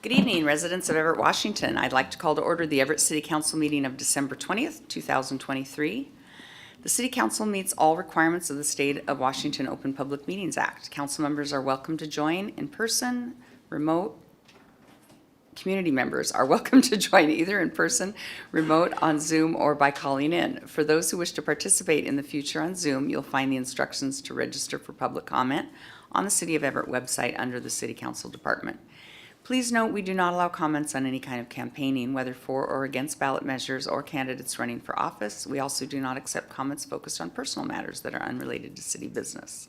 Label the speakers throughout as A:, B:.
A: Good evening, residents of Everett, Washington. I'd like to call to order the Everett City Council meeting of December 20th, 2023. The City Council meets all requirements of the State of Washington Open Public Meetings Act. Council members are welcome to join in person, remote. Community members are welcome to join either in person, remote, on Zoom, or by calling in. For those who wish to participate in the future on Zoom, you'll find the instructions to register for public comment on the City of Everett website under the City Council Department. Please note we do not allow comments on any kind of campaigning, whether for or against ballot measures or candidates running for office. We also do not accept comments focused on personal matters that are unrelated to city business.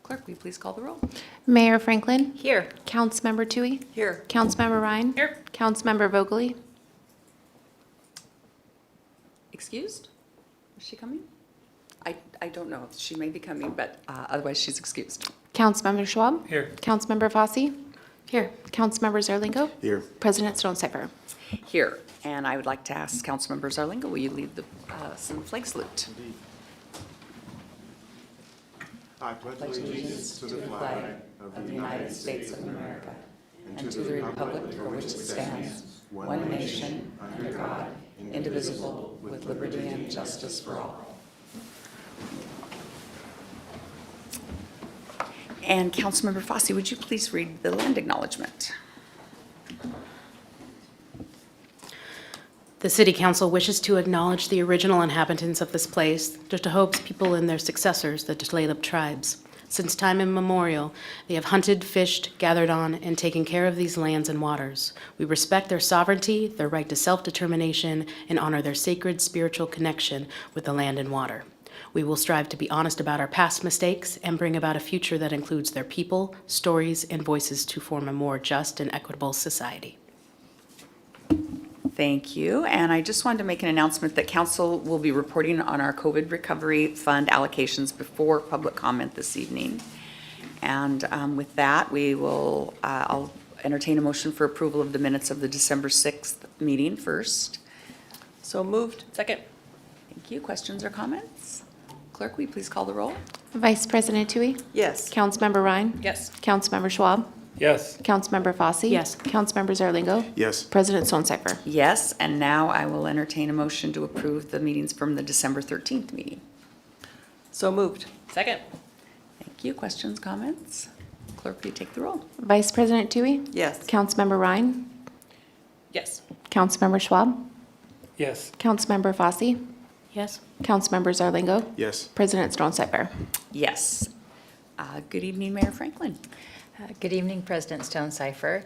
A: Clerk, will you please call the roll?
B: Mayor Franklin.
A: Here.
B: Councilmember Toohey.
A: Here.
B: Councilmember Ryan.
A: Here.
B: Councilmember Vogely.
A: Excused? Is she coming? I don't know. She may be coming, but otherwise she's excused.
B: Councilmember Schwab.
C: Here.
B: Councilmember Fosse. Here. Councilmember Zarlingo.
C: Here.
B: President Stonecipher.
A: Here. And I would like to ask Councilmember Zarlingo, will you lead some flag salute?
D: I pledge allegiance to the flag
A: of the United States of America and to the republic for which it stands, one nation, under God, indivisible, with liberty and justice for all. And Councilmember Fosse, would you please read the land acknowledgement?
E: The City Council wishes to acknowledge the original inhabitants of this place, the Tahopes people and their successors, the Tulalip tribes. Since time immemorial, they have hunted, fished, gathered on, and taken care of these lands and waters. We respect their sovereignty, their right to self-determination, and honor their sacred spiritual connection with the land and water. We will strive to be honest about our past mistakes and bring about a future that includes their people, stories, and voices to form a more just and equitable society.
A: Thank you. And I just wanted to make an announcement that council will be reporting on our COVID recovery fund allocations before public comment this evening. And with that, I'll entertain a motion for approval of the minutes of the December 6th meeting first.
F: So moved.
C: Second.
A: Thank you. Questions or comments? Clerk, will you please call the roll?
B: Vice President Toohey.
F: Yes.
B: Councilmember Ryan.
C: Yes.
B: Councilmember Schwab.
C: Yes.
B: Councilmember Fosse.
E: Yes.
B: Councilmember Zarlingo.
D: Yes.
B: President Stonecipher.
A: Yes, and now I will entertain a motion to approve the meetings from the December 13th meeting.
F: So moved.
C: Second.
A: Thank you. Questions, comments? Clerk, will you take the roll?
B: Vice President Toohey.
F: Yes.
B: Councilmember Ryan.
C: Yes.
B: Councilmember Schwab.
C: Yes.
B: Councilmember Fosse.
E: Yes.
B: Councilmember Zarlingo.
D: Yes.
B: President Stonecipher.
A: Yes. Good evening, Mayor Franklin.
G: Good evening, President Stonecipher.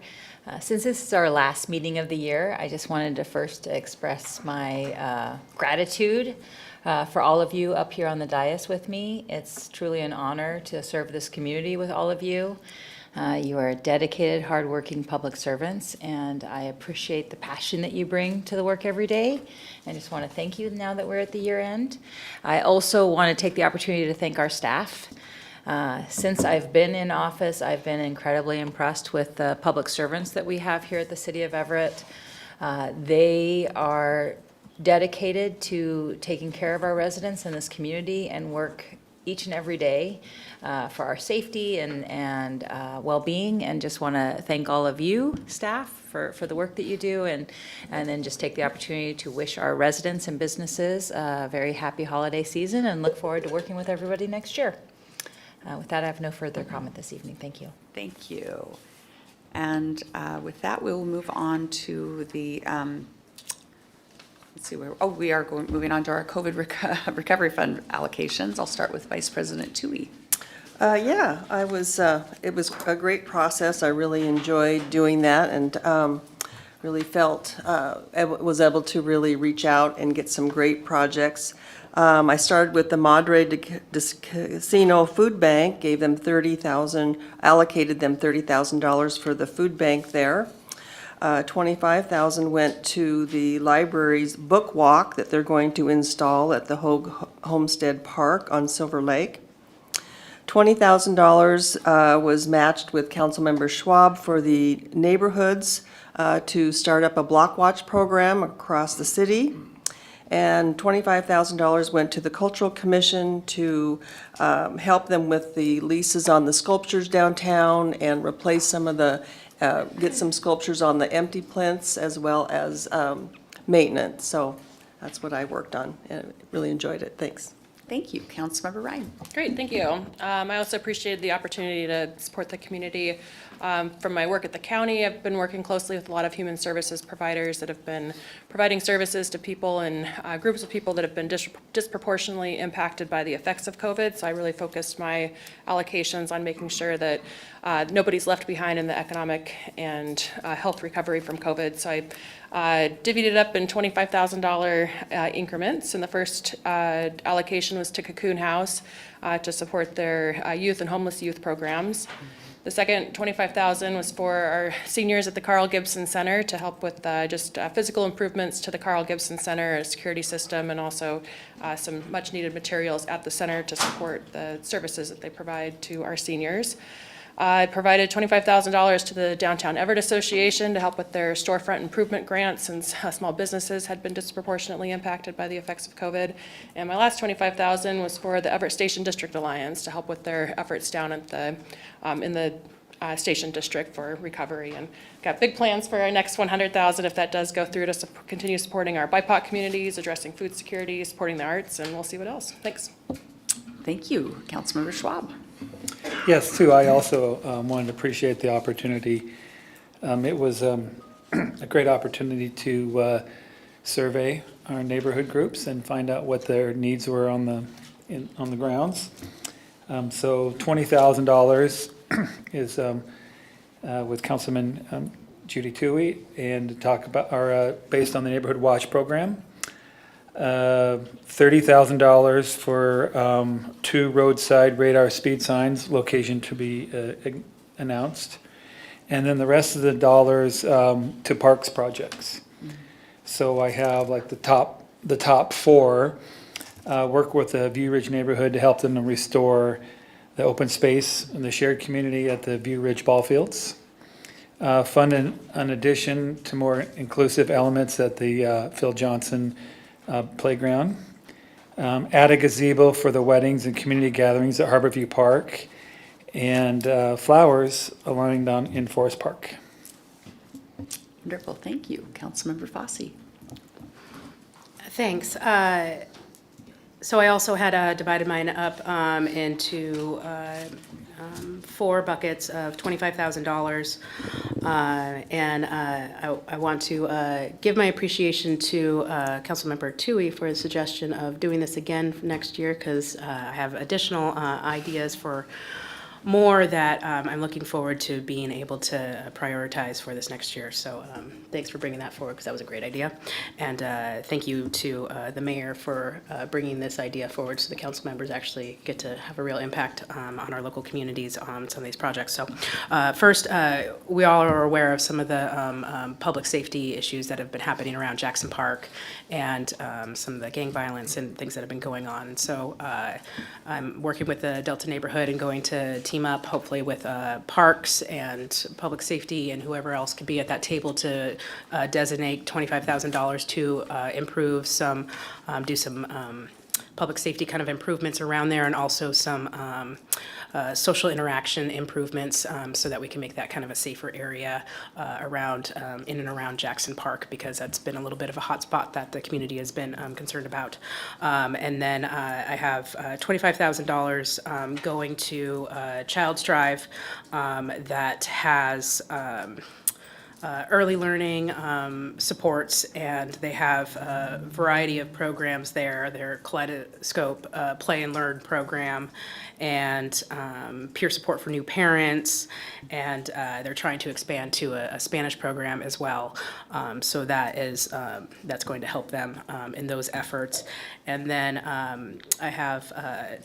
G: Since this is our last meeting of the year, I just wanted to first express my gratitude for all of you up here on the dais with me. It's truly an honor to serve this community with all of you. You are dedicated, hardworking public servants, and I appreciate the passion that you bring to the work every day. I just want to thank you now that we're at the year end. I also want to take the opportunity to thank our staff. Since I've been in office, I've been incredibly impressed with the public servants that we have here at the City of Everett. They are dedicated to taking care of our residents in this community and work each and every day for our safety and well-being, and just want to thank all of you, staff, for the work that you do, and then just take the opportunity to wish our residents and businesses a very happy holiday season and look forward to working with everybody next year. With that, I have no further comment this evening. Thank you.
A: Thank you. And with that, we'll move on to the, let's see where, we are moving on to our COVID recovery fund allocations. I'll start with Vice President Toohey.
F: Yeah, it was a great process. I really enjoyed doing that, and really felt I was able to really reach out and get some great projects. I started with the Madre de Casino Food Bank, gave them allocated them $30,000 for the food bank there. $25,000 went to the library's book walk that they're going to install at the Hogue Homestead Park on Silver Lake. $20,000 was matched with Councilmember Schwab for the neighborhoods to start up a block watch program across the city. And $25,000 went to the Cultural Commission to help them with the leases on the sculptures downtown and replace some of the get some sculptures on the empty plinths as well as maintenance. So that's what I worked on and really enjoyed it. Thanks.
A: Thank you. Councilmember Ryan.
C: Great, thank you. I also appreciated the opportunity to support the community. From my work at the county, I've been working closely with a lot of human services providers that have been providing services to people and groups of people that have been disproportionately impacted by the effects of COVID. So I really focused my allocations on making sure that nobody's left behind in the economic and health recovery from COVID. So I divvied it up in $25,000 increments, and the first allocation was to Cocoon House to support their youth and homeless youth programs. The second $25,000 was for our seniors at the Carl Gibson Center to help with just physical improvements to the Carl Gibson Center, a security system, and also some much-needed materials at the center to support the services that they provide to our seniors. I provided $25,000 to the Downtown Everett Association to help with their storefront improvement grants, since small businesses had been disproportionately impacted by the effects of COVID. And my last $25,000 was for the Everett Station District Alliance to help with their efforts down at the in the Station District for recovery. And got big plans for our next $100,000 if that does go through, to continue supporting our BIPOC communities, addressing food security, supporting the arts, and we'll see what else. Thanks.
A: Thank you. Councilmember Schwab.
H: Yes, too, I also wanted to appreciate the opportunity. It was a great opportunity to survey our neighborhood groups and find out what their needs were on the grounds. So $20,000 is with Councilman Judy Toohey, and to talk about our based on the Neighborhood Watch program. $30,000 for 2 roadside radar speed signs, location to be announced. And then the rest of the dollars to parks projects. So I have like the top 4, work with the View Ridge neighborhood to help them to restore the open space and the shared community at the View Ridge ball fields. Fund an addition to more inclusive elements at the Phil Johnson playground. Add a gazebo for the weddings and community gatherings at Harborview Park, and flowers aligned on in Forest Park.
A: Wonderful. Thank you. Councilmember Fosse.
E: Thanks. So I also had divided mine up into 4 buckets of $25,000. And I want to give my appreciation to Councilmember Toohey for his suggestion of doing this again next year, because I have additional ideas for more that I'm looking forward to being able to prioritize for this next year. So thanks for bringing that forward, because that was a great idea. And thank you to the mayor for bringing this idea forward, so the council members actually get to have a real impact on our local communities on some of these projects. So first, we all are aware of some of the public safety issues that have been happening around Jackson Park, and some of the gang violence and things that have been going on. So I'm working with the Delta neighborhood and going to team up hopefully with parks and public safety and whoever else could be at that table to designate $25,000 to improve some, do some public safety kind of improvements around there, and also some social interaction improvements, so that we can make that kind of a safer area around, in and around Jackson Park, because that's been a little bit of a hot spot that the community has been concerned about. And then I have $25,000 going to Child's Drive that has early learning supports, and they have a variety of programs there. Their Kaleidoscope Play and Learn program, and peer support for new parents, and they're trying to expand to a Spanish program as well. So that is that's going to help them in those efforts. And then I have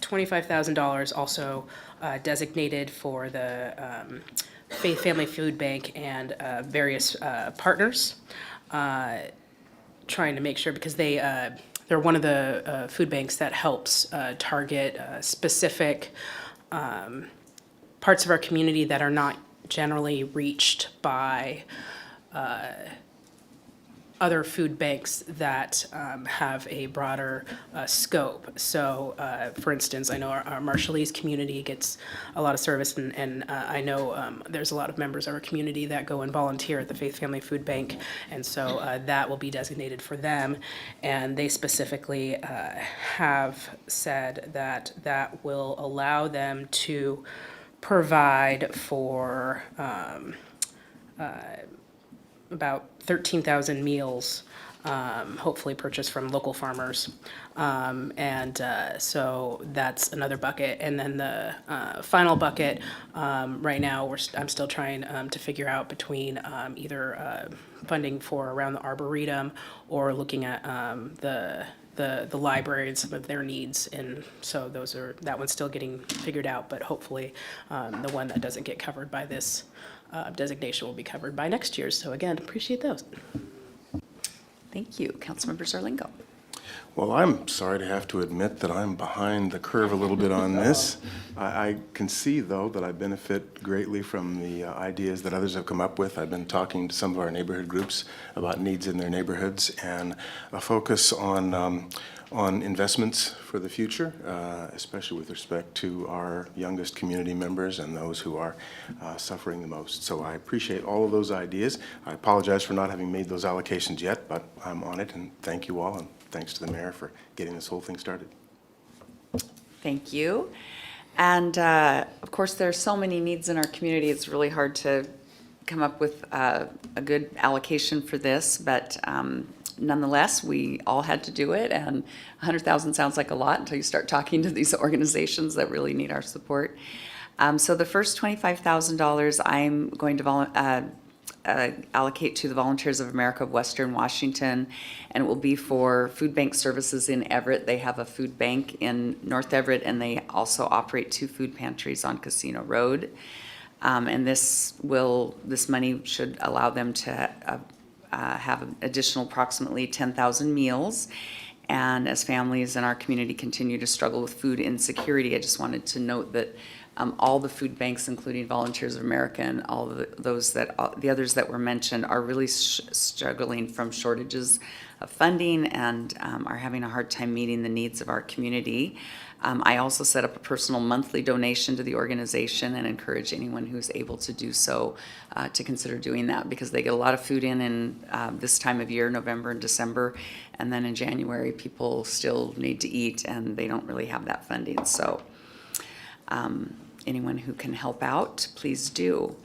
E: $25,000 also designated for the Faith Family Food Bank and various partners, trying to make sure, because they're one of the food banks that helps target specific parts of our community that are not generally reached by other food banks that have a broader scope. So, for instance, I know our Marshallese community gets a lot of service, and I know there's a lot of members of our community that go and volunteer at the Faith Family Food Bank, and so that will be designated for them. And they specifically have said that that will allow them to provide for about 13,000 meals, hopefully purchased from local farmers. So that's another bucket. And then the final bucket, right now, I'm still trying to figure out between either funding for around the Arboretum or looking at the library and some of their needs. And so that one's still getting figured out, but hopefully the one that doesn't get covered by this designation will be covered by next year's. So again, appreciate those.
A: Thank you. Councilmember Zarlingo.
D: Well, I'm sorry to have to admit that I'm behind the curve a little bit on this. I can see, though, that I benefit greatly from the ideas that others have come up with. I've been talking to some of our neighborhood groups about needs in their neighborhoods and a focus on investments for the future, especially with respect to our youngest community members and those who are suffering the most. So I appreciate all of those ideas. I apologize for not having made those allocations yet, but I'm on it, and thank you all, and thanks to the mayor for getting this whole thing started.
A: Thank you. And of course, there are so many needs in our community. It's really hard to come up with a good allocation for this, but nonetheless, we all had to do it, and 100,000 sounds like a lot until you start talking to these organizations that really need our support. So the first $25,000 I'm going to allocate to the Volunteers of America of Western Washington, and it will be for food bank services in Everett. They have a food bank in North Everett, and they also operate 2 food pantries on Casino Road. And this money should allow them to have an additional approximately 10,000 meals. And as families in our community continue to struggle with food insecurity, I just wanted to note that all the food banks, including Volunteers of America and all the others that were mentioned, are really struggling from shortages of funding and are having a hard time meeting the needs of our community. I also set up a personal monthly donation to the organization and encourage anyone who's able to do so to consider doing that, because they get a lot of food in this time of year, November and December, and then in January people still need to eat and they don't really have that funding. So anyone who can help out, please do.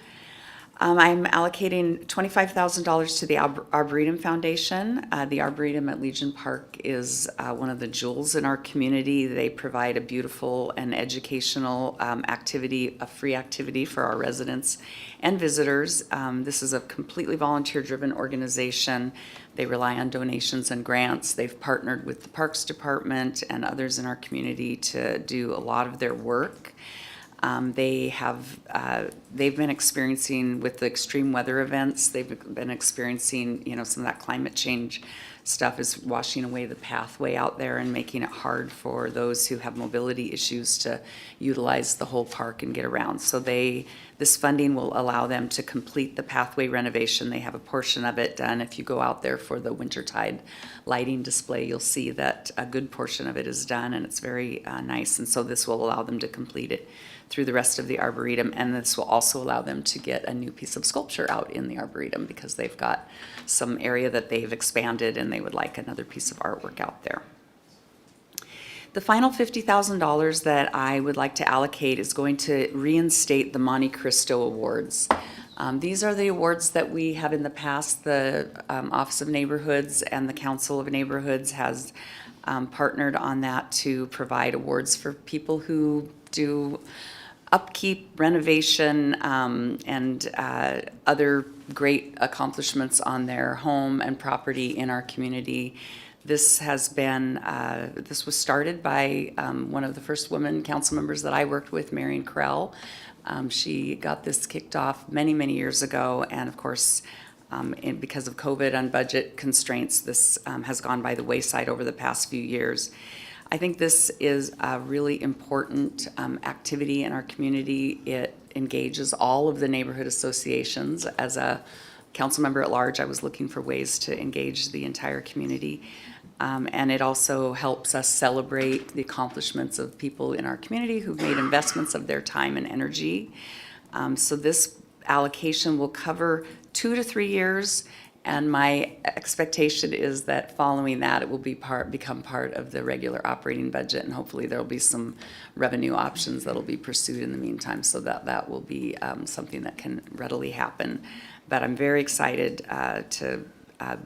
A: I'm allocating $25,000 to the Arboretum Foundation. The Arboretum at Legion Park is one of the jewels in our community. They provide a beautiful and educational activity, a free activity for our residents and visitors. This is a completely volunteer-driven organization. They rely on donations and grants. They've partnered with the Parks Department and others in our community to do a lot of their work. They've been experiencing, with the extreme weather events, they've been experiencing, some of that climate change stuff is washing away the pathway out there and making it hard for those who have mobility issues to utilize the whole park and get around. So this funding will allow them to complete the pathway renovation. They have a portion of it done. If you go out there for the wintertide lighting display, you'll see that a good portion of it is done, and it's very nice. And so this will allow them to complete it through the rest of the Arboretum, and this will also allow them to get a new piece of sculpture out in the Arboretum, because they've got some area that they've expanded and they would like another piece of artwork out there. The final $50,000 that I would like to allocate is going to reinstate the Monte Cristo Awards. These are the awards that we have in the past. The Office of Neighborhoods and the Council of Neighborhoods has partnered on that to provide awards for people who do upkeep, renovation, and other great accomplishments on their home and property in our community. This was started by one of the first women council members that I worked with, Marion Krell. She got this kicked off many, many years ago, and of course, because of COVID and budget constraints, this has gone by the wayside over the past few years. I think this is a really important activity in our community. It engages all of the neighborhood associations as a council member at large, I was looking for ways to engage the entire community. And it also helps us celebrate the accomplishments of people in our community who've made investments of their time and energy. So this allocation will cover 2 to 3 years, and my expectation is that following that, it will become part of the regular operating budget, and hopefully there'll be some revenue options that'll be pursued in the meantime, so that will be something that can readily happen. But I'm very excited to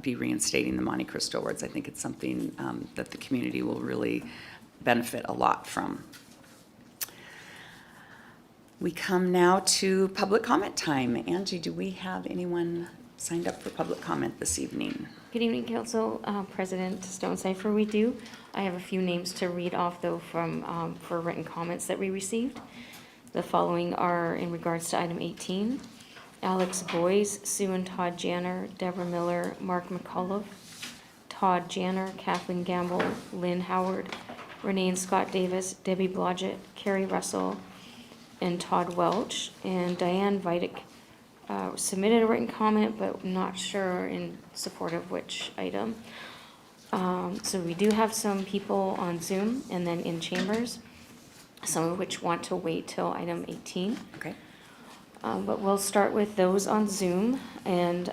A: be reinstating the Monte Cristo Awards. I think it's something that the community will really benefit a lot from. We come now to public comment time. Angie, do we have anyone signed up for public comment this evening?
I: Good evening, Council President Stone Cipher. We do. I have a few names to read off, though, from for written comments that we received. The following are in regards to item 18. Alex Boyes, Sue and Todd Janner, Deborah Miller, Mark McCullough, Todd Janner, Kathleen Gamble, Lynn Howard, Renee and Scott Davis, Debbie Blodgett, Carrie Russell, and Todd Welch. And Diane Vidic submitted a written comment, but not sure in support of which item. So we do have some people on Zoom and then in chambers, some of which want to wait till item 18.
A: Okay.
I: But we'll start with those on Zoom, and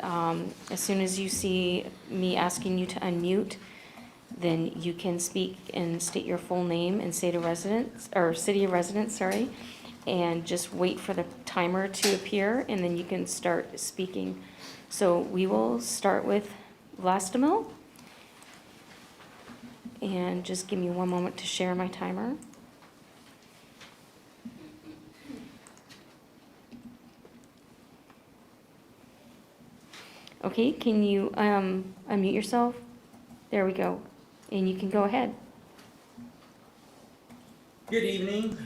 I: as soon as you see me asking you to unmute, then you can speak and state your full name and state of residence, or city of residence, sorry, and just wait for the timer to appear, and then you can start speaking. So we will start with Vlastimil, and just give me one moment to share my timer. Okay, can you unmute yourself? There we go. And you can go ahead.
J: Good evening.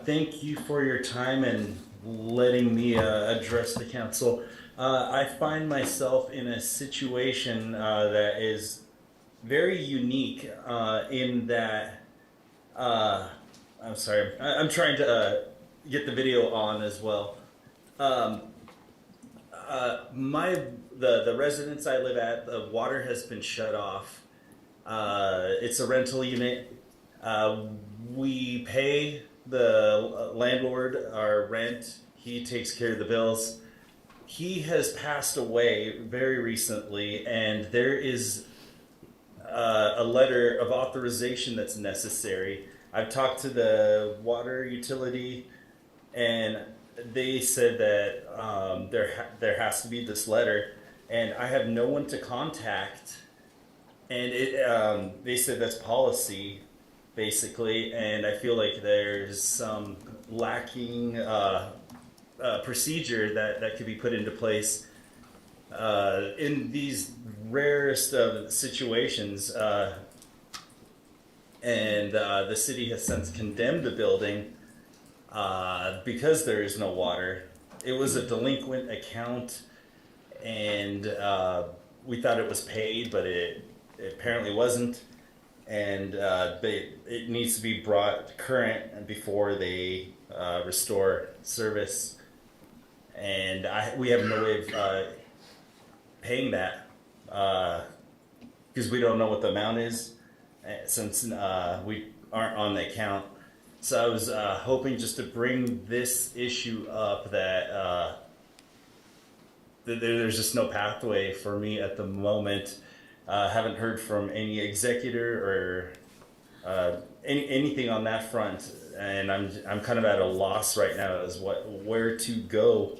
J: Thank you for your time and letting me address the council. I find myself in a situation that is very unique in that, I'm sorry, I'm trying to get the video on as well. The residence I live at, the water has been shut off. It's a rental unit. We pay the landlord our rent. He takes care of the bills. He has passed away very recently, and there is a letter of authorization that's necessary. I've talked to the water utility, and they said that there has to be this letter, and I have no one to contact, and they said that's policy, basically, and I feel like there's some lacking procedure that could be put into place in these rarest of situations, and the city has since condemned the building because there is no water. It was a delinquent account, and we thought it was paid, but it apparently wasn't. And it needs to be brought current before they restore service. And we have no way of paying that because we don't know what the amount is since we aren't on the account. So I was hoping just to bring this issue up that there's just no pathway for me at the moment. Haven't heard from any executor or anything on that front, and I'm kind of at a loss right now as where to go.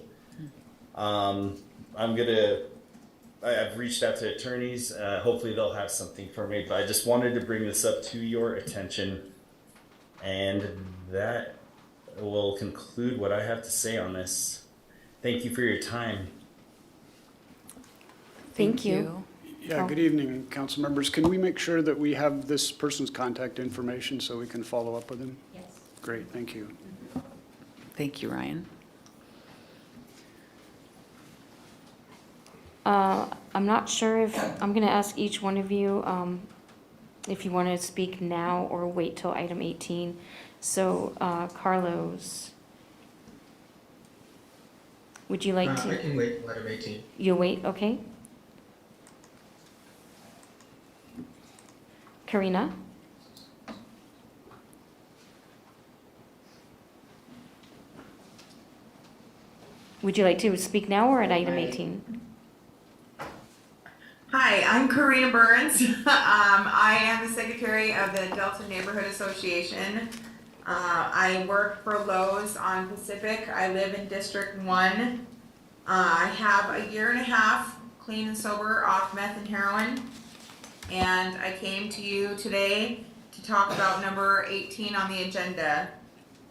J: I've reached out to attorneys. Hopefully they'll have something for me. But I just wanted to bring this up to your attention. And that will conclude what I have to say on this. Thank you for your time.
I: Thank you.
K: Yeah, good evening, council members. Can we make sure that we have this person's contact information so we can follow up with him?
I: Yes.
K: Great, thank you.
A: Thank you, Ryan.
I: I'm not sure if, I'm going to ask each one of you if you want to speak now or wait till item 18. So, Carlos. Would you like
L: I
I: to?
L: can wait, item 18.
I: You'll wait, okay. Karina? Would you like to speak now or at item 18?
M: Hi, I'm Karina Burns. I am the secretary of the Delta Neighborhood Association. I work for Lowe's on Pacific. I live in District 1. I have a year and a half clean and sober off meth and heroin. And I came to you today to talk about number 18 on the agenda.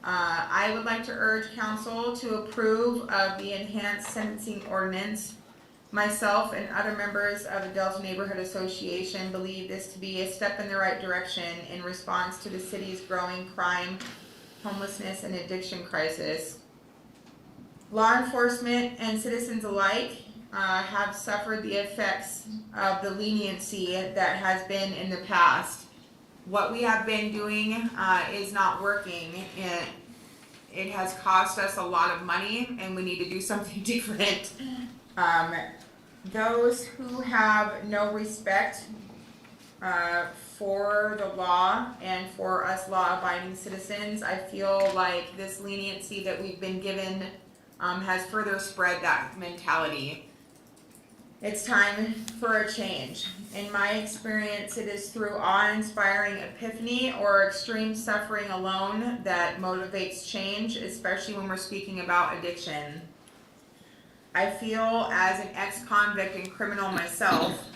M: I would like to urge council to approve of the enhanced sentencing ordinance. Myself and other members of the Delta Neighborhood Association believe this to be a step in the right direction in response to the city's growing crime, homelessness, and addiction crisis. Law enforcement and citizens alike have suffered the effects of the leniency that has been in the past. What we have been doing is not working. It has cost us a lot of money, and we need to do something different. Those who have no respect for the law and for us law-abiding citizens, I feel like this leniency that we've been given has further spread that mentality. It's time for a change. In my experience, it is through awe-inspiring epiphany or extreme suffering alone that motivates change, especially when we're speaking about addiction. I feel, as an ex-convict and criminal myself,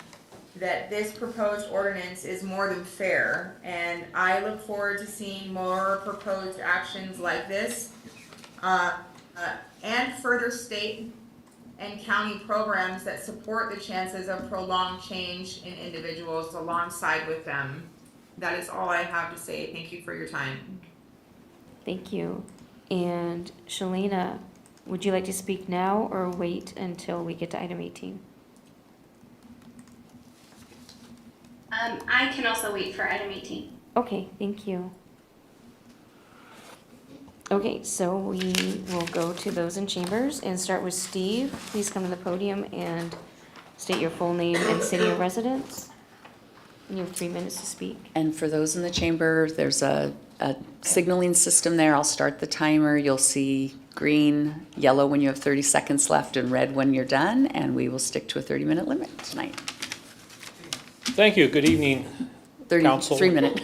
M: that this proposed ordinance is more than fair, and I look forward to seeing more proposed actions like this, and further state and county programs that support the chances of prolonged change in individuals alongside with them. That is all I have to say. Thank you for your time.
I: Thank you. And Shalina, would you like to speak now or wait until we get to item 18?
N: I can also wait for item 18.
I: Okay, thank you. Okay, so we will go to those in chambers and start with Steve. Please come to the podium and state your full name and city of residence. And you have 3 minutes to speak.
A: And for those in the chamber, there's a signaling system there. I'll start the timer. You'll see green, yellow when you have 30 seconds left, and red when you're done, and we will stick to a 30-minute limit tonight.
O: Thank you. Good evening, Council.
A: 3 minute.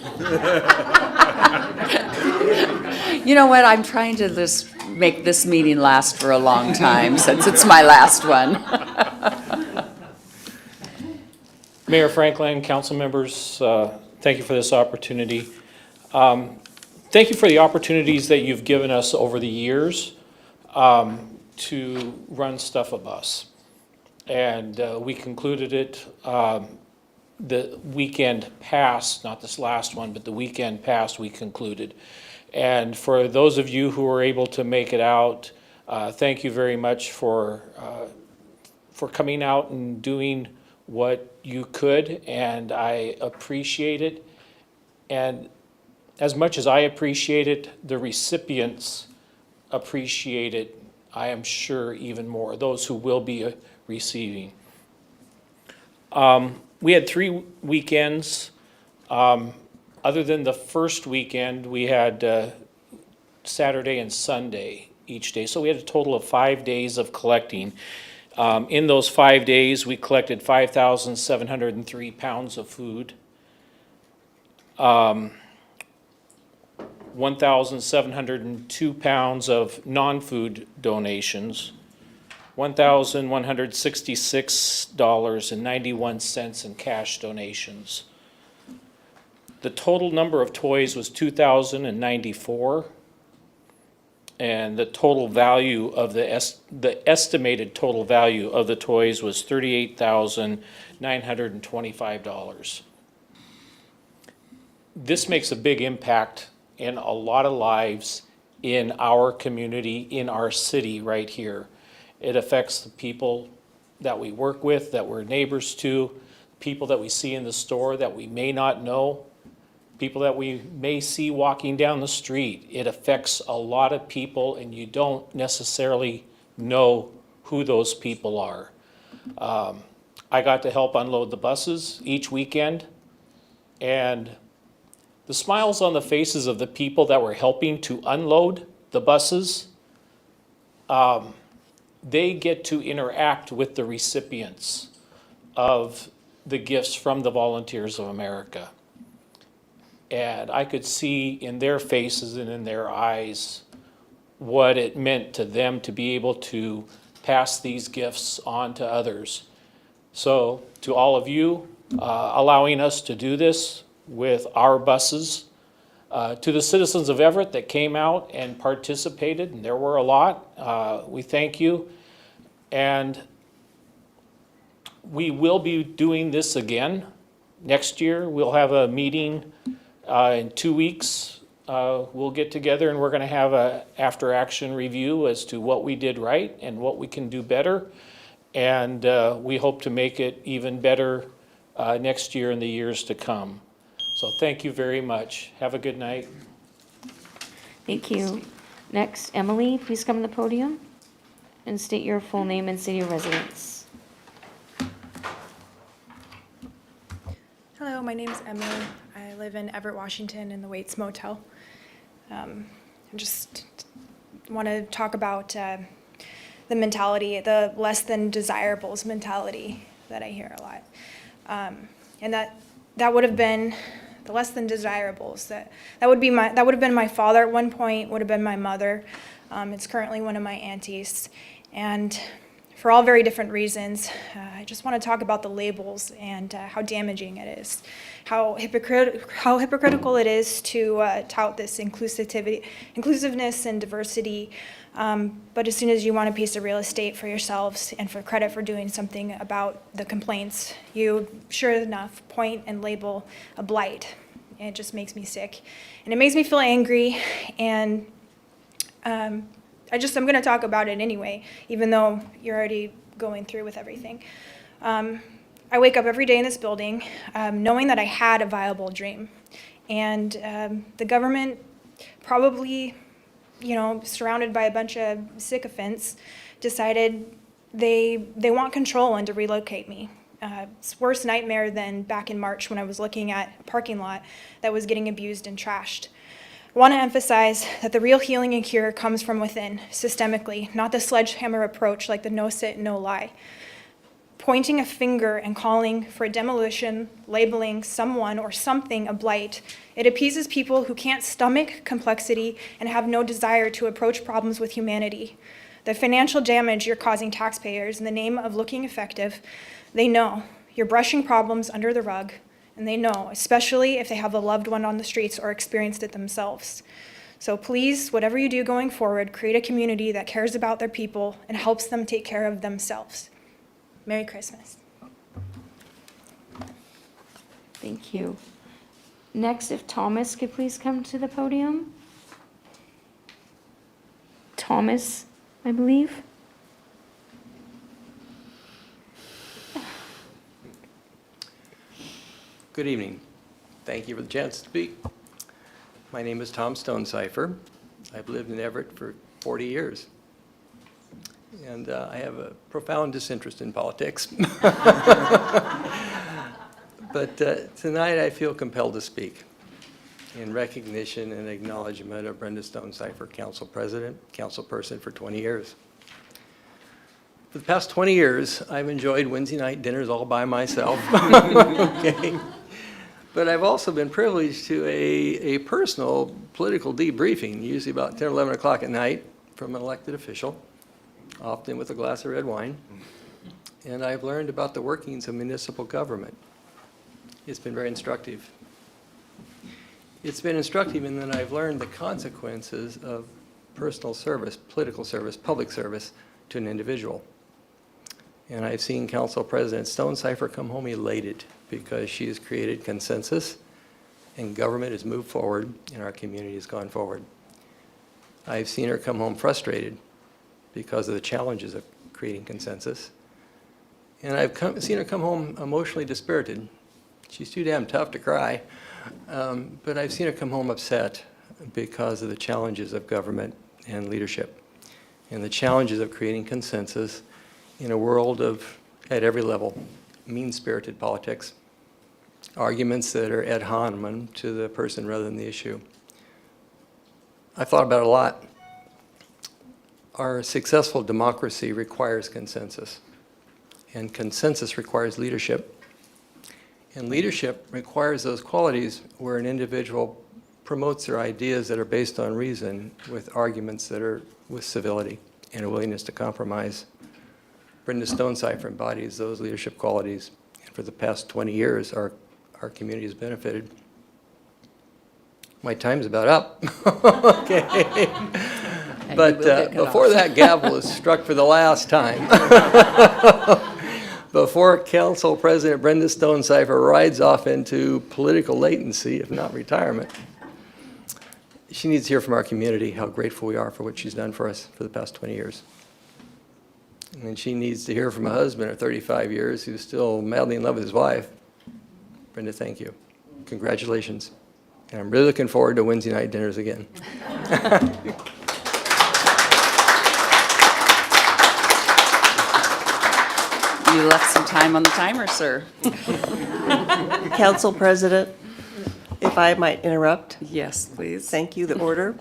A: You know what? I'm trying to just make this meeting last for a long time since it's my last one.
O: Mayor Franklin, council members, thank you for this opportunity. Thank you for the opportunities that you've given us over the years to run Stuff a Bus. And we concluded it the weekend past, not this last one, but the weekend past we concluded. And for those of you who were able to make it out, thank you very much for coming out and doing what you could, and I appreciate it. And as much as I appreciate it, the recipients appreciate it, I am sure, even more, those who will be receiving. We had 3 weekends. Other than the first weekend, we had Saturday and Sunday each day. So we had a total of 5 days of collecting. In those 5 days, we collected 5,703 pounds of food, 1,702 pounds of non-food donations, $1,166.91 in cash donations. The total number of toys was 2,094, and the total value of the estimated total value of the toys was $38,925. This makes a big impact in a lot of lives in our community, in our city right here. It affects the people that we work with, that we're neighbors to, people that we see in the store that we may not know, people that we may see walking down the street. It affects a lot of people, and you don't necessarily know who those people are. I got to help unload the buses each weekend, and the smiles on the faces of the people that were helping to unload the buses, they get to interact with the recipients of the gifts from the Volunteers of America. And I could see in their faces and in their eyes what it meant to them to be able to pass these gifts on to others. So to all of you, allowing us to do this with our buses, to the citizens of Everett that came out and participated, and there were a lot, we thank you. And we will be doing this again next year. We'll have a meeting in 2 weeks. We'll get together and we're going to have a after-action review as to what we did right and what we can do better. And we hope to make it even better next year and the years to come. So thank you very much. Have a good night.
I: Thank you. Next, Emily, please come to the podium and state your full name and city of residence.
L: Hello, my name is Emily. I live in Everett, Washington in the Waits Motel. I just want to talk about the mentality, the less than desirables mentality that I hear a lot. And that would have been the less than desirables. That would have been my father at one point, would have been my mother. It's currently one of my aunties. And for all very different reasons, I just want to talk about the labels and how damaging it is, how hypocritical it is to tout this inclusiveness and diversity. But as soon as you want a piece of real estate for yourselves and for credit for doing something about the complaints, you, sure enough, point and label a blight. And it just makes me sick. And it makes me feel angry, and I'm going to talk about it anyway, even though you're already going through with everything. I wake up every day in this building knowing that I had a viable dream. And the government, probably, surrounded by a bunch of sycophants, decided they want control and to relocate me. It's worse nightmare than back in March when I was looking at a parking lot that was getting abused and trashed. I want to emphasize that the real healing and cure comes from within, systemically, not the sledgehammer approach like the no sit, no lie. Pointing a finger and calling for a demolition, labeling someone or something a blight, it appeases people who can't stomach complexity and have no desire to approach problems with humanity. The financial damage you're causing taxpayers in the name of looking effective, they know. You're brushing problems under the rug. And they know, especially if they have a loved one on the streets or experienced it themselves. So please, whatever you do going forward, create a community that cares about their people and helps them take care of themselves. Merry Christmas.
I: Thank you. Next, if Thomas could please come to the podium. Thomas, I believe.
P: Good evening. Thank you for the chance to speak. My name is Tom Stonecipher. I've lived in Everett for 40 years. And I have a profound disinterest in politics. But tonight I feel compelled to speak in recognition and acknowledgement of Brenda Stonecipher, Council President, Council Person for 20 years. For the past 20 years, I've enjoyed Wednesday night dinners all by myself. Okay. But I've also been privileged to a personal political debriefing, usually about 10 or 11 o'clock at night, from an elected official, often with a glass of red wine. And I've learned about the workings of municipal government. It's been very instructive. It's been instructive in that I've learned the consequences of personal service, political service, public service to an individual. And I've seen Council President Stonecipher come home elated because she has created consensus and government has moved forward and our community has gone forward. I've seen her come home frustrated because of the challenges of creating consensus. And I've seen her come home emotionally dispirited. She's too damn tough to cry. But I've seen her come home upset because of the challenges of government and leadership and the challenges of creating consensus in a world of, at every level, mean-spirited politics, arguments that are ad hominem to the person rather than the issue. I've thought about it a lot. Our successful democracy requires consensus, and consensus requires leadership. And leadership requires those qualities where an individual promotes their ideas that are based on reason with arguments that are with civility and a willingness to compromise. Brenda Stonecipher embodies those leadership qualities. And for the past 20 years, our community has benefited. My time's about up. Okay. But before that gavel is struck for the last time, before Council President Brenda Stonecipher rides off into political latency, if not retirement, she needs to hear from our community how grateful we are for what she's done for us for the past 20 years. And then she needs to hear from a husband of 35 years who's still madly in love with his wife. Brenda, thank you. Congratulations. And I'm really looking forward to Wednesday night dinners again.
A: You left some time on the timer, sir.
F: Council President, if I might interrupt.
A: Yes, please.
F: Thank you, the order.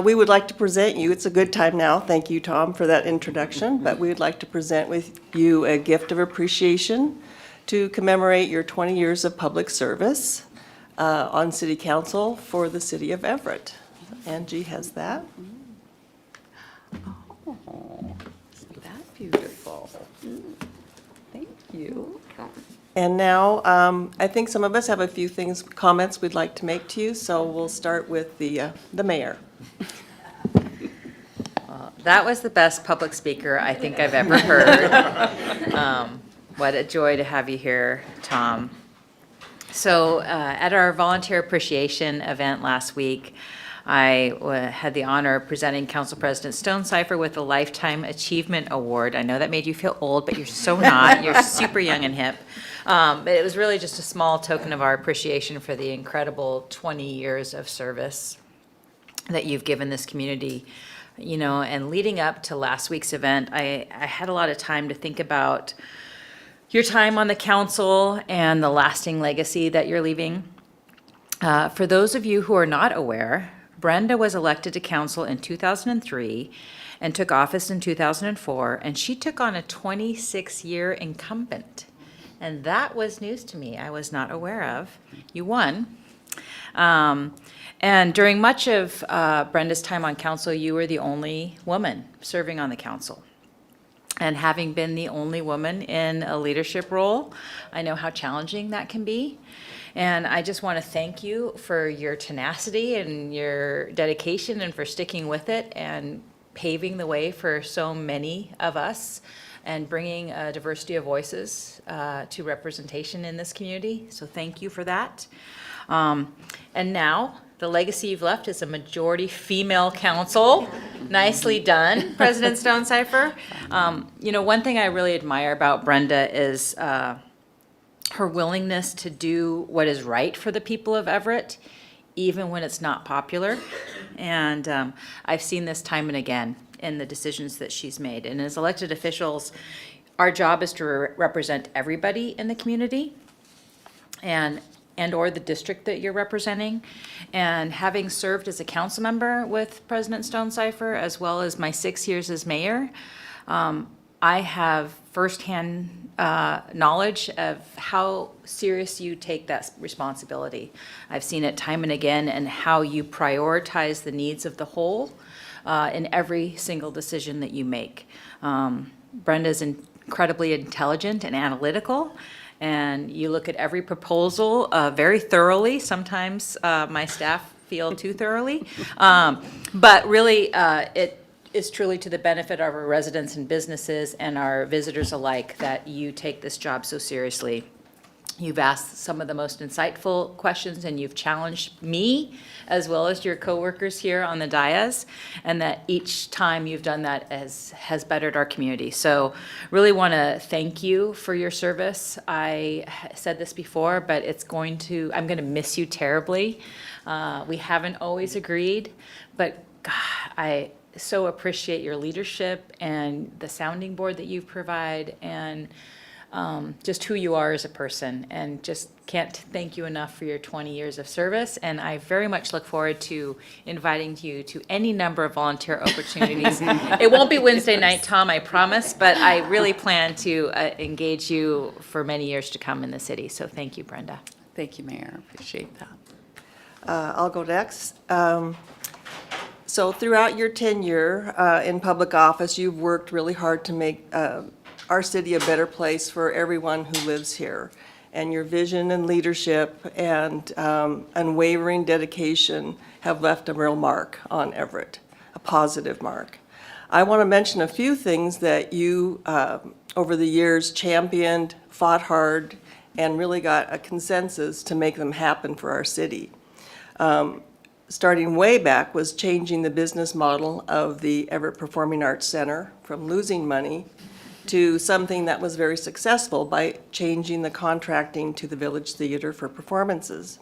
F: We would like to present you, it's a good time now, thank you, Tom, for that introduction, but we would like to present with you a gift of appreciation to commemorate your 20 years of public service on City Council for the City of Everett. Angie has that.
A: Oh, isn't that beautiful? Thank you.
F: And now, I think some of us have a few comments we'd like to make to you, so we'll start with the mayor.
G: That was the best public speaker I think I've ever heard. What a joy to have you here, Tom. So at our volunteer appreciation event last week, I had the honor of presenting Council President Stonecipher with a Lifetime Achievement Award. I know that made you feel old, but you're so not. You're super young and hip. But it was really just a small token of our appreciation for the incredible 20 years of service that you've given this community. You know, and leading up to last week's event, I had a lot of time to think about your time on the council and the lasting legacy that you're leaving. For those of you who are not aware, Brenda was elected to council in 2003 and took office in 2004, and she took on a 26-year incumbent. And that was news to me. I was not aware of. You won. And during much of Brenda's time on council, you were the only woman serving on the council. And having been the only woman in a leadership role, I know how challenging that can be. And I just want to thank you for your tenacity and your dedication and for sticking with it and paving the way for so many of us and bringing a diversity of voices to representation in this community. So thank you for that. And now, the legacy you've left is a majority female council. Nicely done, President Stonecipher. You know, one thing I really admire about Brenda is her willingness to do what is right for the people of Everett, even when it's not popular. And I've seen this time and again in the decisions that she's made. And as elected officials, our job is to represent everybody in the community and or the district that you're representing. And having served as a council member with President Stonecipher, as well as my 6 years as mayor, I have firsthand knowledge of how serious you take that responsibility. I've seen it time and again and how you prioritize the needs of the whole in every single decision that you make. Brenda's incredibly intelligent and analytical, and you look at every proposal very thoroughly. Sometimes my staff feel too thoroughly, but really it is truly to the benefit of our residents and businesses and our visitors alike that you take this job so seriously. You've asked some of the most insightful questions, and you've challenged me as well as your coworkers here on the dais, and that each time you've done that has bettered our community. So really want to thank you for your service. I said this before, but I'm going to miss you terribly. We haven't always agreed, but God, so appreciate your leadership and the sounding board that you provide, and just who you are as a person, and just can't thank you enough for your 20 years of service. And I very much look forward to inviting you to any number of volunteer opportunities. It won't be Wednesday night, Tom, I promise, but I really plan to engage you for many years to come in the city. So thank you, Brenda.
A: Thank you, Mayor. Appreciate that.
F: I'll go next. So throughout your tenure in public office, you've worked really hard to make our city a better place for everyone who lives here. And your vision and leadership and unwavering dedication have left a real mark on Everett, a positive mark. I want to mention a few things that you, over the years, championed, fought hard, and really got a consensus to make them happen for our city. Starting way back was changing the business model of the Everett Performing Arts Center from losing money to something that was very successful by changing the contracting to the Village Theater for performances.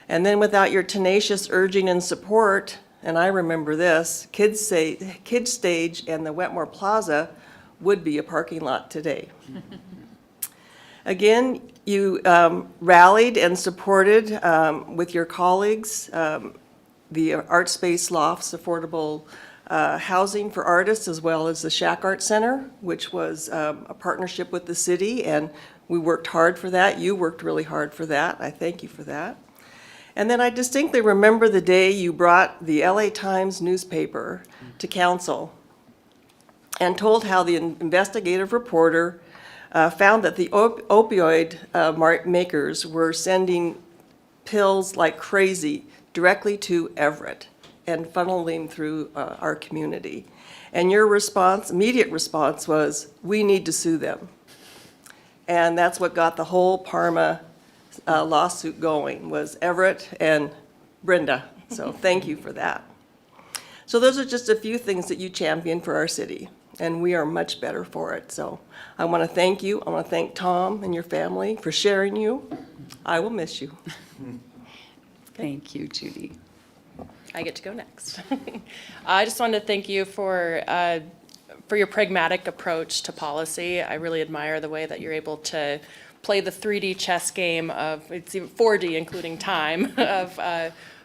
F: And then without your tenacious urging and support, and I remember this, Kids Stage and the Wetmore Plaza would be a parking lot today. Again, you rallied and supported with your colleagues the Art Space Lofts affordable housing for artists, as well as the Shack Art Center, which was a partnership with the city, and we worked hard for that. You worked really hard for that. I thank you for that. And then I distinctly remember the day you brought the LA Times newspaper to council and told how the investigative reporter found that the opioid makers were sending pills like crazy directly to Everett and funneling through our community. And your response, immediate response, was, we need to sue them. And that's what got the whole Parma lawsuit going, was Everett and Brenda. So thank you for that. So those are just a few things that you championed for our city, and we are much better for it. So I want to thank you. I want to thank Tom and your family for sharing you. I will miss you.
A: Thank you, Judy.
C: I get to go next. I just wanted to thank you for your pragmatic approach to policy. I really admire the way that you're able to play the 3D chess game of, it's even 4D including time, of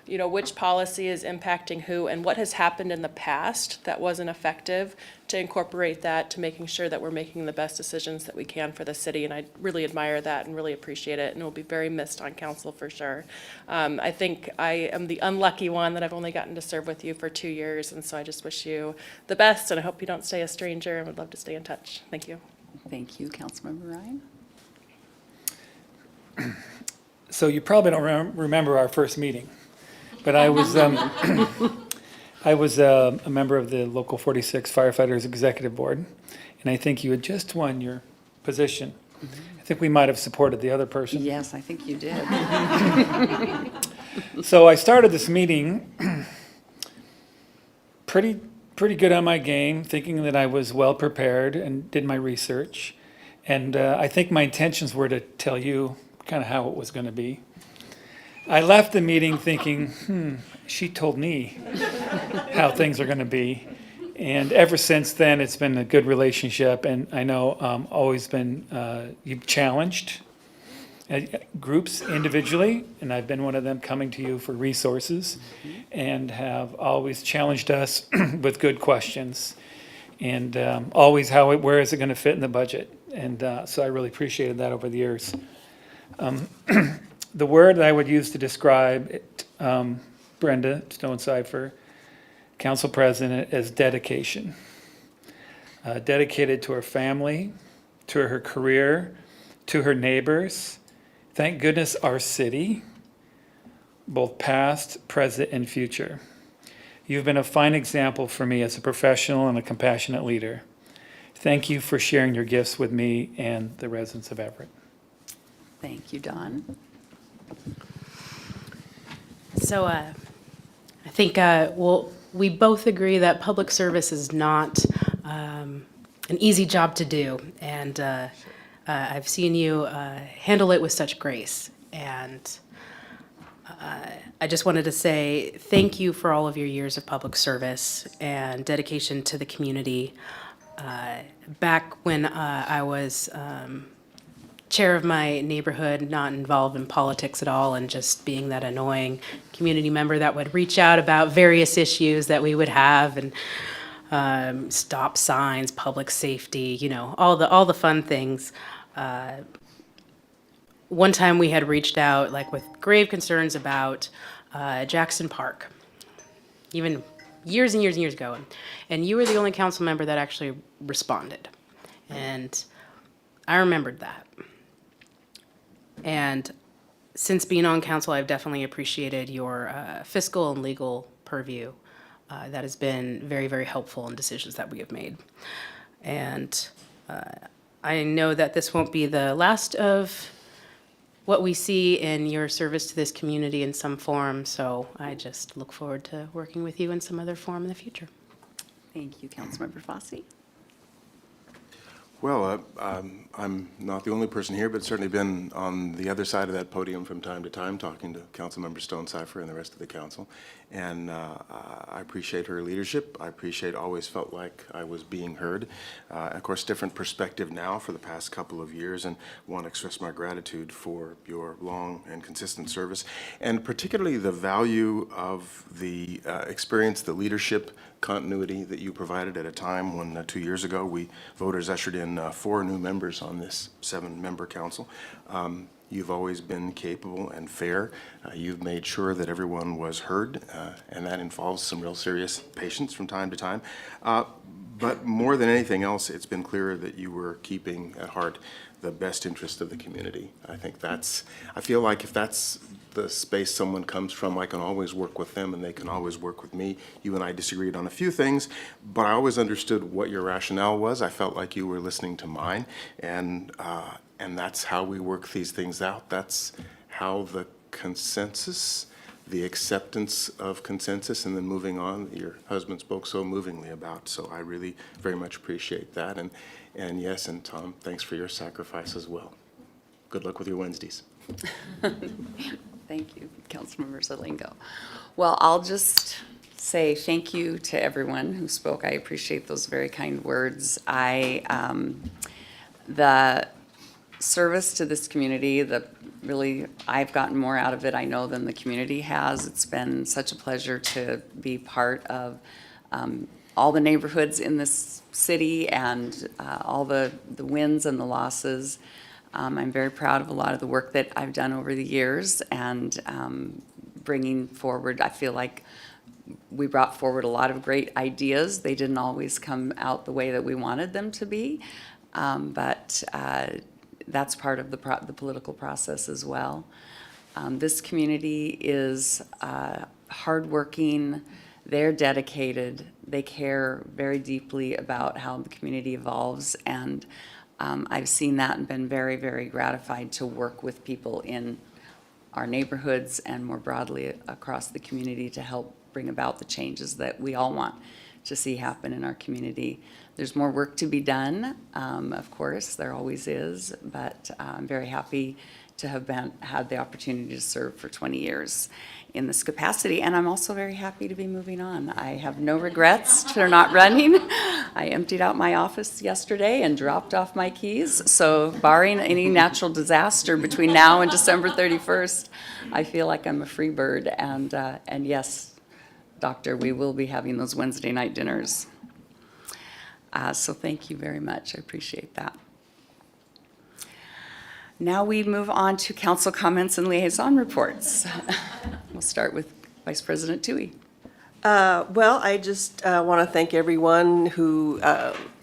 C: which policy is impacting who and what has happened in the past that wasn't effective, to incorporate that to making sure that we're making the best decisions that we can for the city. And I really admire that and really appreciate it, and it will be very missed on council for sure. I think I am the unlucky one that I've only gotten to serve with you for 2 years, and so I just wish you the best, and I hope you don't stay a stranger, and would love to stay in touch. Thank you.
A: Thank you, Councilmember Ryan.
H: So you probably don't remember our first meeting, but I was a member of the Local 46 Firefighters Executive Board, and I think you had just won your position. I think we might have supported the other person.
A: Yes, I think you did.
H: So I started this meeting pretty good on my game, thinking that I was well prepared and did my research. And I think my intentions were to tell you kind of how it was going to be. I left the meeting thinking, she told me how things are going to be. And ever since then, it's been a good relationship. And I know always been, you've challenged groups individually, and I've been one of them coming to you for resources, and have always challenged us with good questions. And always where is it going to fit in the budget? And so I really appreciated that over the years. The word that I would use to describe it, Brenda Stone-Cipher, Council President, is dedication. Dedicated to her family, to her career, to her neighbors. Thank goodness our city, both past, present, and future. You've been a fine example for me as a professional and a compassionate leader. Thank you for sharing your gifts with me and the residents of Everett.
A: Thank you, Don.
E: So I think we both agree that public service is not an easy job to do, and I've seen you handle it with such grace. And I just wanted to say thank you for all of your years of public service and dedication to the community. Back when I was chair of my neighborhood, not involved in politics at all, and just being that annoying community member that would reach out about various issues that we would have, and stop signs, public safety, you know, all the fun things. One time we had reached out, like, with grave concerns about Jackson Park, even years and years and years ago, and you were the only council member that actually responded, and I remembered that. And since being on council, I've definitely appreciated your fiscal and legal purview. That has been very, very helpful in decisions that we have made. And I know that this won't be the last of what we see in your service to this community in some form, so I just look forward to working with you in some other form in the future.
A: Thank you, Councilmember Fossey.
D: Well, I'm not the only person here, but certainly been on the other side of that podium from time to time, talking to Councilmember Stonecipher and the rest of the council. And I appreciate her leadership. I always felt like I was being heard. Of course, different perspective now for the past couple of years, and want to express my gratitude for your long and consistent service, and particularly the value of the experience, the leadership continuity that you provided at a time when 2 years ago we voters ushered in 4 new members on this 7-member council. You've always been capable and fair. You've made sure that everyone was heard, and that involves some real serious patience from time to time. But more than anything else, it's been clear that you were keeping at heart the best interest of the community. I feel like if that's the space someone comes from, I can always work with them and they can always work with me. You and I disagreed on a few things, but I always understood what your rationale was. I felt like you were listening to mine, and that's how we work these things out. That's how the consensus, the acceptance of consensus, and then moving on, your husband spoke so movingly about. So I really very much appreciate that. And yes, and Tom, thanks for your sacrifice as well. Good luck with your Wednesdays.
A: Thank you, Councilmember Zelingo. Well, I'll just say thank you to everyone who spoke. I appreciate those very kind words. The service to this community, I've gotten more out of it, I know, than the community has. It's been such a pleasure to be part of all the neighborhoods in this city and all the wins and the losses. I'm very proud of a lot of the work that I've done over the years, and bringing forward, I feel like we brought forward a lot of great ideas. They didn't always come out the way that we wanted them to be, but that's part of the political process as well. This community is hardworking, they're dedicated, they care very deeply about how the community evolves, and I've seen that and been very, very gratified to work with people in our neighborhoods and more broadly across the community to help bring about the changes that we all want to see happen in our community. There's more work to be done, of course, there always is, but I'm very happy to have had the opportunity to serve for 20 years in this capacity, and I'm also very happy to be moving on. I have no regrets for not running. I emptied out my office yesterday and dropped off my keys, so barring any natural disaster between now and December 31st, I feel like I'm a free bird, and yes, Doctor, we will be having those Wednesday night dinners. So thank you very much. I appreciate that. Now we move on to council comments and liaison reports. We'll start with Vice President Toohey.
F: Well, I just want to thank everyone who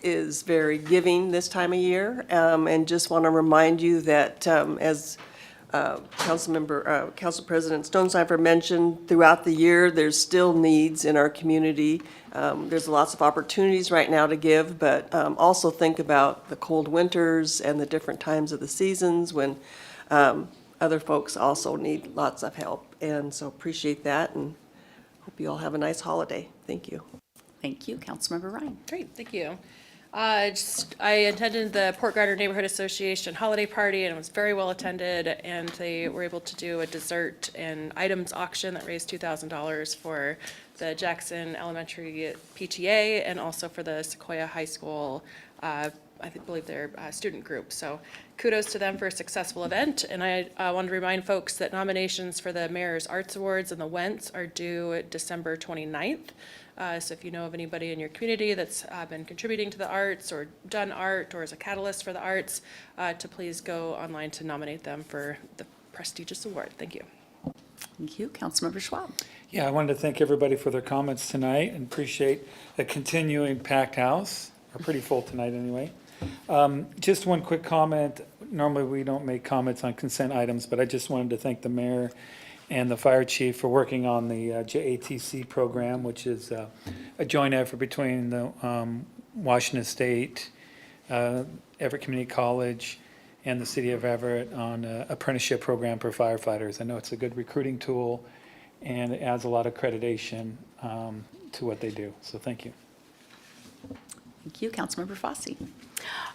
F: is very giving this time of year, and just want to remind you that as Council President Stonecipher mentioned, throughout the year, there's still needs in our community. There's lots of opportunities right now to give, but also think about the cold winters and the different times of the seasons when other folks also need lots of help. And so appreciate that, and hope you all have a nice holiday. Thank you.
A: Thank you. Councilmember Ryan.
C: Great, thank you. I attended the Port Gardner Neighborhood Association holiday party, and it was very well attended, and they were able to do a dessert and items auction that raised $2,000 for the Jackson Elementary PTA and also for the Sequoia High School, believe their student group. So kudos to them for a successful event, and I want to remind folks that nominations for the Mayor's Arts Awards and the WENTs are due December 29th. So if you know of anybody in your community that's been contributing to the arts or done art or is a catalyst for the arts, to please go online to nominate them for the prestigious award. Thank you.
A: Thank you. Councilmember Schwab.
H: Yeah, I wanted to thank everybody for their comments tonight and appreciate a continuing packed house. We're pretty full tonight anyway. Just one quick comment. Normally we don't make comments on consent items, but I just wanted to thank the mayor and the fire chief for working on the JATC program, which is a joint effort between the Washington State, Everett Community College, and the city of Everett on an apprenticeship program for firefighters. I know it's a good recruiting tool, and it adds a lot of accreditation to what they do. So thank you.
A: Thank you. Councilmember Fosse.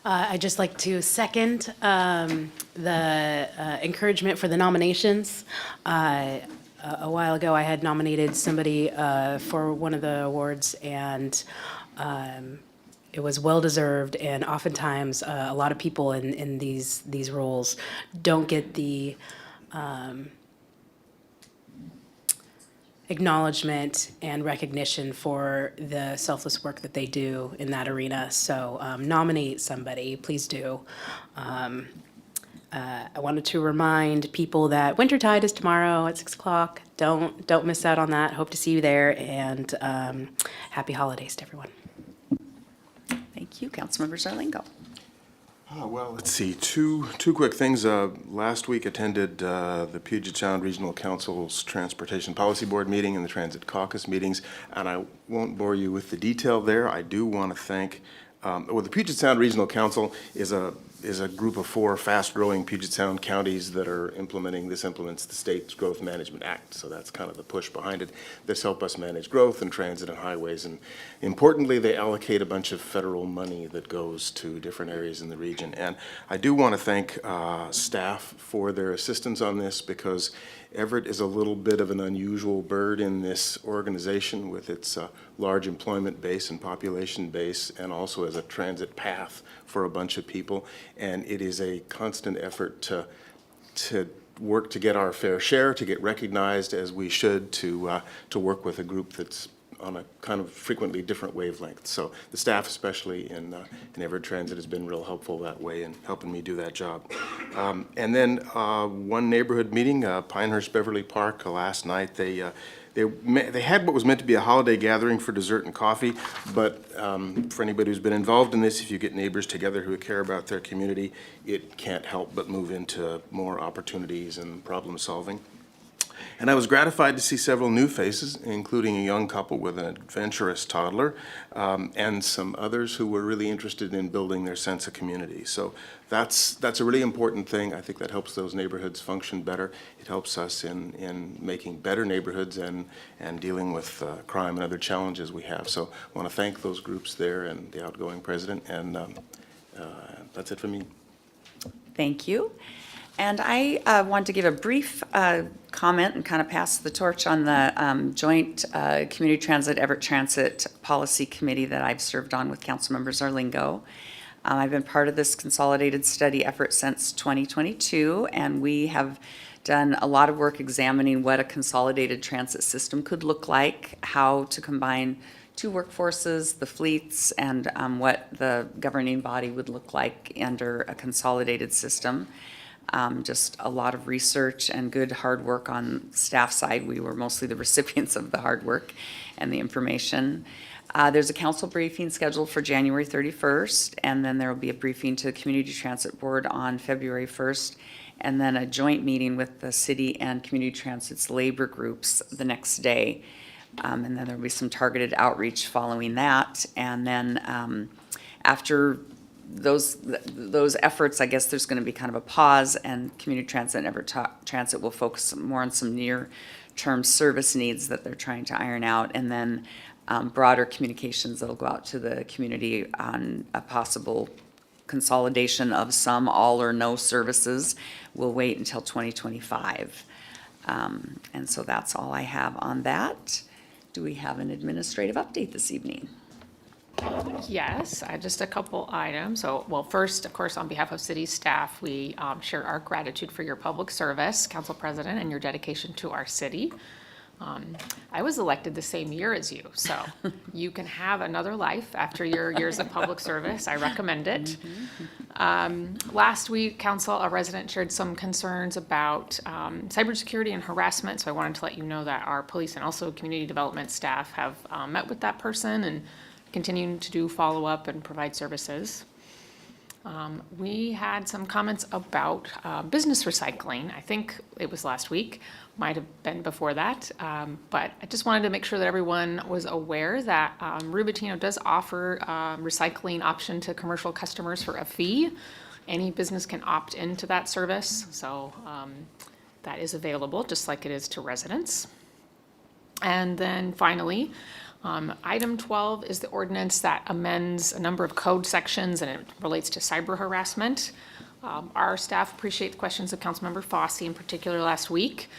E: I'd just like to second the encouragement for the nominations. A while ago, I had nominated somebody for one of the awards, and it was well-deserved, and oftentimes, a lot of people in these roles don't get the acknowledgement and recognition for the selfless work that they do in that arena. So nominate somebody, please do. I wanted to remind people that Wintertide is tomorrow at 6 o'clock. Don't miss out on that. Hope to see you there, and happy holidays to everyone.
A: Thank you. Councilmember Zarlingo.
D: Well, let's see, two quick things. Last week attended the Puget Sound Regional Council's Transportation Policy Board meeting and the Transit Caucus meetings, and I won't bore you with the detail there. I do want to thank, the Puget Sound Regional Council is a group of 4 fast-growing Puget Sound counties that are implementing, this implements the state's Growth Management Act, so that's kind of the push behind it. This help us manage growth and transit and highways, and importantly, they allocate a bunch of federal money that goes to different areas in the region. And I do want to thank staff for their assistance on this, because Everett is a little bit of an unusual bird in this organization with its large employment base and population base, and also as a transit path for a bunch of people. And it is a constant effort to work to get our fair share, to get recognized as we should, to work with a group that's on a kind of frequently different wavelength. So the staff, especially in Everett Transit, has been real helpful that way in helping me do that job. And then one neighborhood meeting, Pinehurst Beverly Park, last night, they had what was meant to be a holiday gathering for dessert and coffee, but for anybody who's been involved in this, if you get neighbors together who care about their community, it can't help but move into more opportunities and problem solving. And I was gratified to see several new faces, including a young couple with an adventurous toddler, and some others who were really interested in building their sense of community. So that's a really important thing. I think that helps those neighborhoods function better. It helps us in making better neighborhoods and dealing with crime and other challenges we have. So I want to thank those groups there and the outgoing president, and that's it for me.
A: Thank you. And I want to give a brief comment and kind of pass the torch on the joint Community Transit, Everett Transit Policy Committee that I've served on with Councilmember Zarlingo. I've been part of this consolidated study effort since 2022, and we have done a lot of work examining what a consolidated transit system could look like, how to combine 2 workforces, the fleets, and what the governing body would look like under a consolidated system. Just a lot of research and good hard work on staff side. We were mostly the recipients of the hard work and the information. There's a council briefing scheduled for January 31st, and then there will be a briefing to the Community Transit Board on February 1st, and then a joint meeting with the city and Community Transit's labor groups the next day. And then there'll be some targeted outreach following that. And then after those efforts, I guess there's going to be kind of a pause, and Community Transit and Everett Transit will focus more on some near-term service needs that they're trying to iron out. And then broader communications that'll go out to the community on a possible consolidation of some all or no services will wait until 2025. And so that's all I have on that. Do we have an administrative update this evening?
Q: Yes, just a couple items. So, well, first, of course, on behalf of city staff, we share our gratitude for your public service, Council President, and your dedication to our city. I was elected the same year as you, so you can have another life after your years of public service. I recommend it. Last week, Council, a resident shared some concerns about cybersecurity and harassment, so I wanted to let you know that our police and also community development staff have met with that person and continuing to do follow-up and provide services. We had some comments about business recycling. I think it was last week, might have been before that. But I just wanted to make sure that everyone was aware that Rubatino does offer recycling option to commercial customers for a fee. Any business can opt into that service, so that is available, just like it is to residents. And then finally, item 12 is the ordinance that amends a number of code sections, and it relates to cyber harassment. Our staff appreciate the questions of Councilmember Fossey in particular last week.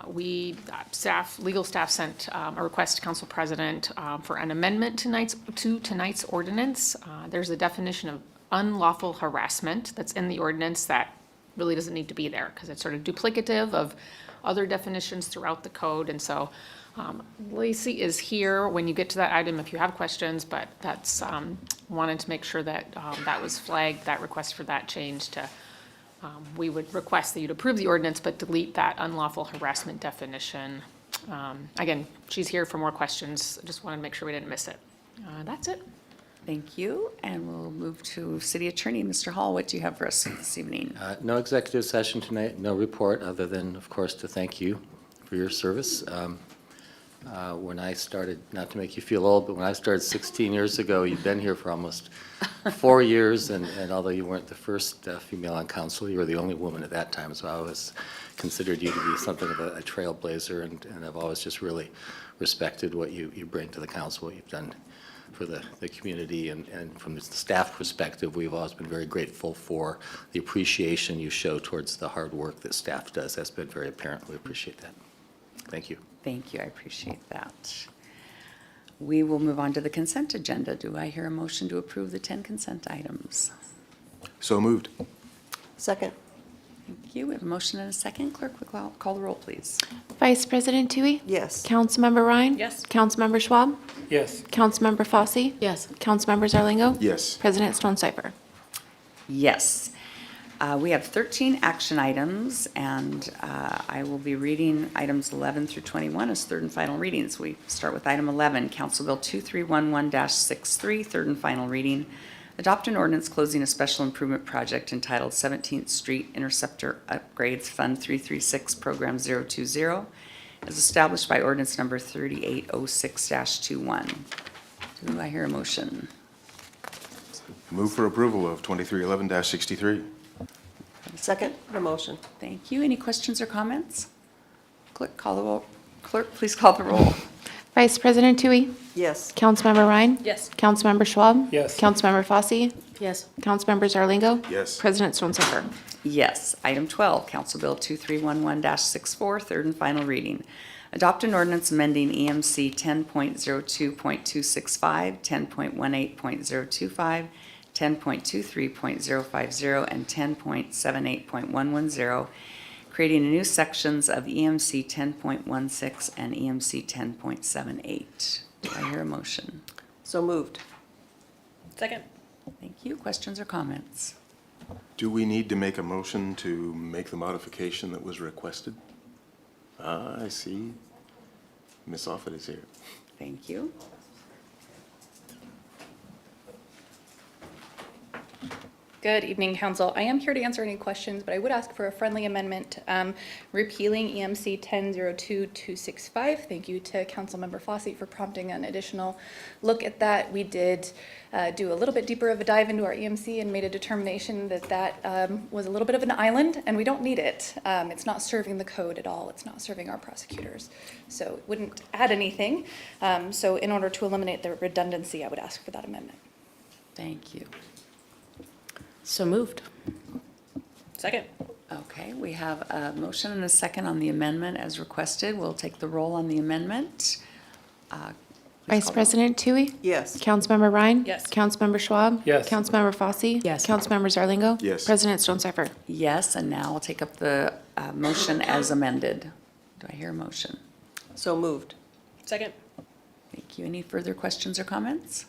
Q: Legal staff sent a request to Council President for an amendment to tonight's ordinance. There's a definition of unlawful harassment that's in the ordinance that really doesn't need to be there because it's sort of duplicative of other definitions throughout the code. And so Lacey is here when you get to that item if you have questions, but that's wanted to make sure that that was flagged, that request for that change to, we would request that you'd approve the ordinance, but delete that unlawful harassment definition. Again, she's here for more questions. Just wanted to make sure we didn't miss it. That's it.
A: Thank you, and we'll move to City Attorney. Mr. Hall, what do you have for us this evening?
R: No executive session tonight, no report, other than, of course, to thank you for your service. When I started, not to make you feel old, but when I started 16 years ago, you've been here for almost 4 years, and although you weren't the first female on council, you were the only woman at that time, so I always considered you to be something of a trailblazer, and I've always just really respected what you bring to the council, what you've done for the community, and from the staff perspective, we've always been very grateful for the appreciation you show towards the hard work that staff does. That's been very apparent. We appreciate that. Thank you.
A: Thank you, I appreciate that. We will move on to the consent agenda. Do I hear a motion to approve the 10 consent items?
D: So moved.
F: Second.
A: Thank you. We have a motion and a second. Clerk, will call the roll, please.
B: Vice President Tui?
F: Yes.
B: Councilmember Ryan?
C: Yes.
B: Councilmember Schwab?
H: Yes.
B: Councilmember Fossey?
E: Yes.
B: Councilmember Zarlingo?
D: Yes.
B: President Stone-Cipher?
A: Yes. We have 13 action items, and I will be reading items 11 through 21 as third and final readings. We start with item 11, Council Bill 2311-63, third and final reading. Adopt an ordinance closing a special improvement project entitled 17th Street Interceptor Upgrades Fund 336 Program 020 as established by ordinance number 3806-21. Do I hear a motion?
D: Move for approval of 2311-63.
F: Second, the motion.
A: Thank you. Any questions or comments? Clerk, please call the roll.
B: Vice President Tui?
F: Yes.
B: Councilmember Ryan?
C: Yes.
B: Councilmember Schwab?
H: Yes.
B: Councilmember Fossey?
E: Yes.
B: Councilmember Zarlingo?
D: Yes.
B: President Stone-Cipher?
A: Yes. Item 12, Council Bill 2311-64, third and final reading. Adopt an ordinance amending EMC 10.02.265, 10.18.025, 10.23.050, and 10.78.110, creating new sections of EMC 10.16 and EMC 10.78. Do I hear a motion?
F: So moved.
C: Second.
A: Thank you. Questions or comments?
D: Do we need to make a motion to make the modification that was requested? I see. Ms. Offit is here.
A: Thank you.
S: Good evening, Council. I am here to answer any questions, but I would ask for a friendly amendment repealing EMC 1002-265. Thank you to Councilmember Fossey for prompting an additional look at that. We did do a little bit deeper of a dive into our EMC and made a determination that that was a little bit of an island, and we don't need it. It's not serving the code at all. It's not serving our prosecutors. So it wouldn't add anything. So in order to eliminate the redundancy, I would ask for that amendment.
A: Thank you.
E: So moved.
C: Second.
A: Okay, we have a motion and a second on the amendment as requested. We'll take the roll on the amendment. Please
B: Vice
A: call the
B: President Tui?
F: Yes.
B: Councilmember Ryan?
C: Yes.
B: Councilmember Schwab?
H: Yes.
B: Councilmember Fossey?
E: Yes.
B: Councilmember Zarlingo?
D: Yes.
B: President Stonecipher?
A: roll. Yes, and now I'll take up the motion as amended. Do I hear a motion?
F: So moved.
C: Second.
A: Thank you. Any further questions or comments?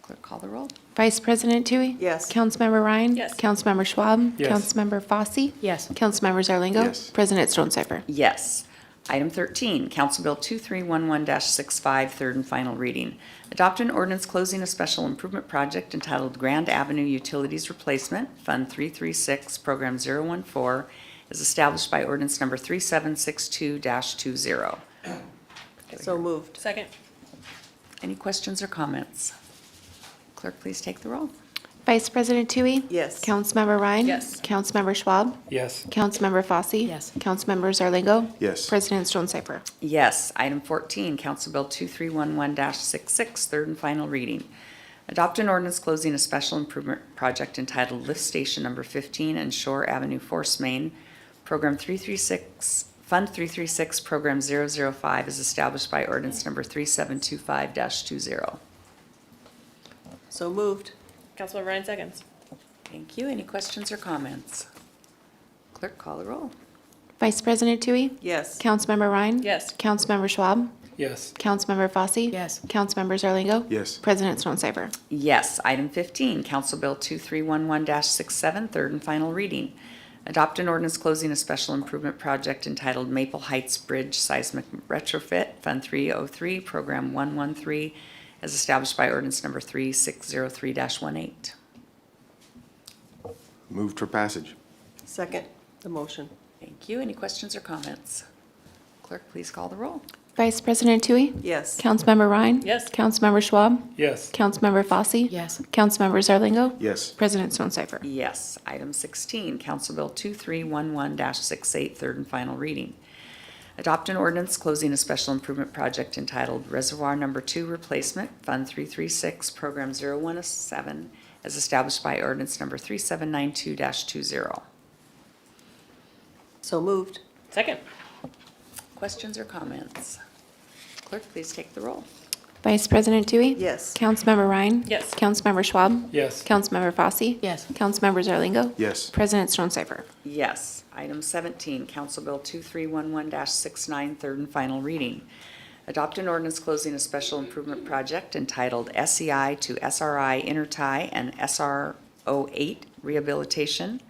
A: Clerk, call the roll.
B: Vice President Tui?
F: Yes.
B: Councilmember Ryan?
C: Yes.
B: Councilmember Schwab?
H: Yes.
B: Councilmember Fossey?
E: Yes.
B: Councilmember Zarlingo?
D: Yes.
B: President Stonecipher?
A: Yes. Item 13, Council Bill 2311-65, third and final reading. Adopt an ordinance closing a special improvement project entitled Grand Avenue Utilities Replacement, Fund 336, Program 014, as established by ordinance number 3762-20.
F: So moved.
C: Second.
A: Any questions or comments? Clerk, please take the roll.
B: Vice President Tui?
F: Yes.
B: Councilmember Ryan?
C: Yes.
B: Councilmember Schwab?
H: Yes.
B: Councilmember Fossey?
E: Yes.
B: Councilmember Zarlingo?
D: Yes.
B: President Stonecipher?
A: Yes. Item 14, Council Bill 2311-66, third and final reading. Adopt an ordinance closing a special improvement project entitled Lift Station Number 15 and Shore Avenue Force Main, Program 336, Fund 336, Program 005, as established by ordinance number 3725-20.
F: So moved.
C: Councilmember Ryan seconds.
A: Thank you. Any questions or comments? Clerk, call the roll.
B: Vice President Tui?
F: Yes.
B: Councilmember Ryan?
C: Yes.
B: Councilmember Schwab?
H: Yes.
B: Councilmember Fossey?
E: Yes.
B: Councilmember Zarlingo?
D: Yes.
B: President Stonecipher?
A: Yes. Item 15, Council Bill 2311-67, third and final reading. Adopt an ordinance closing a special improvement project entitled Maple Heights Bridge Seismic Retrofit, Fund 303, Program 113, as established by ordinance number 3603-18.
D: Moved for passage.
F: Second the motion.
A: Thank you. Any questions or comments? Clerk, please call the roll.
B: Vice President Tui?
F: Yes.
B: Councilmember Ryan?
C: Yes.
B: Councilmember Schwab?
H: Yes.
B: Councilmember Fossey?
E: Yes.
B: Councilmember Zarlingo?
D: Yes.
B: President Stonecipher?
A: Yes. Item 16, Council Bill 2311-68, third and final reading. Adopt an ordinance closing a special improvement project entitled Reservoir Number 2 Replacement, Fund 336, Program 017, as established by ordinance number 3792-20.
F: So moved.
C: Second.
A: Questions or comments? Clerk, please take the roll.
B: Vice President Tui?
F: Yes.
B: Councilmember Ryan?
C: Yes.
B: Councilmember Schwab?
H: Yes.
B: Councilmember Fossey?
E: Yes.
B: Councilmember Zarlingo?
D: Yes.
B: President Stonecipher?
A: Yes. Item 17, Council Bill 2311-69, third and final reading. Adopt an ordinance closing a special improvement project entitled SEI to SRI Intertie and SR08 Rehabilitation,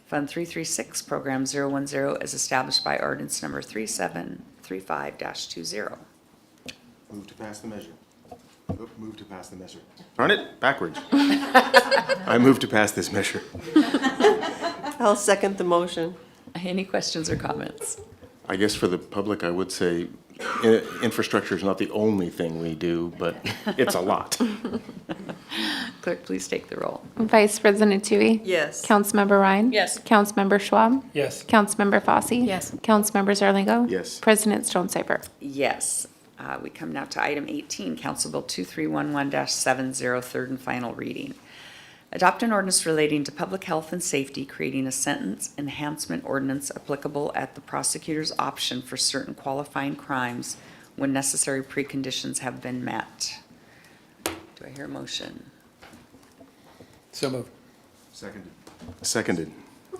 A: Fund 336, Program 010, as established by ordinance number 3735-20.
D: Move to pass the measure. Move to pass the measure. Darn it, backwards. I move to pass this measure.
F: I'll second the motion.
A: Any questions or comments?
D: I guess for the public, I would say infrastructure is not the only thing we do, but it's a lot.
A: Clerk, please take the roll.
B: Vice President Tui?
F: Yes.
B: Councilmember Ryan?
C: Yes.
B: Councilmember Schwab?
H: Yes.
B: Councilmember Fossey?
E: Yes.
B: Councilmember Zarlingo?
D: Yes.
B: President Stonecipher?
A: Yes. We come now to item 18, Council Bill 2311-70, third and final reading. Adopt an ordinance relating to public health and safety, creating a sentence enhancement ordinance applicable at the prosecutor's option for certain qualifying crimes when necessary preconditions have been met. Do I hear a motion?
H: So moved.
D: Seconded. Seconded.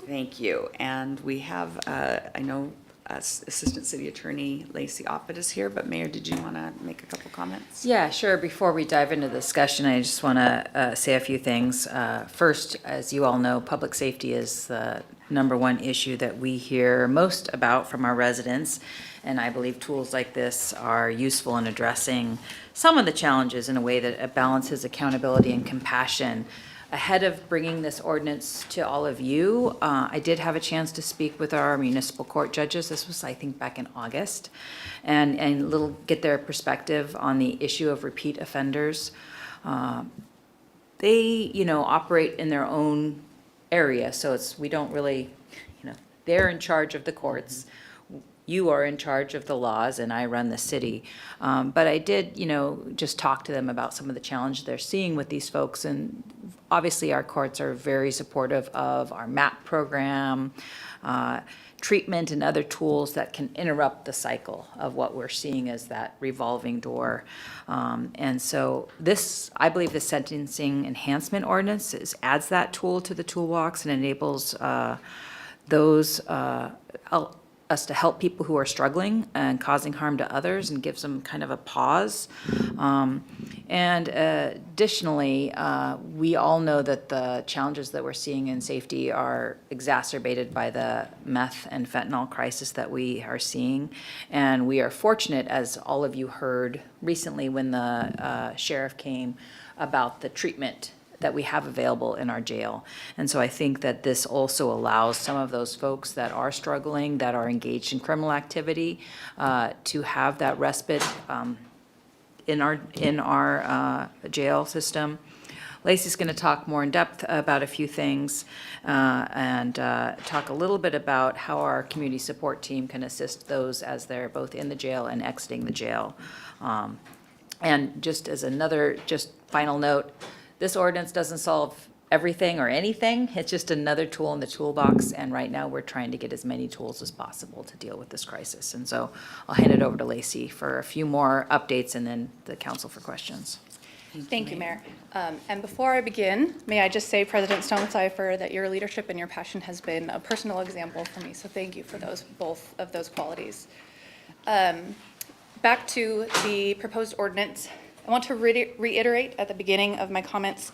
A: Thank you. And we have, I know Assistant City Attorney Lacey Offit is here, but Mayor, did you want to make a couple comments?
G: Yeah, sure. Before we dive into the discussion, I just want to say a few things. First, as you all know, public safety is the #1 issue that we hear most about from our residents. And I believe tools like this are useful in addressing some of the challenges in a way that balances accountability and compassion. ahead of bringing this ordinance to all of you, I did have a chance to speak with our municipal court judges. This was, I think, back in August, and get their perspective on the issue of repeat offenders. They, operate in their own area, so we don't really, they're in charge of the courts. You are in charge of the laws, and I run the city. But I did, just talk to them about some of the challenges they're seeing with these folks. And obviously, our courts are very supportive of our MAP program, treatment, and other tools that can interrupt the cycle of what we're seeing as that revolving door. And so I believe the sentencing enhancement ordinance adds that tool to the toolbox and enables us to help people who are struggling and causing harm to others, and gives them kind of a pause. And additionally, we all know that the challenges that we're seeing in safety are exacerbated by the meth and fentanyl crisis that we are seeing. And we are fortunate, as all of you heard recently when the sheriff came, about the treatment that we have available in our jail. And so I think that this also allows some of those folks that are struggling, that are engaged in criminal activity, to have that respite in our jail system. Lacey's going to talk more in depth about a few things, and talk a little bit about how our community support team can assist those as they're both in the jail and exiting the jail. And just as another final note, this ordinance doesn't solve everything or anything. It's just another tool in the toolbox, and right now we're trying to get as many tools as possible to deal with this crisis. And so I'll hand it over to Lacey for a few more updates, and then the council for questions.
S: Thank you, Mayor. And before I begin, may I just say, President Stone-Cipher, that your leadership and your passion has been a personal example for me, so thank you for both of those qualities. Back to the proposed ordinance. I want to reiterate at the beginning of my comments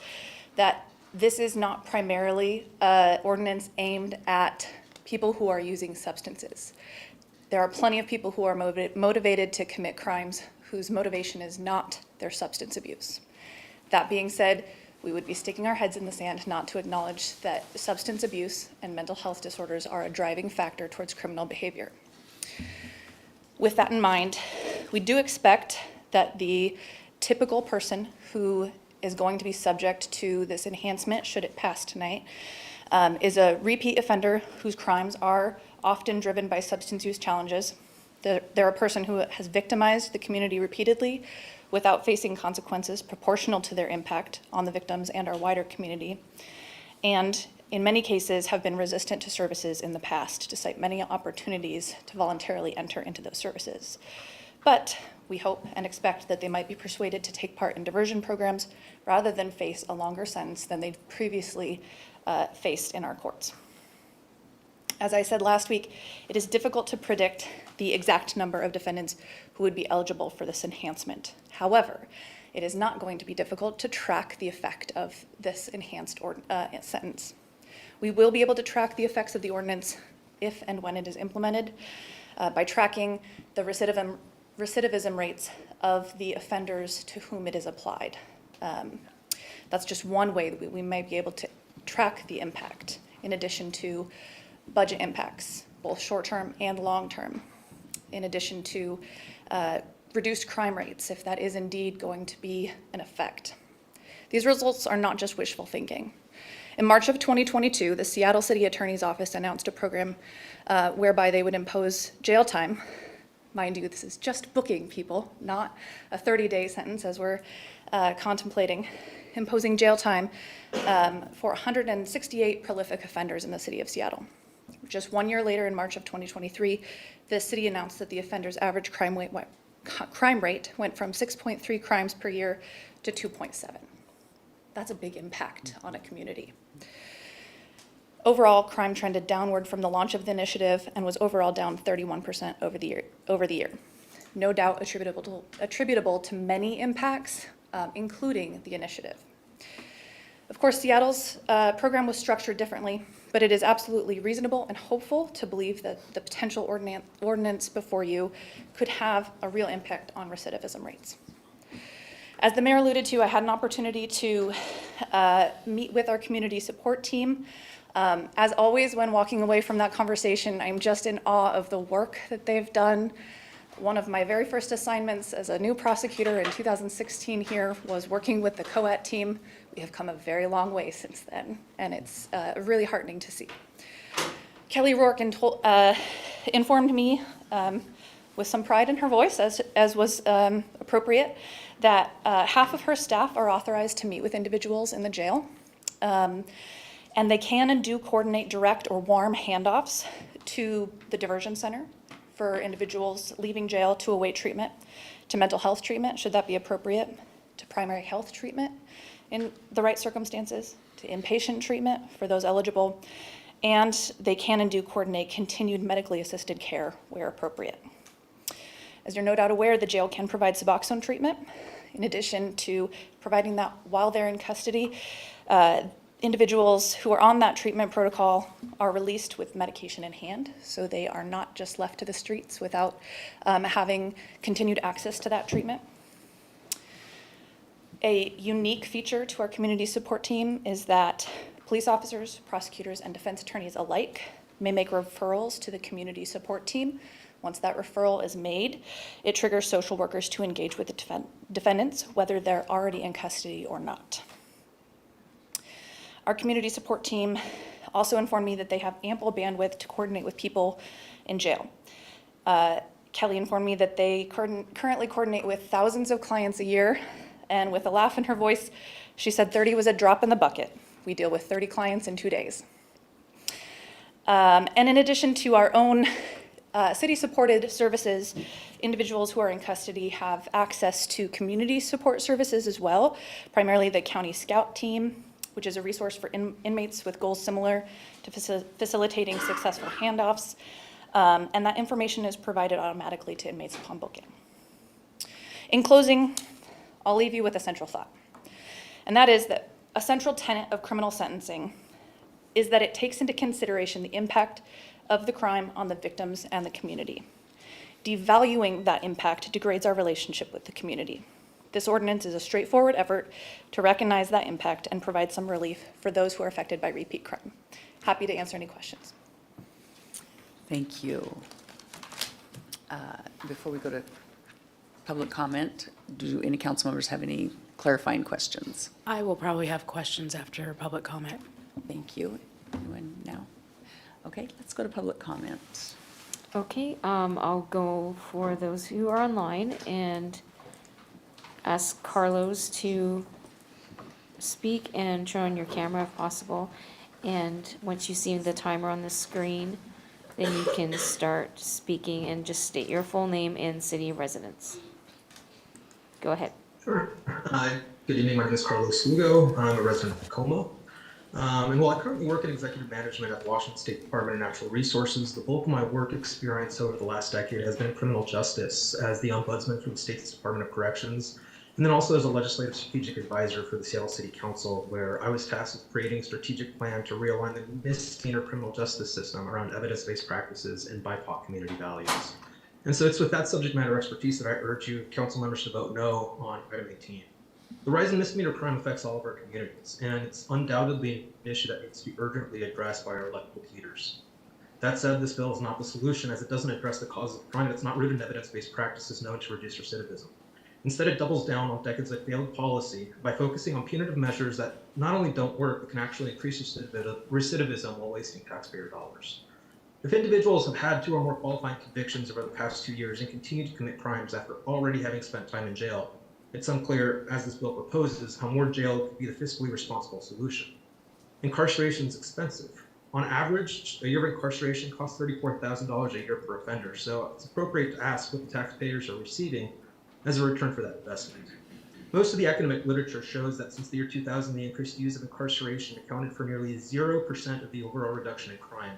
S: that this is not primarily an ordinance aimed at people who are using substances. There are plenty of people who are motivated to commit crimes whose motivation is not their substance abuse. That being said, we would be sticking our heads in the sand not to acknowledge that substance abuse and mental health disorders are a driving factor towards criminal behavior. With that in mind, we do expect that the typical person who is going to be subject to this enhancement, should it pass tonight, is a repeat offender whose crimes are often driven by substance use challenges. They're a person who has victimized the community repeatedly without facing consequences proportional to their impact on the victims and our wider community, and in many cases have been resistant to services in the past, despite many opportunities to voluntarily enter into those services. But we hope and expect that they might be persuaded to take part in diversion programs rather than face a longer sentence than they'd previously faced in our courts. As I said last week, it is difficult to predict the exact number of defendants who would be eligible for this enhancement. However, it is not going to be difficult to track the effect of this enhanced sentence. We will be able to track the effects of the ordinance if and when it is implemented by tracking the recidivism rates of the offenders to whom it is applied. That's just one way that we might be able to track the impact, in addition to budget impacts, both short-term and long-term, in addition to reduced crime rates, if that is indeed going to be an effect. These results are not just wishful thinking. In March of 2022, the Seattle City Attorney's Office announced a program whereby they would impose jail time. Mind you, this is just booking people, not a 30-day sentence as we're contemplating, imposing jail time for 168 prolific offenders in the city of Seattle. Just 1 year later, in March of 2023, the city announced that the offender's average crime rate went from 6.3 crimes per year to 2.7. That's a big impact on a community. Overall, crime trended downward from the launch of the initiative and was overall down 31% over the year. No doubt attributable to many impacts, including the initiative. Of course, Seattle's program was structured differently, but it is absolutely reasonable and hopeful to believe that the potential ordinance before you could have a real impact on recidivism rates. As the mayor alluded to, I had an opportunity to meet with our community support team. As always, when walking away from that conversation, I'm just in awe of the work that they've done. One of my very first assignments as a new prosecutor in 2016 here was working with the COAT team. We have come a very long way since then, and it's really heartening to see. Kelly Rourke informed me with some pride in her voice, as was appropriate, that half of her staff are authorized to meet with individuals in the jail. And they can and do coordinate direct or warm handoffs to the diversion center for individuals leaving jail to await treatment, to mental health treatment, should that be appropriate, to primary health treatment in the right circumstances, to inpatient treatment for those eligible, and they can and do coordinate continued medically assisted care where appropriate. As you're no doubt aware, the jail can provide Suboxone treatment. In addition to providing that while they're in custody, individuals who are on that treatment protocol are released with medication in hand, so they are not just left to the streets without having continued access to that treatment. A unique feature to our community support team is that police officers, prosecutors, and defense attorneys alike may make referrals to the community support team. Once that referral is made, it triggers social workers to engage with the defendants, whether they're already in custody or not. Our community support team also informed me that they have ample bandwidth to coordinate with people in jail. Kelly informed me that they currently coordinate with thousands of clients a year, and with a laugh in her voice, she said 30 was a drop in the bucket. We deal with 30 clients in 2 days. And in addition to our own city-supported services, individuals who are in custody have access to community support services as well, primarily the County Scout Team, which is a resource for inmates with goals similar to facilitating successful handoffs. And that information is provided automatically to inmates upon booking. In closing, I'll leave you with a central thought. And that is that a central tenet of criminal sentencing is that it takes into consideration the impact of the crime on the victims and the community. Devaluing that impact degrades our relationship with the community. This ordinance is a straightforward effort to recognize that impact and provide some relief for those who are affected by repeat crime. Happy to answer any questions.
A: Thank you. Before we go to public comment, do any council members have any clarifying questions?
E: I will probably have questions after public comment.
A: Thank you. Anyone now? Okay, let's go to public comment.
I: Okay, I'll go for those who are online and ask Carlos to speak and turn on your camera if possible. And once you see the timer on the screen, then you can start speaking and just state your full name and city of residence. Go ahead.
T: Sure. Good evening. My name is Carlos Lugo. I'm a resident of Tacoma. And while I currently work in executive management at the Washington State Department of Natural Resources, the bulk of my work experience over the last decade has been in criminal justice as the ombudsman for the state's Department of Corrections, and then also as a legislative strategic advisor for the Seattle City Council, where I was tasked with creating a strategic plan to realign the misdemeanor criminal justice system around evidence-based practices and BIPOC community values. And so it's with that subject matter expertise that I urge you, council members, to vote no on item 18. The rise in misdemeanor crime affects all of our communities, and it's undoubtedly an issue that needs to be urgently addressed by our elected leaders. That said, this bill is not the solution, as it doesn't address the cause of crime that's not rooted in evidence-based practices known to reduce recidivism. Instead, it doubles down on decades of failed policy by focusing on punitive measures that not only don't work, but can actually increase recidivism while wasting taxpayer dollars. If individuals have had 2 or more qualifying convictions over the past 2 years and continue to commit crimes after already having spent time in jail, it's unclear, as this bill proposes, how more jail could be the fiscally responsible solution. Incarceration is expensive. On average, a year of incarceration costs $34,000 a year per offender, so it's appropriate to ask what the taxpayers are receiving as a return for that investment. Most of the academic literature shows that since the year 2000, the increased use of incarceration accounted for nearly 0% of the overall reduction in crime.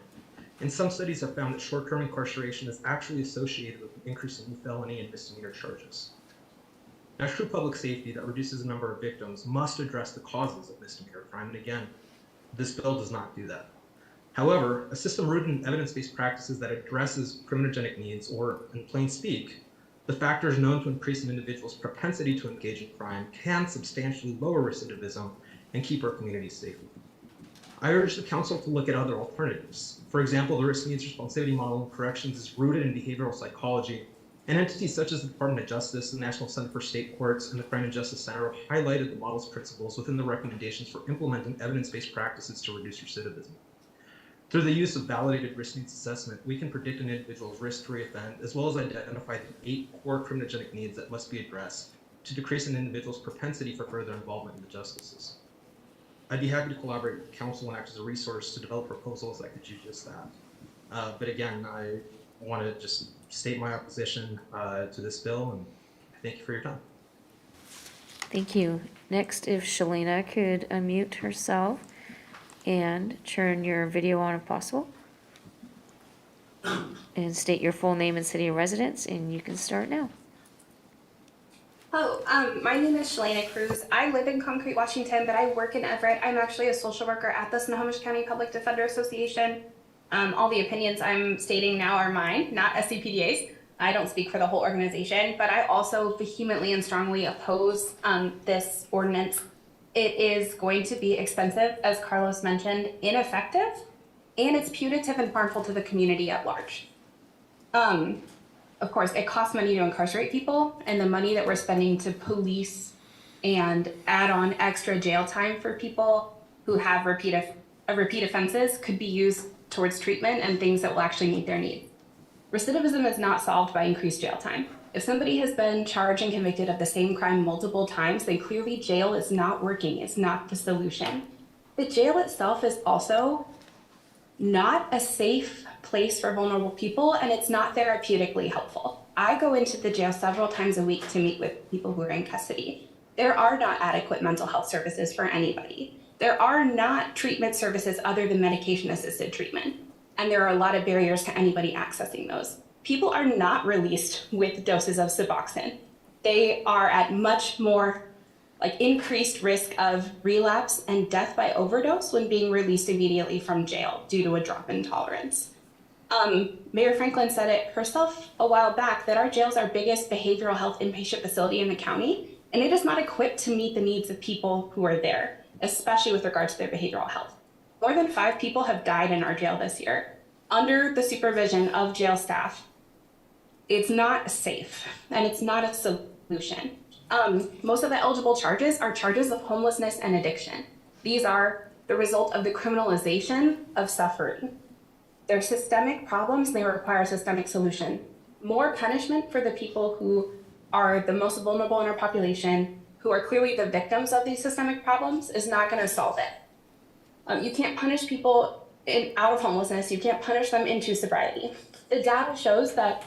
T: And some studies have found that short-term incarceration is actually associated with an increase in felony and misdemeanor charges. Now, true public safety that reduces the number of victims must address the causes of misdemeanor crime, and again, this bill does not do that. However, a system rooted in evidence-based practices that addresses criminogenic needs, or in plain speak, The factors known to increase an individual's propensity to engage in crime can substantially lower recidivism and keep our communities safe. I urge the council to look at other alternatives. For example, the risk needs responsivity model in corrections is rooted in behavioral psychology, and entities such as the Department of Justice, the National Center for State Courts, and the Crime and Justice Center have highlighted the model's principles within the recommendations for implementing evidence-based practices to reduce recidivism. Through the use of validated risk needs assessment, we can predict an individual's risk to reoffend, as well as identify the 8 core criminogenic needs that must be addressed to decrease an individual's propensity for further involvement in the justice system. I'd be happy to collaborate with the council and act as a resource to develop proposals that could do just that. But again, I want to just state my opposition to this bill, and thank you for your time.
I: Thank you. Next, if Shalina could unmute herself and turn your video on if possible. And state your full name and city of residence, and you can start now.
N: Hello, my name is Shalana Cruz. I live in Concrete, Washington, but I work in Everett. I'm actually a social worker at the Snohomish County Public Defender Association. All the opinions I'm stating now are mine, not SCPDA's. I don't speak for the whole organization, but I also vehemently and strongly oppose this ordinance. It is going to be expensive, as Carlos mentioned, ineffective, and it's punitive and harmful to the community at large. Of course, it costs money to incarcerate people, and the money that we're spending to police and add on extra jail time for people who have repeat offenses could be used towards treatment and things that will actually meet their needs. Recidivism is not solved by increased jail time. If somebody has been charged and convicted of the same crime multiple times, then clearly jail is not working. It's not the solution. The jail itself is also not a safe place for vulnerable people, and it's not therapeutically helpful. I go into the jail several times a week to meet with people who are in custody. There are not adequate mental health services for anybody. There are not treatment services other than medication-assisted treatment, and there are a lot of barriers to anybody accessing those. People are not released with doses of Suboxone. They are at much more increased risk of relapse and death by overdose when being released immediately from jail due to a drop in tolerance. Mayor Franklin said it herself a while back that our jail is our biggest behavioral health inpatient facility in the county, and it is not equipped to meet the needs of people who are there, especially with regard to their behavioral health. More than 5 people have died in our jail this year. Under the supervision of jail staff, it's not safe, and it's not a solution. Most of the eligible charges are charges of homelessness and addiction. These are the result of the criminalization of suffering. They're systemic problems, they require a systemic solution. More punishment for the people who are the most vulnerable in our population, who are clearly the victims of these systemic problems, is not going to solve it. You can't punish people out of homelessness, you can't punish them into sobriety. The data shows that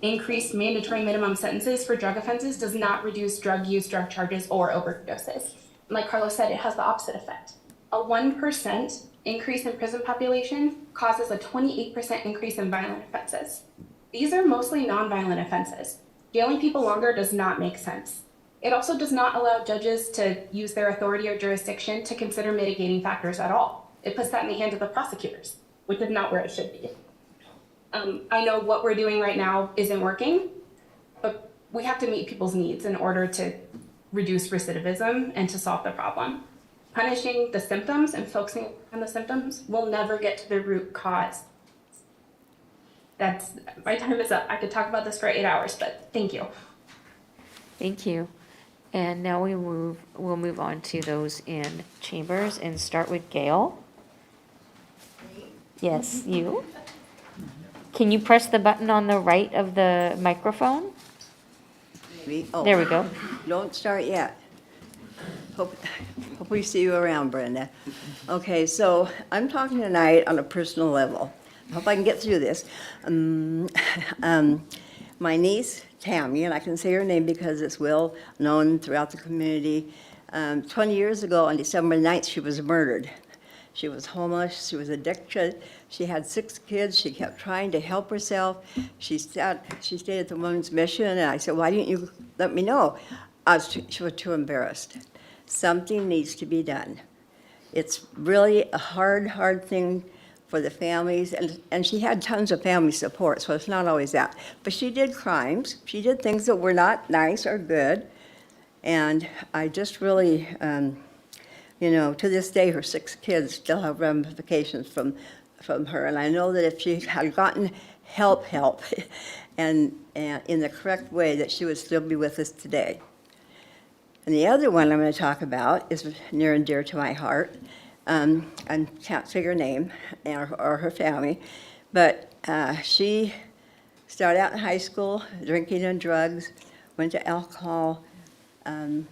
N: increased mandatory minimum sentences for drug offenses does not reduce drug use, drug charges, or overdoses. Like Carlos said, it has the opposite effect. A 1% increase in prison population causes a 28% increase in violent offenses. These are mostly nonviolent offenses. Jailing people longer does not make sense. It also does not allow judges to use their authority or jurisdiction to consider mitigating factors at all. It puts that in the hands of the prosecutors, which is not where it should be. I know what we're doing right now isn't working, but we have to meet people's needs in order to reduce recidivism and to solve the problem. Punishing the symptoms and focusing on the symptoms will never get to the root cause. My time is up. I could talk about this for 8 hours, but thank you.
I: Thank you. And now we'll move on to those in chambers and start with Gail. Yes, you. Can you press the button on the right of the microphone?
U: Maybe. Oh,
I: There we go.
U: Don't start yet. Hope we see you around, Brenda. Okay, so I'm talking tonight on a personal level. I hope I can get through this. My niece, Tammy, and I can say her name because it's well known throughout the community. 20 years ago, on December 9th, she was murdered. She was homeless, she was addicted, she had 6 kids, she kept trying to help herself. She stayed at the Women's Mission, and I said, why didn't you let me know? She was too embarrassed. Something needs to be done. It's really a hard thing for the families, and she had tons of family support, so it's not always that. But she did crimes. She did things that were not nice or good. And I just really, you know, to this day, her 6 kids still have ramifications from her. And I know that if she had gotten help, and in the correct way, that she would still be with us today. And the other one I'm going to talk about is near and dear to my heart. I can't say her name or her family, but she started out in high school drinking and drugs, went to alcohol, in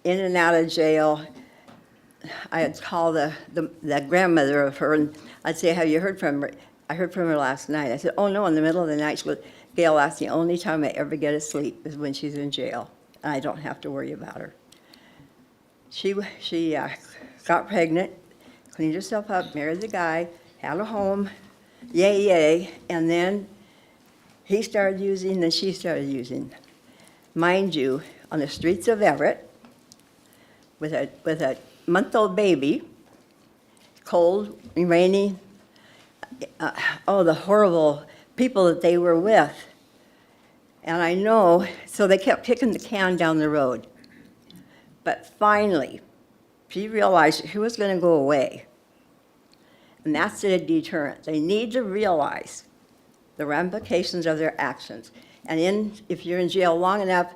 U: and out of jail. I'd call the grandmother of her, and I'd say, have you heard from her? I heard from her last night. I said, oh, no, in the middle of the night. She goes, Gail, that's the only time I ever get to sleep is when she's in jail, and I don't have to worry about her. She got pregnant, cleaned herself up, married the guy, had a home, yay, and then he started using, and she started using. Mind you, on the streets of Everett, with a month-old baby, cold, rainy, the horrible people that they were with. And I know, so they kept kicking the can down the road. But finally, she realized she was going to go away. And that's a deterrent. They need to realize the ramifications of their actions. And if you're in jail long enough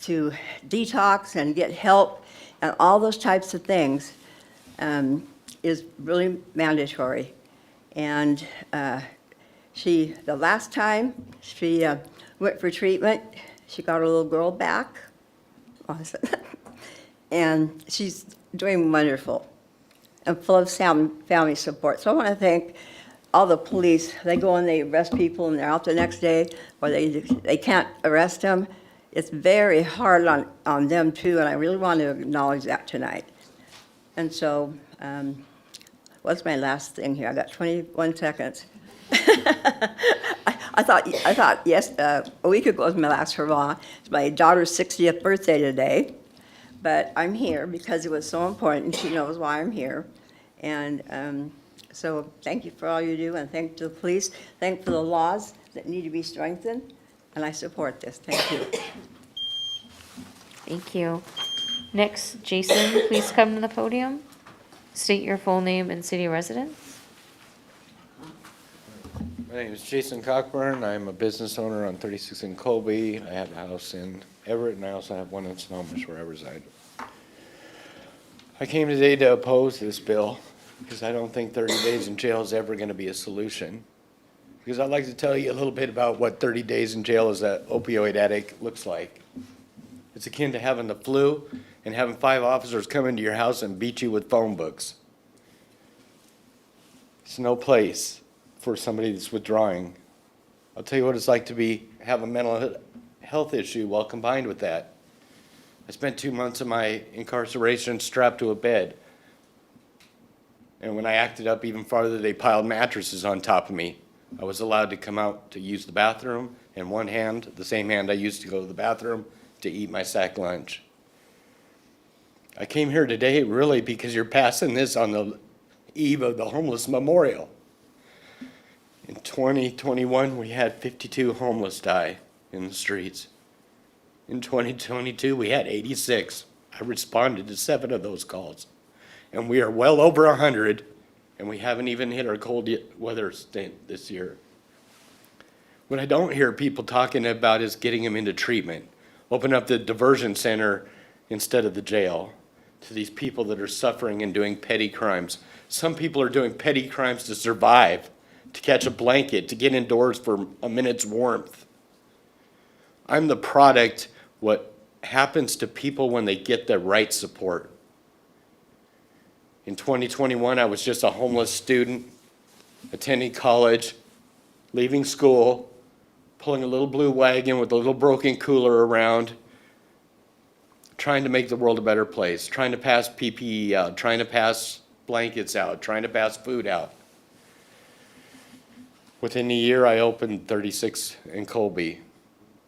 U: to detox and get help and all those types of things, is really mandatory. And the last time she went for treatment, she got her little girl back. And she's doing wonderful and full of family support. So I want to thank all the police. They go and they arrest people and they're out the next day, or they can't arrest them. It's very hard on them too, and I really want to acknowledge that tonight. And so, what's my last thing here? I got 21 seconds. I thought, yes, a week ago was my last hurrah. It's my daughter's 60th birthday today, but I'm here because it was so important, and she knows why I'm here. And so thank you for all you do, and thank to the police. Thank for the laws that need to be strengthened, and I support this. Thank you.
I: Thank you. Next, Jason, please come to the podium. State your full name and city residence.
J: My name is Jason Cockburn. I'm a business owner on 36 in Colby. I have a house in Everett, and I also have one in Snohomish where I reside. I came today to oppose this bill because I don't think 30 days in jail is ever going to be a solution. Because I'd like to tell you a little bit about what 30 days in jail as an opioid addict looks like. It's akin to having the flu and having 5 officers come into your house and beat you with phone books. It's no place for somebody that's withdrawing. I'll tell you what it's like to have a mental health issue while combined with that. I spent 2 months of my incarceration strapped to a bed. And when I acted up even farther, they piled mattresses on top of me. I was allowed to come out to use the bathroom in one hand, the same hand I used to go to the bathroom to eat my sack lunch. I came here today really because you're passing this on the eve of the Homeless Memorial. In 2021, we had 52 homeless die in the streets. In 2022, we had 86. I responded to 7 of those calls. And we are well over 100, and we haven't even hit our cold weather stint this year. What I don't hear people talking about is getting them into treatment. Open up the diversion center instead of the jail to these people that are suffering and doing petty crimes. Some people are doing petty crimes to survive, to catch a blanket, to get indoors for a minute's warmth. I'm the product what happens to people when they get the right support. In 2021, I was just a homeless student, attending college, leaving school, pulling a little blue wagon with a little broken cooler around, trying to make the world a better place, trying to pass PPE out, trying to pass blankets out, trying to pass food out. Within a year, I opened 36 in Colby,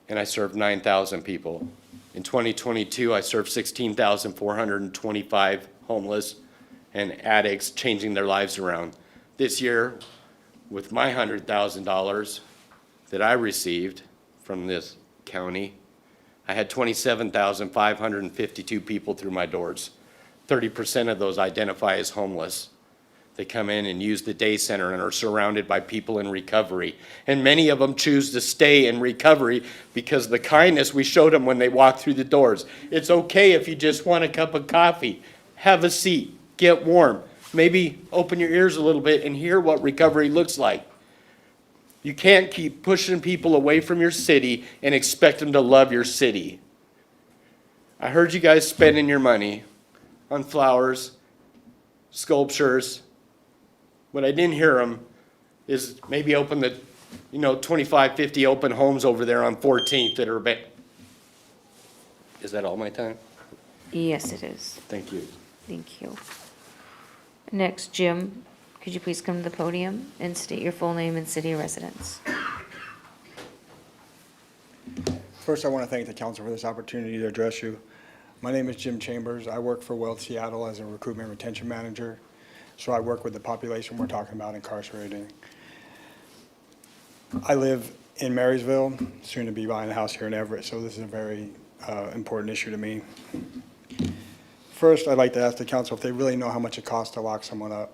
J: and I served 9,000 people. In 2022, I served 16,425 homeless and addicts, changing their lives around. This year, with my $100,000 that I received from this county, I had 27,552 people through my doors. 30% of those identify as homeless. They come in and use the day center and are surrounded by people in recovery. And many of them choose to stay in recovery because of the kindness we showed them when they walked through the doors. It's okay if you just want a cup of coffee. Have a seat, get warm. Maybe open your ears a little bit and hear what recovery looks like. You can't keep pushing people away from your city and expect them to love your city. I heard you guys spending your money on flowers, sculptures. What I didn't hear them is maybe open the, 25, 50 open homes over there on 14th that are, is that all my time?
I: Yes, it is.
J: Thank you.
I: Thank you. Next, Jim, could you please come to the podium and state your full name and city of residence?
K: First, I want to thank the council for this opportunity to address you. My name is Jim Chambers. I work for Wealth Seattle as a recruitment retention manager. So I work with the population we're talking about incarcerating. I live in Marysville, soon to be buying a house here in Everett, so this is a very important issue to me. First, I'd like to ask the council if they really know how much it costs to lock someone up.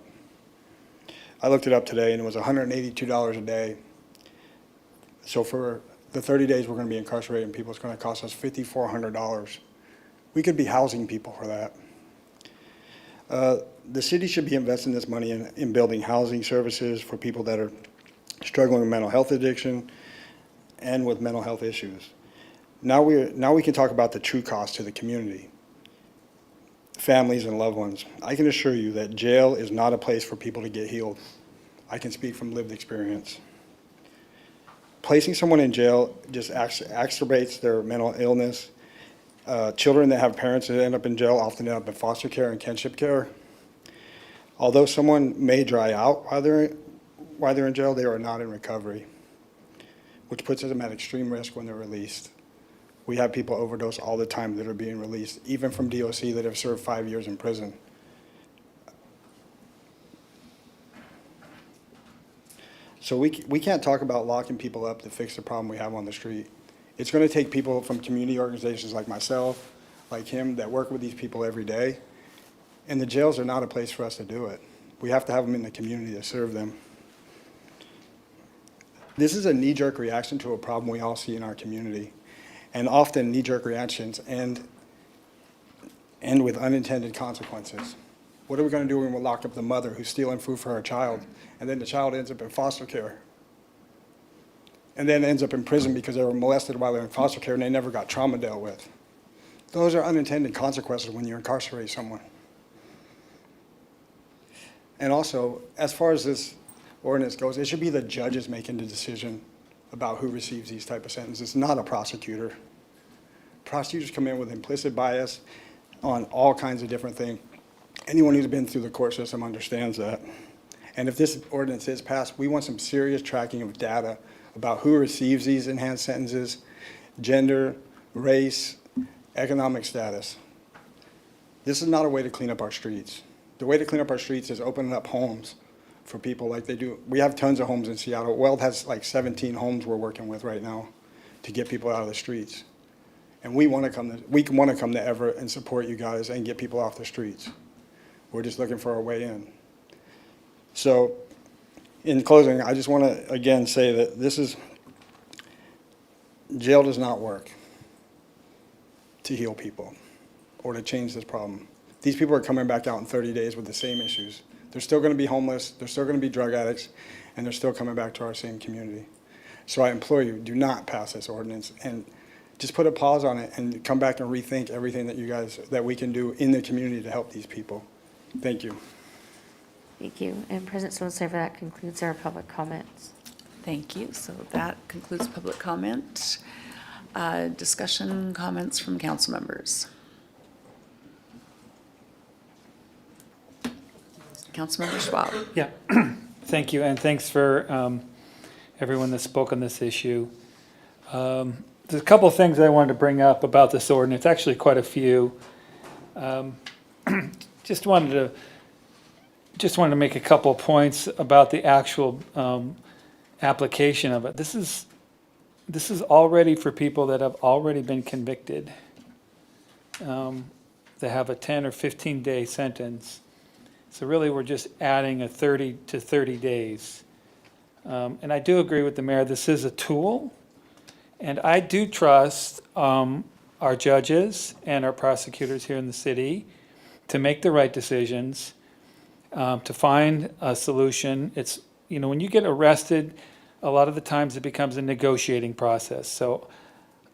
K: I looked it up today, and it was $182 a day. So for the 30 days we're going to be incarcerating people, it's going to cost us $5,400. We could be housing people for that. The city should be investing this money in building housing services for people that are struggling with mental health addiction and with mental health issues. Now we can talk about the true cost to the community, families and loved ones. I can assure you that jail is not a place for people to get healed. I can speak from lived experience. Placing someone in jail just exacerbates their mental illness. Children that have parents that end up in jail often end up in foster care and kinship care. Although someone may dry out while they're in jail, they are not in recovery, which puts them at extreme risk when they're released. We have people overdose all the time that are being released, even from DOC that have served 5 years in prison. So we can't talk about locking people up to fix the problem we have on the street. It's going to take people from community organizations like myself, like him, that work with these people every day. And the jails are not a place for us to do it. We have to have them in the community to serve them. This is a knee-jerk reaction to a problem we all see in our community. And often knee-jerk reactions end with unintended consequences. What are we going to do when we lock up the mother who's stealing food for her child, and then the child ends up in foster care? And then ends up in prison because they were molested while they're in foster care and they never got trauma dealt with. Those are unintended consequences when you incarcerate someone. And also, as far as this ordinance goes, it should be the judges making the decision about who receives these type of sentences, not a prosecutor. Prosecutors come in with implicit bias on all kinds of different things. Anyone who's been through the court system understands that. And if this ordinance is passed, we want some serious tracking of data about who receives these enhanced sentences, gender, race, economic status. This is not a way to clean up our streets. The way to clean up our streets is opening up homes for people like they do. We have tons of homes in Seattle. Weld has like 17 homes we're working with right now to get people out of the streets. And we want to come to Everett and support you guys and get people off the streets. We're just looking for a way in. So in closing, I just want to again say that jail does not work to heal people or to change this problem. These people are coming back out in 30 days with the same issues. They're still going to be homeless, they're still going to be drug addicts, and they're still coming back to our same community. So I implore you, do not pass this ordinance and just put a pause on it and come back and rethink everything that we can do in the community to help these people. Thank you.
I: Thank you. And President Stonecipher, that concludes our public comments.
A: Thank you. So that concludes public comment. Discussion, comments from council members. Councilmember Schwab.
H: Yeah, thank you, and thanks for everyone that spoke on this issue. There's a couple of things I wanted to bring up about this ordinance, actually quite a few. Just wanted to just wanted to make a couple of points about the actual application of it. This is already for people that have already been convicted. They have a 10 or 15-day sentence. So really, we're just adding a 30 to 30 days. And I do agree with the mayor, this is a tool. And I do trust our judges and our prosecutors here in the city to make the right decisions, to find a solution. It's, you know, when you get arrested, a lot of the times it becomes a negotiating process. So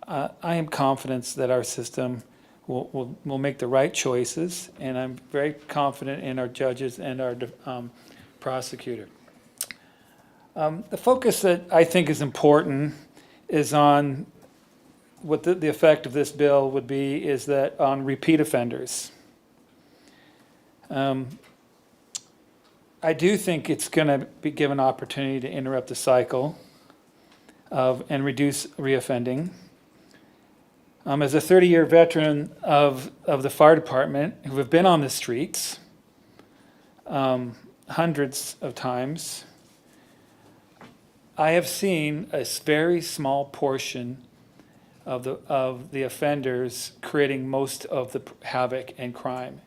H: I am confident that our system will make the right choices, and I'm very confident in our judges and our prosecutor. The focus that I think is important is on what the effect of this bill would be is that on repeat offenders. I do think it's going to be given opportunity to interrupt the cycle and reduce reoffending. As a 30-year veteran of the fire department who have been on the streets hundreds of times, I have seen a very small portion of the offenders creating most of the havoc and crime.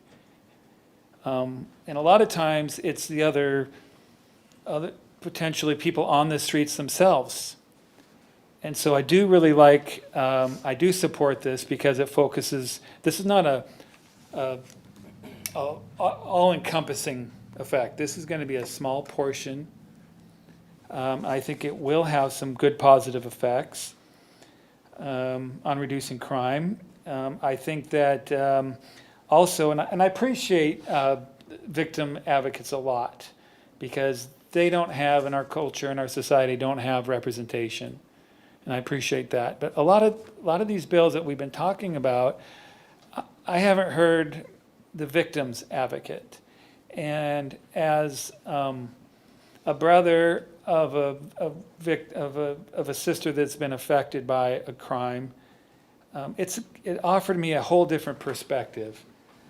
H: And a lot of times it's the other potentially people on the streets themselves. And so I do really like, I do support this because it focuses, this is not a all-encompassing effect. This is going to be a small portion. I think it will have some good positive effects on reducing crime. I think that also, and I appreciate victim advocates a lot because they don't have, in our culture, in our society, don't have representation. And I appreciate that. But a lot of these bills that we've been talking about, I haven't heard the victim's advocate. And as a brother of a sister that's been affected by a crime, it offered me a whole different perspective.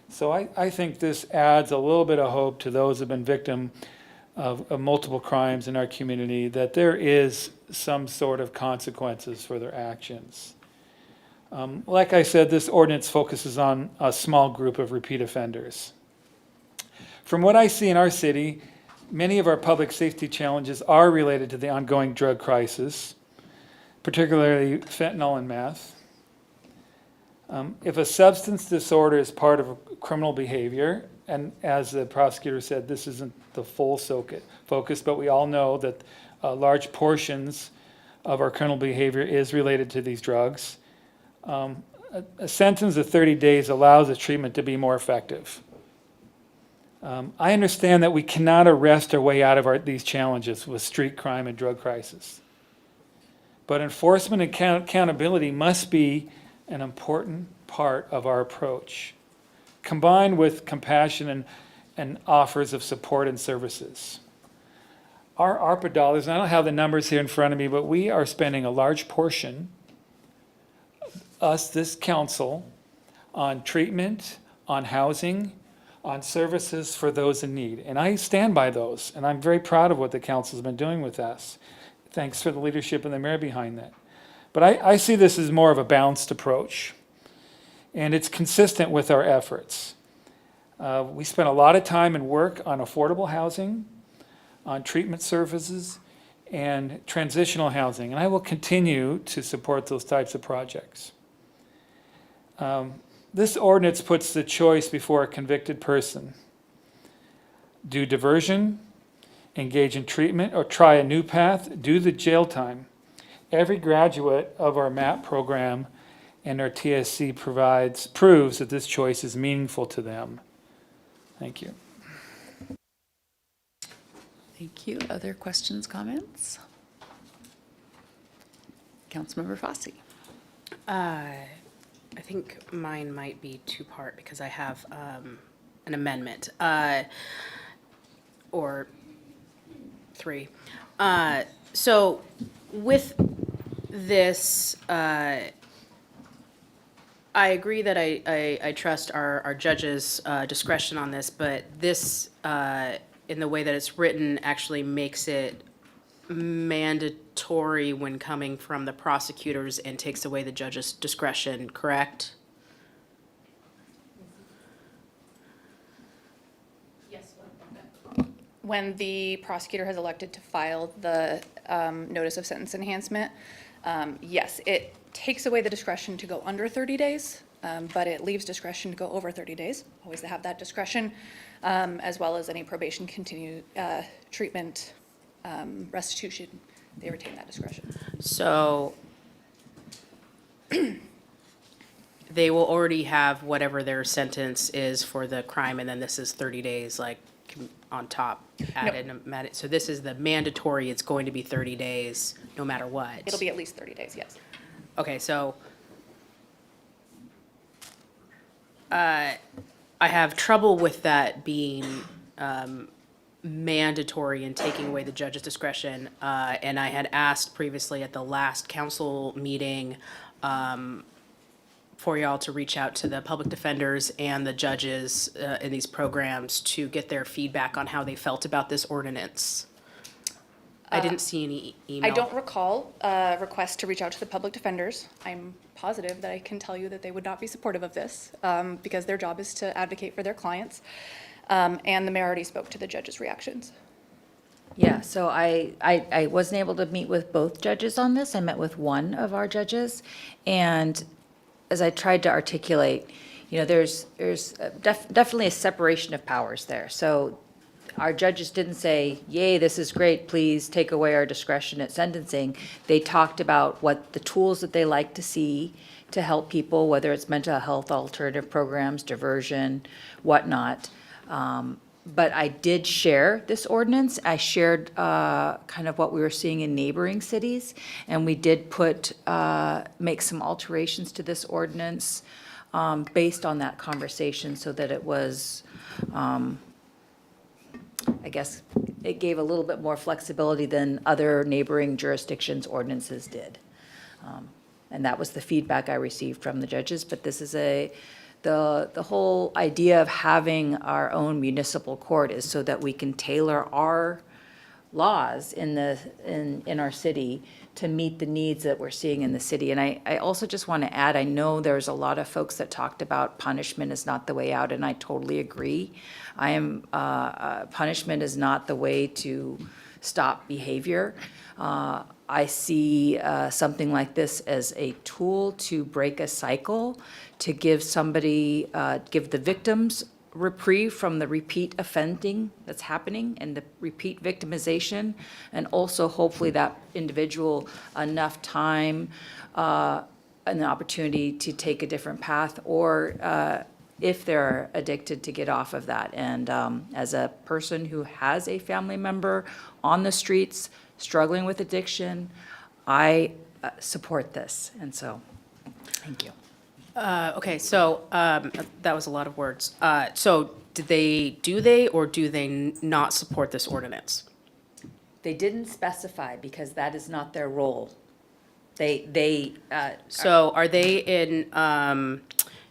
H: So I think this adds a little bit of hope to those who have been victim of multiple crimes in our community, that there is some sort of consequences for their actions. Like I said, this ordinance focuses on a small group of repeat offenders. From what I see in our city, many of our public safety challenges are related to the ongoing drug crisis, particularly fentanyl and meth. If a substance disorder is part of a criminal behavior, and as the prosecutor said, this isn't the full focus, but we all know that large portions of our criminal behavior is related to these drugs. A sentence of 30 days allows the treatment to be more effective. I understand that we cannot arrest our way out of these challenges with street crime and drug crisis. But enforcement and accountability must be an important part of our approach, combined with compassion and offers of support and services. Our ARPA dollars, and I don't have the numbers here in front of me, but we are spending a large portion, this council, on treatment, on housing, on services for those in need. And I stand by those, and I'm very proud of what the council's been doing with us. Thanks for the leadership and the mayor behind that. But I see this as more of a balanced approach, and it's consistent with our efforts. We spent a lot of time and work on affordable housing, on treatment services, and transitional housing, and I will continue to support those types of projects. This ordinance puts the choice before a convicted person. Do diversion, engage in treatment, or try a new path, do the jail time. Every graduate of our MAP program and our TSC proves that this choice is meaningful to them. Thank you.
A: Thank you. Other questions, comments? Councilmember Fossey.
E: I think mine might be two-part because I have an amendment, or three. So with this, I agree that I trust our judges' discretion on this, but this in the way that it's written, actually makes it mandatory when coming from the prosecutors and takes away the judge's discretion, correct?
S: When the prosecutor has elected to file the notice of sentence enhancement, yes, it takes away the discretion to go under 30 days, but it leaves discretion to go over 30 days. Always they have that discretion, as well as any probation continue treatment, restitution, they retain that discretion.
E: So they will already have whatever their sentence is for the crime, and then this is 30 days, like, on top added. So this is the mandatory, it's going to be 30 days, no matter what.
S: It'll be at least 30 days, yes.
E: Okay, so I have trouble with that being mandatory and taking away the judge's discretion. And I had asked previously at the last council meeting for y'all to reach out to the public defenders and the judges in these programs to get their feedback on how they felt about this ordinance. I didn't see any email.
S: I don't recall a request to reach out to the public defenders. I'm positive that I can tell you that they would not be supportive of this because their job is to advocate for their clients. And the mayor already spoke to the judges' reactions.
G: Yeah, so I wasn't able to meet with both judges on this. I met with one of our judges. And as I tried to articulate, you know, there's definitely a separation of powers there. So our judges didn't say, yay, this is great, please take away our discretion at sentencing. They talked about what the tools that they like to see to help people, whether it's mental health alternative programs, diversion, whatnot. But I did share this ordinance. I shared kind of what we were seeing in neighboring cities, and we did make some alterations to this ordinance based on that conversation so that it was, I guess, it gave a little bit more flexibility than other neighboring jurisdictions' ordinances did. And that was the feedback I received from the judges, but this is the whole idea of having our own municipal court is so that we can tailor our laws in our city to meet the needs that we're seeing in the city. And I also just want to add, I know there's a lot of folks that talked about punishment is not the way out, and I totally agree. Punishment is not the way to stop behavior. I see something like this as a tool to break a cycle, to give give the victims reprieve from the repeat offending that's happening and the repeat victimization, and also hopefully that individual enough time and the opportunity to take a different path, or if they're addicted, to get off of that. And as a person who has a family member on the streets struggling with addiction, I support this, and so, thank you.
E: Okay, so that was a lot of words. So do they or do they not support this ordinance?
G: They didn't specify because that is not their role.
E: So are they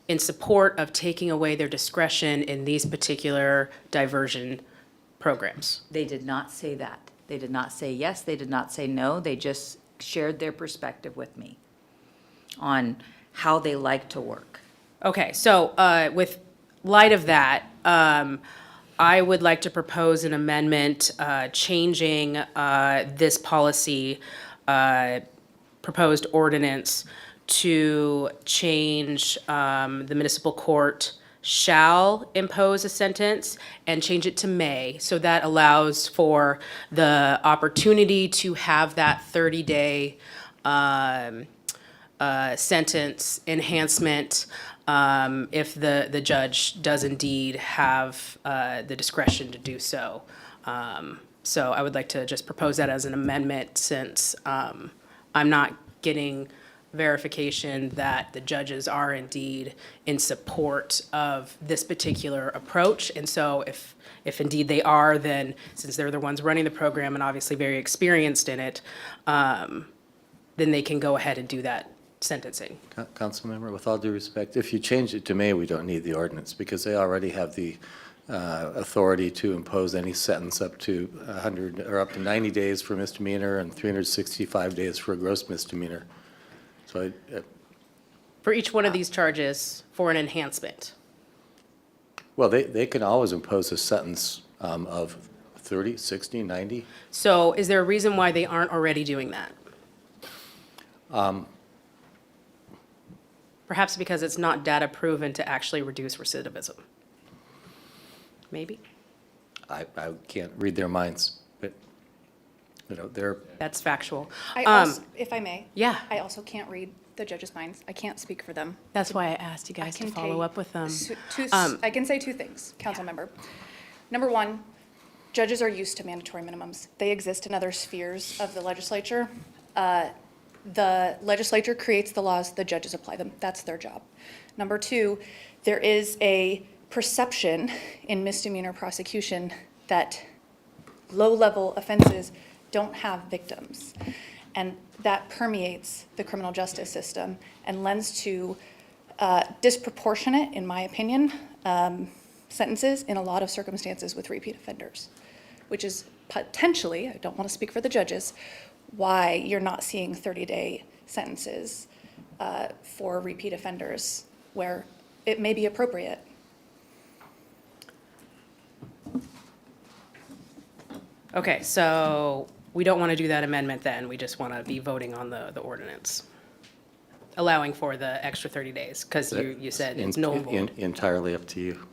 E: in support of taking away their discretion in these particular diversion programs?
G: They did not say that. They did not say yes, they did not say no, they just shared their perspective with me on how they like to work.
E: Okay, so with light of that, I would like to propose an amendment changing this policy, proposed ordinance, to change the municipal court shall impose a sentence and change it to may. So that allows for the opportunity to have that 30-day sentence enhancement if the judge does indeed have the discretion to do so. So I would like to just propose that as an amendment, since I'm not getting verification that the judges are indeed in support of this particular approach. And so if indeed they are, then since they're the ones running the program and obviously very experienced in it, then they can go ahead and do that sentencing.
R: Councilmember, with all due respect, if you change it to may, we don't need the ordinance because they already have the authority to impose any sentence up to 100, or up to 90 days for misdemeanor and 365 days for a gross misdemeanor. So
E: For each one of these charges for an enhancement.
R: well, they can always impose a sentence of 30, 60, 90.
E: So is there a reason why they aren't already doing that? Perhaps because it's not data proven to actually reduce recidivism. Maybe?
R: I can't read their minds, but, they're.
E: That's factual.
S: I also, if I may.
E: Yeah.
S: I also can't read the judges' minds. I can't speak for them.
E: That's why I asked you guys to follow up with them.
S: I can say two things, council member. Number one, judges are used to mandatory minimums. They exist in other spheres of the legislature. The legislature creates the laws, the judges apply them. That's their job. Number two, there is a perception in misdemeanor prosecution that low-level offenses don't have victims. And that permeates the criminal justice system and lends to disproportionate, in my opinion, sentences in a lot of circumstances with repeat offenders, which is potentially, I don't want to speak for the judges, why you're not seeing 30-day sentences for repeat offenders where it may be appropriate.
E: Okay, so we don't want to do that amendment then. We just want to be voting on the ordinance, allowing for the extra 30 days, because you said it's knowable.
R: Entirely up to you.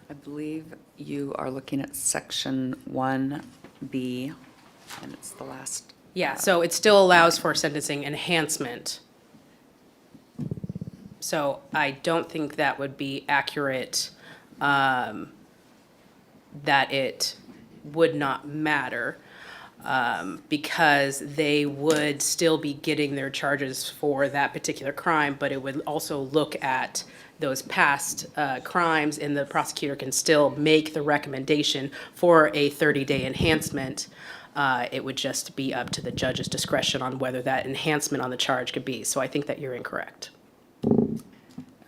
A: I believe you are looking at section 1B, and it's the last.
E: Yeah, so it still allows for sentencing enhancement. So I don't think that would be accurate, that it would not matter, because they would still be getting their charges for that particular crime, but it would also look at those past crimes, and the prosecutor can still make the recommendation for a 30-day enhancement. It would just be up to the judge's discretion on whether that enhancement on the charge could be. So I think that you're incorrect.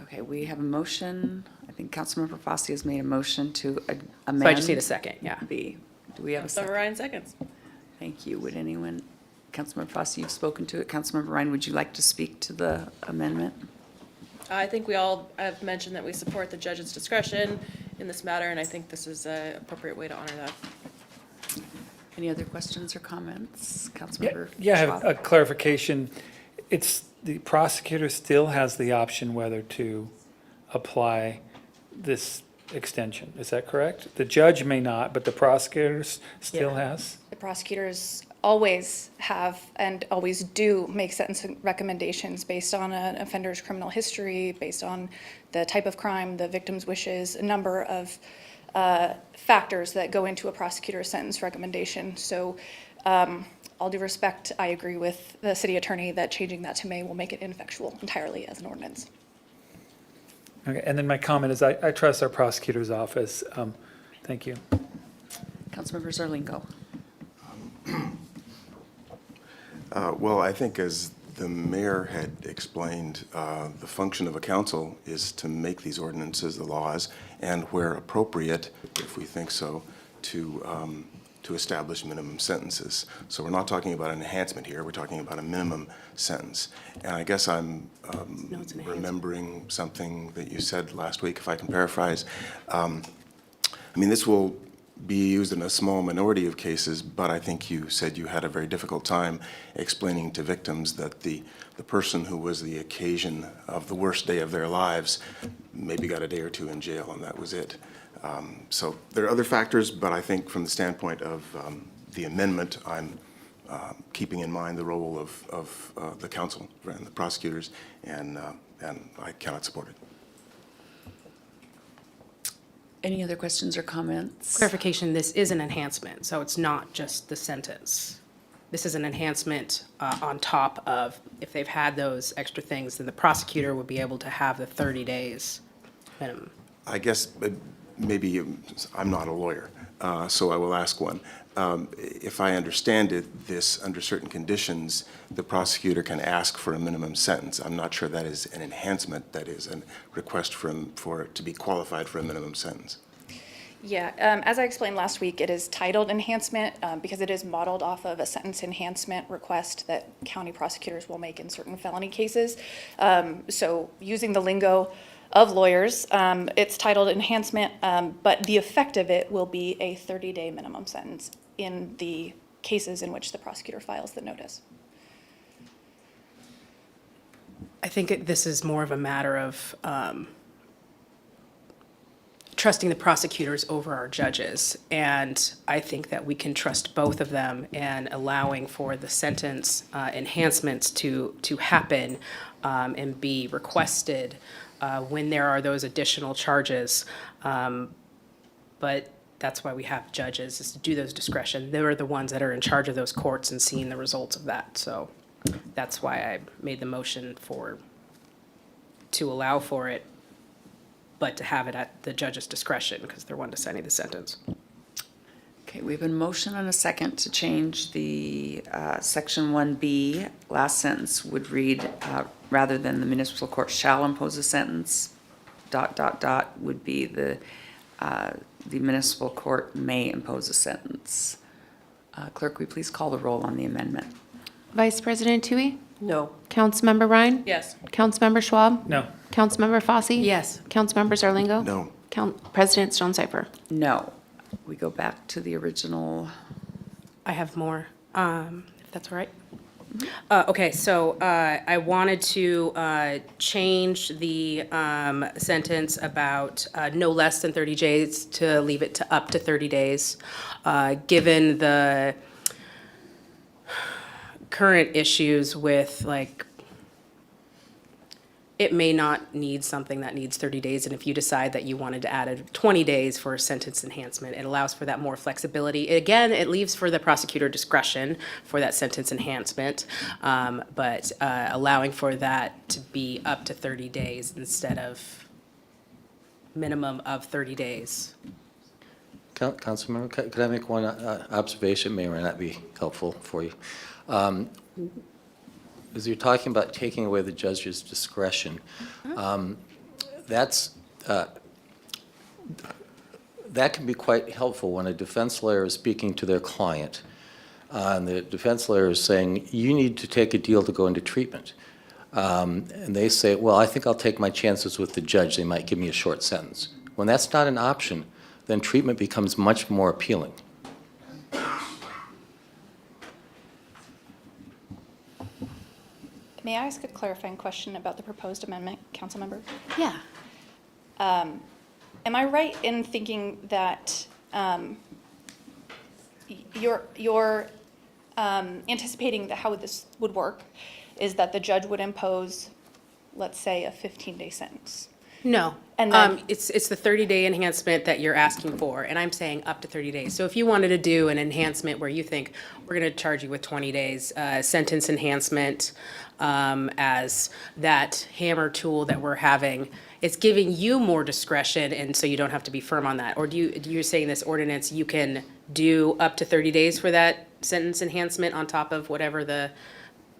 A: Okay, we have a motion. I think Councilmember Fossey has made a motion to amend.
E: So I just need a second, yeah.
A: B. Do we have a second?
C: Councilmember Ryan seconds.
A: Thank you. Would anyone, Councilmember Fossey, you've spoken to it. Councilmember Ryan, would you like to speak to the amendment?
C: I think we all have mentioned that we support the judge's discretion in this matter, and I think this is an appropriate way to honor that.
A: Any other questions or comments? Councilmember
H: Yeah, I have
A: Schwab?
H: a clarification. It's, the prosecutor still has the option whether to apply this extension. Is that correct? The judge may not, but the prosecutor still has?
S: The prosecutors always have and always do make sentencing recommendations based on an offender's criminal history, based on the type of crime, the victim's wishes, a number of factors that go into a prosecutor's sentence recommendation. So all due respect, I agree with the city attorney that changing that to may will make it ineffectual entirely as an ordinance.
H: Okay, and then my comment is I trust our prosecutor's office. Thank you.
A: Councilmember Zarlingo.
D: Well, I think as the mayor had explained, the function of a council is to make these ordinances, the laws, and where appropriate, if we think so, to establish minimum sentences. So we're not talking about an enhancement here, we're talking about a minimum sentence. And I guess I'm remembering something that you said last week, if I can paraphrase. I mean, this will be used in a small minority of cases, but I think you said you had a very difficult time explaining to victims that the person who was the occasion of the worst day of their lives maybe got a day or two in jail, and that was it. So there are other factors, but I think from the standpoint of the amendment, I'm keeping in mind the role of the council and the prosecutors, and I cannot support it.
A: Any other questions or comments?
E: Clarification, this is an enhancement, so it's not just the sentence. This is an enhancement on top of, if they've had those extra things, then the prosecutor would be able to have the 30 days minimum.
D: I guess maybe I'm not a lawyer, so I will ask one. If I understand it, this, under certain conditions, the prosecutor can ask for a minimum sentence. I'm not sure that is an enhancement, that is a request for it to be qualified for a minimum sentence.
S: Yeah, as I explained last week, it is titled enhancement because it is modeled off of a sentence enhancement request that county prosecutors will make in certain felony cases. So using the lingo of lawyers, it's titled enhancement, but the effect of it will be a 30-day minimum sentence in the cases in which the prosecutor files the notice.
E: I think this is more of a matter of trusting the prosecutors over our judges. And I think that we can trust both of them and allowing for the sentence enhancements to happen and be requested when there are those additional charges. But that's why we have judges, is to do those discretion. They're the ones that are in charge of those courts and seeing the results of that. So that's why I made the motion to allow for it, but to have it at the judge's discretion because they're one deciding the sentence.
A: Okay, we have a motion and a second to change the section 1B. Last sentence would read, rather than the municipal court shall impose a sentence, ... would be the municipal court may impose a sentence. Clerk, will you please call the roll on the amendment?
B: Vice President Tui?
F: No.
B: Councilmember Ryan?
C: Yes.
B: Councilmember Schwab?
H: No.
B: Councilmember Fosse?
E: Yes.
B: Councilmember Zarlingo?
D: No.
B: President Stone Cipher?
A: No. We go back to the original.
E: I have more, if that's all right. Okay, so I wanted to change the sentence about no less than 30 days to leave it to up to 30 days. Given the current issues with, like, it may not need something that needs 30 days, and if you decide that you wanted to add 20 days for a sentence enhancement, it allows for that more flexibility. Again, it leaves for the prosecutor discretion for that sentence enhancement, but allowing for that to be up to 30 days instead of minimum of 30 days.
R: Councilmember, could I make one observation? May or may not be helpful for you. As you're talking about taking away the judge's discretion, that can be quite helpful when a defense lawyer is speaking to their client. And the defense lawyer is saying, you need to take a deal to go into treatment. And they say, well, I think I'll take my chances with the judge. They might give me a short sentence. When that's not an option, then treatment becomes much more appealing.
S: May I ask a clarifying question about the proposed amendment, Councilmember?
E: Yeah.
S: Am I right in thinking that you're anticipating that how this would work is that the judge would impose, let's say, a 15-day sentence?
E: No.
S: And then-
E: It's the 30-day enhancement that you're asking for, and I'm saying up to 30 days. So if you wanted to do an enhancement where you think, we're going to charge you with 20 days, sentence enhancement as that hammer tool that we're having, it's giving you more discretion, and so you don't have to be firm on that. Or do you say in this ordinance you can do up to 30 days for that sentence enhancement on top of whatever the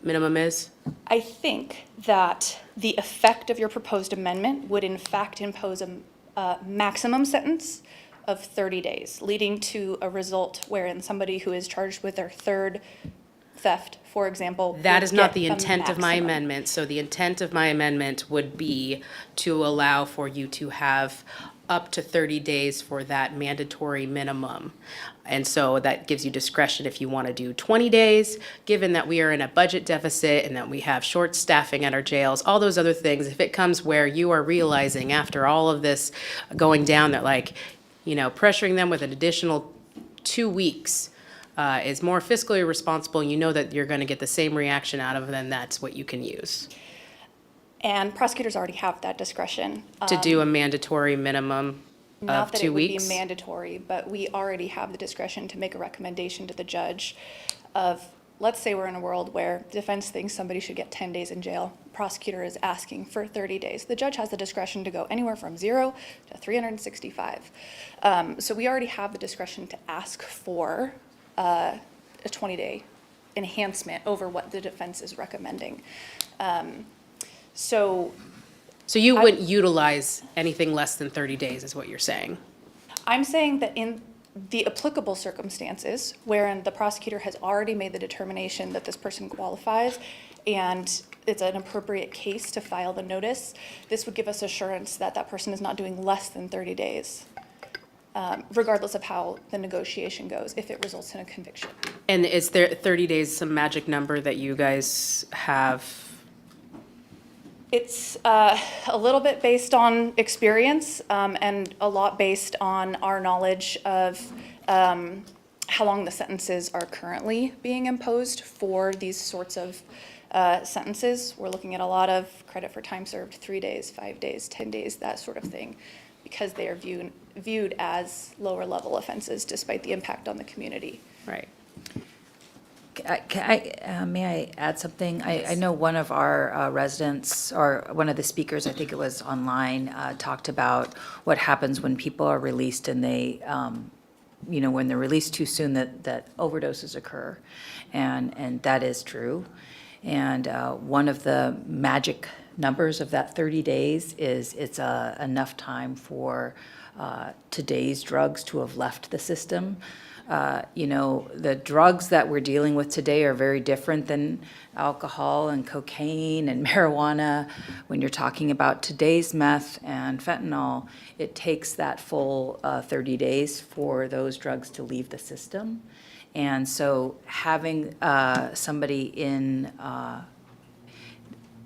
E: minimum is?
S: I think that the effect of your proposed amendment would in fact impose a maximum sentence of 30 days, leading to a result wherein somebody who is charged with their third theft, for example,
E: That
S: would
E: is not
S: get
E: the
S: a
E: intent of my
S: maximum.
E: amendment. So the intent of my amendment would be to allow for you to have up to 30 days for that mandatory minimum. And so that gives you discretion if you want to do 20 days, given that we are in a budget deficit and that we have short staffing at our jails, all those other things. If it comes where you are realizing after all of this going down that, like, you know, pressuring them with an additional 2 weeks is more fiscally responsible, you know that you're going to get the same reaction out of them, that's what you can use.
S: And prosecutors already have that discretion.
E: To do a mandatory minimum
S: Not
E: of
S: that
E: 2
S: it would be
E: weeks?
S: mandatory, but we already have the discretion to make a recommendation to the judge of let's say we're in a world where defense thinks somebody should get 10 days in jail. Prosecutor is asking for 30 days. The judge has the discretion to go anywhere from 0 to 365. So we already have the discretion to ask for a 20-day enhancement over what the defense is recommending. So
E: you wouldn't utilize anything less than 30 days, is what you're saying?
S: I'm saying that in the applicable circumstances wherein the prosecutor has already made the determination that this person qualifies and it's an appropriate case to file the notice, this would give us assurance that that person is not doing less than 30 days, regardless of how the negotiation goes, if it results in a conviction.
E: And is there 30 days some magic number that you guys have?
S: It's a little bit based on experience and a lot based on our knowledge of how long the sentences are currently being imposed for these sorts of sentences. We're looking at a lot of credit for time served, 3 days, 5 days, 10 days, that sort of thing, because they are viewed as lower level offenses despite the impact on the community.
E: Right.
G: May I add something? I know one of our residents, or one of the speakers, I think it was online, talked about what happens when people are released and they, when they're released too soon, that overdoses occur. And that is true. And one of the magic numbers of that 30 days is it's enough time for today's drugs to have left the system. The drugs that we're dealing with today are very different than alcohol and cocaine and marijuana. When you're talking about today's meth and fentanyl, it takes that full 30 days for those drugs to leave the system. And so having somebody in,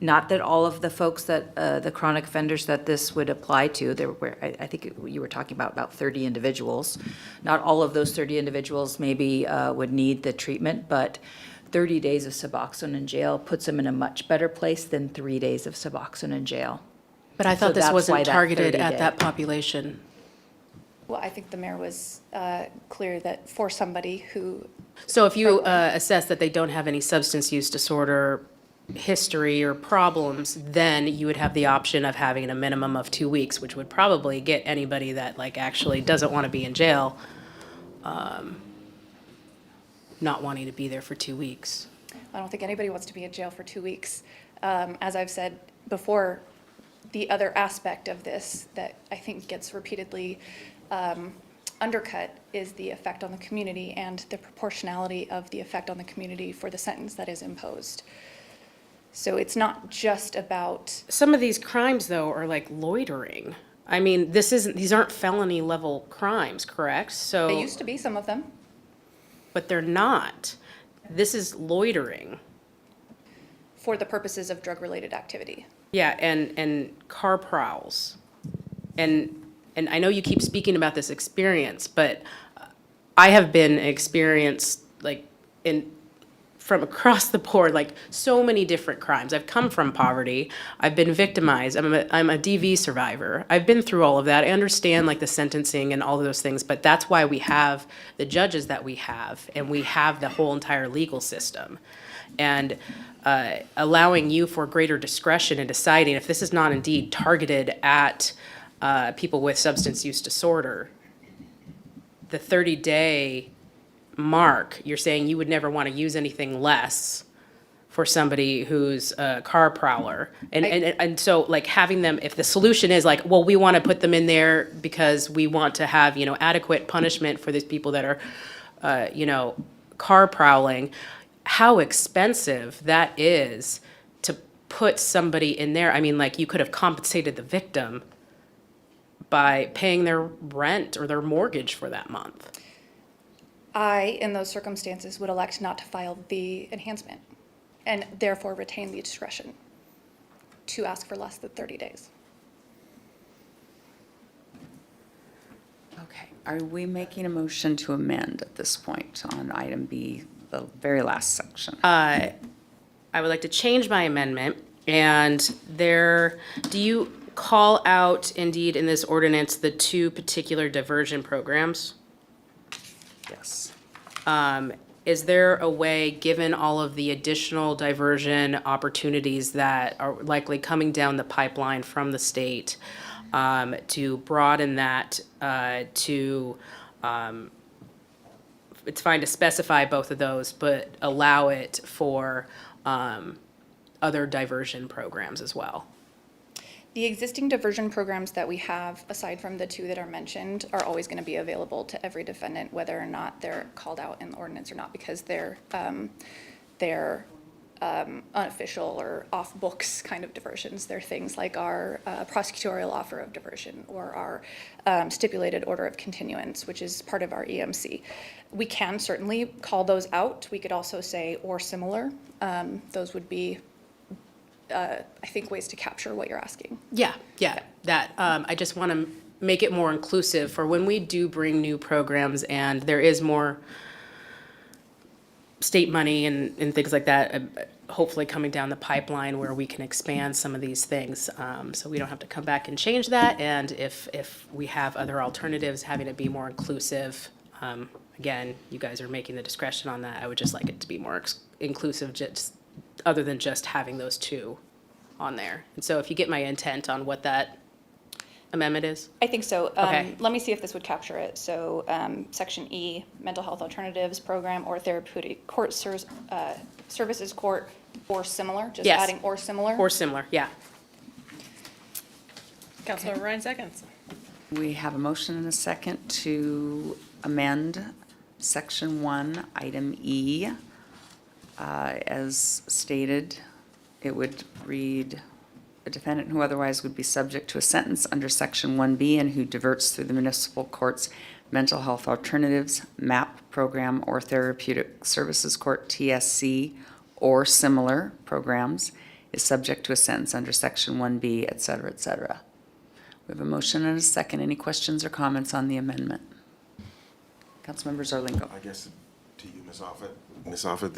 G: not that all of the folks that, the chronic offenders that this would apply to, there were, I think you were talking about 30 individuals. Not all of those 30 individuals maybe would need the treatment, but 30 days of Suboxone in jail puts them in a much better place than 3 days of Suboxone in jail.
E: But I thought
G: So
E: this
G: that's
E: wasn't
G: why that
E: targeted
G: 30
E: at
G: day.
E: that population.
S: Well, I think the mayor was clear that for somebody who.
E: So if you assess that they don't have any substance use disorder history or problems, then you would have the option of having a minimum of 2 weeks, which would probably get anybody that actually doesn't want to be in jail, not wanting to be there for 2 weeks.
S: I don't think anybody wants to be in jail for 2 weeks. As I've said before, the other aspect of this that I think gets repeatedly undercut is the effect on the community and the proportionality of the effect on the community for the sentence that is imposed. So it's not just about.
E: Some of these crimes, though, are like loitering. I mean, these aren't felony level crimes, correct? So.
S: They used to be, some of them.
E: But they're not. This is loitering.
S: For the purposes of drug-related activity.
E: Yeah, and car prowls. And I know you keep speaking about this experience, but I have been experienced from across the board, so many different crimes. I've come from poverty. I've been victimized. I'm a DV survivor. I've been through all of that. I understand the sentencing and all of those things, but that's why we have the judges that we have, and we have the whole entire legal system. And allowing you for greater discretion in deciding if this is not indeed targeted at people with substance use disorder, the 30-day mark, you're saying you would never want to use anything less for somebody who's a car prowler. And so having them, if the solution is well, we want to put them in there because we want to have, adequate punishment for these people that are, car prowling, how expensive that is to put somebody in there. I mean, you could have compensated the victim by paying their rent or their mortgage for that month.
S: I, in those circumstances, would elect not to file the enhancement and therefore retain the discretion to ask for less than 30 days.
A: Okay, are we making a motion to amend at this point on item B, the very last section?
E: I would like to change my amendment, and do you call out indeed in this ordinance the two particular diversion programs?
A: Yes.
E: is there a way, given all of the additional diversion opportunities that are likely coming down the pipeline from the state, to broaden that it's fine to specify both of those, but allow it for other diversion programs as well?
S: The existing diversion programs that we have, aside from the two that are mentioned, are always going to be available to every defendant, whether or not they're called out in the ordinance or not, because they're unofficial or off-books kind of diversions. They're things like our prosecutorial offer of diversion or our stipulated order of continuance, which is part of our EMC. We can certainly call those out. We could also say or similar. Those would be I think ways to capture what you're asking.
E: Yeah, that, I just want to make it more inclusive for when we do bring new programs and there is more state money and things like that, hopefully coming down the pipeline where we can expand some of these things. So we don't have to come back and change that. And if we have other alternatives, having it be more inclusive, again, you guys are making the discretion on that. I would just like it to be more inclusive, just other than just having those two on there. And so if you get my intent on what that amendment is?
S: I think so.
E: Okay.
S: Let me see if this would capture it. So Section E, Mental Health Alternatives Program or Therapeutic Court Services Court or similar, just
E: Yes.
S: adding or similar.
E: Or similar, yeah.
C: Councilmember Ryan seconds.
A: We have a motion and a second to amend Section 1, Item E. As stated, it would read, a defendant who otherwise would be subject to a sentence under Section 1B and who diverts through the municipal court's mental health alternatives, MAP program, or therapeutic services court, TSC, or similar programs, is subject to a sentence under Section 1B, et cetera, et cetera. We have a motion and a second. Any questions or comments on the amendment? Councilmember Zarlingo.
D: I guess to you, Ms. Offit. Ms. Offit,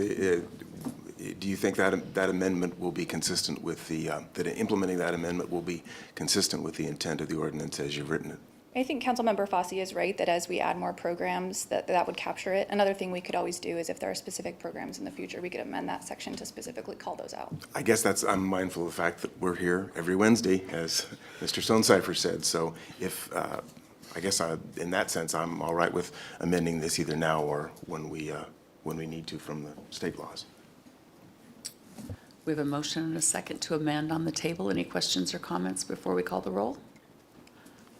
D: do you think that amendment will be consistent with that implementing that amendment will be consistent with the intent of the ordinance as you've written it?
S: I think Councilmember Fossey is right that as we add more programs, that would capture it. Another thing we could always do is if there are specific programs in the future, we could amend that section to specifically call those out.
D: I guess I'm mindful of the fact that we're here every Wednesday, as Mr. Stonecipher said. So if, I guess in that sense, I'm all right with amending this either now or when we need to from the state laws.
A: We have a motion and a second to amend on the table. Any questions or comments before we call the roll?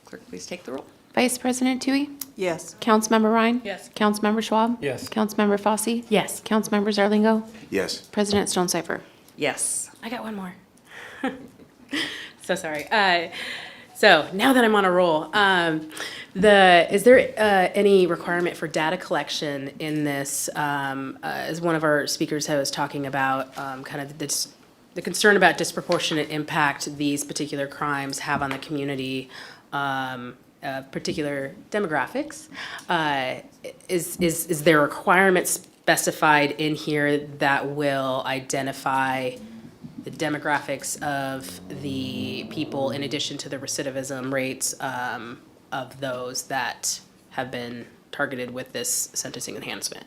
A: Clerk, please take the roll.
B: Vice President Tui?
F: Yes.
B: Councilmember Ryan?
C: Yes.
B: Councilmember Schwab?
H: Yes.
B: Councilmember Fossey?
E: Yes.
B: Councilmember Zarlingo?
D: Yes.
B: President Stonecipher?
A: Yes.
E: I got one more. So sorry. So now that I'm on a roll, is there any requirement for data collection in this? As one of our speakers was talking about, kind of the concern about disproportionate impact these particular crimes have on the community, particular demographics. Is there a requirement specified in here that will identify the demographics of the people in addition to the recidivism rates of those that have been targeted with this sentencing enhancement?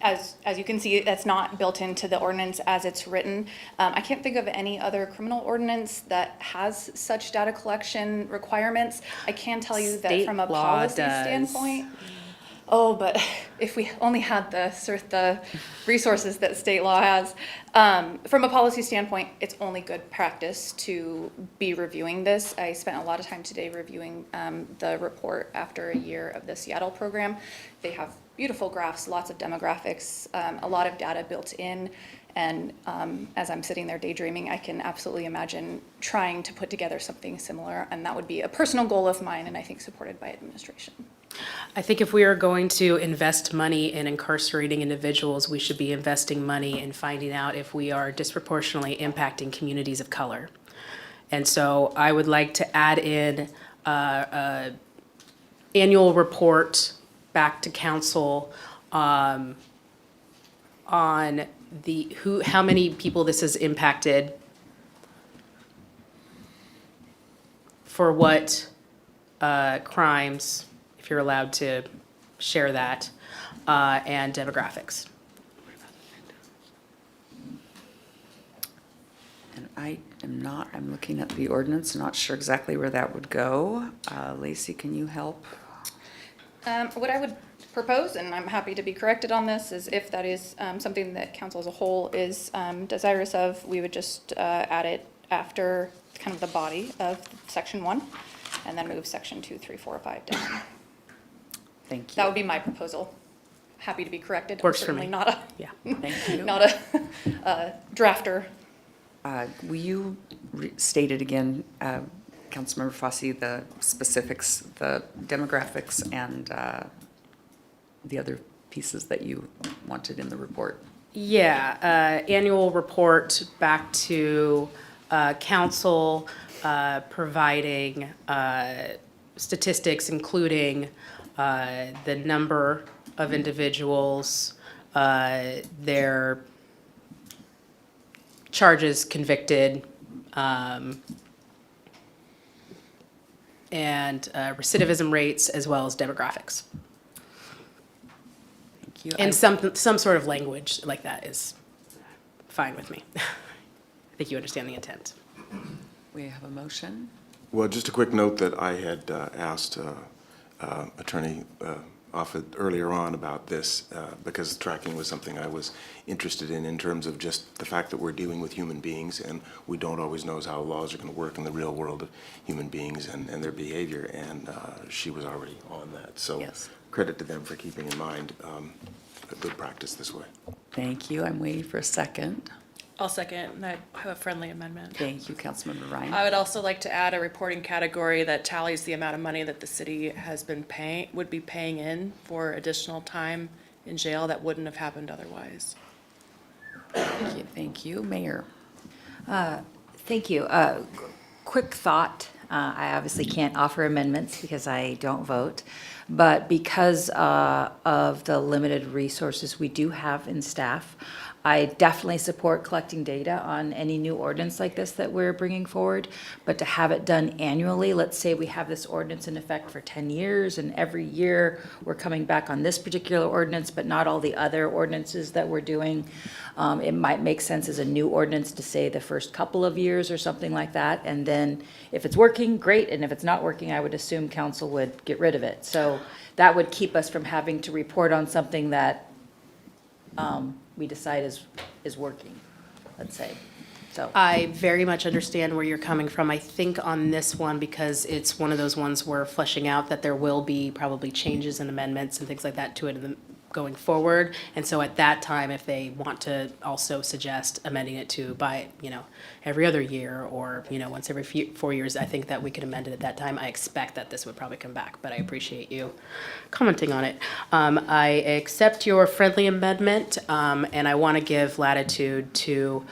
S: As you can see, that's not built into the ordinance as it's written. I can't think of any other criminal ordinance that has such data collection requirements. I can tell you that
E: State
S: from a
E: law
S: policy
E: does.
S: standpoint, but if we only had the resources that state law has. From a policy standpoint, it's only good practice to be reviewing this. I spent a lot of time today reviewing the report after a year of the Seattle program. They have beautiful graphs, lots of demographics, a lot of data built in. And as I'm sitting there daydreaming, I can absolutely imagine trying to put together something similar. And that would be a personal goal of mine, and I think supported by administration.
E: I think if we are going to invest money in incarcerating individuals, we should be investing money in finding out if we are disproportionately impacting communities of color. And so I would like to add in an annual report back to council on how many people this has impacted, for what crimes, if you're allowed to share that, and demographics.
A: And I'm looking at the ordinance, not sure exactly where that would go. Lacey, can you help?
S: What I would propose, and I'm happy to be corrected on this, is if that is something that council as a whole is desirous of, we would just add it after kind of the body of section 1, and then move section 2, 3, 4, 5 down.
A: Thank you.
S: That would be my proposal. Happy to be corrected.
E: Works
S: I'm
E: for
S: certainly
E: me.
S: not a
A: Thank you.
S: not a drafter.
A: Will you state it again, Councilmember Fossey, the specifics, the demographics, and the other pieces that you wanted in the report?
E: Yeah, annual report back to council, providing statistics, including the number of individuals, their charges convicted, and recidivism rates, as well as demographics.
A: Thank you.
E: And some sort of language like that is fine with me. I think you understand the intent.
A: We have a motion.
D: Well, just a quick note that I had asked Attorney Offit earlier on about this because tracking was something I was interested in terms of just the fact that we're dealing with human beings and we don't always know how laws are going to work in the real world of human beings and their behavior, and she was already on that. So
A: Yes.
D: credit to them for keeping in mind a good practice this way.
A: Thank you. I'm waiting for a second.
C: I'll second, and I have a friendly amendment.
A: Thank you, Councilmember Ryan.
C: I would also like to add a reporting category that tallies the amount of money that the city has been would be paying in for additional time in jail that wouldn't have happened otherwise.
A: Thank you. Mayor.
G: Thank you. Quick thought. I obviously can't offer amendments because I don't vote, but because of the limited resources we do have in staff, I definitely support collecting data on any new ordinance like this that we're bringing forward, but to have it done annually, let's say we have this ordinance in effect for 10 years and every year we're coming back on this particular ordinance, but not all the other ordinances that we're doing. It might make sense as a new ordinance to say the first couple of years or something like that. And then if it's working, great. And if it's not working, I would assume council would get rid of it. So that would keep us from having to report on something that we decide is working, let's say. So
E: I very much understand where you're coming from. I think on this one, because it's one of those ones we're fleshing out that there will be probably changes and amendments and things like that to it going forward. And so at that time, if they want to also suggest amending it to by, every other year or, once every 4 years, I think that we could amend it at that time. I expect that this would probably come back, but I appreciate you commenting on it. I accept your friendly amendment, and I want to give latitude to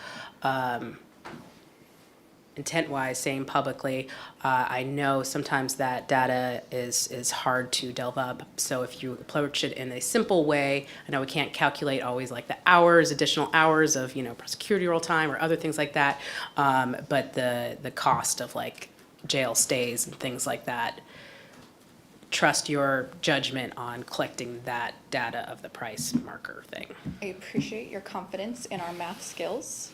E: intent-wise, saying publicly, I know sometimes that data is hard to delve up. So if you approach it in a simple way, I know we can't calculate always like the hours, additional hours of, prosecutorial time or other things like that. But the cost of like jail stays and things like that, trust your judgment on collecting that data of the price marker thing.
S: I appreciate your confidence in our math skills.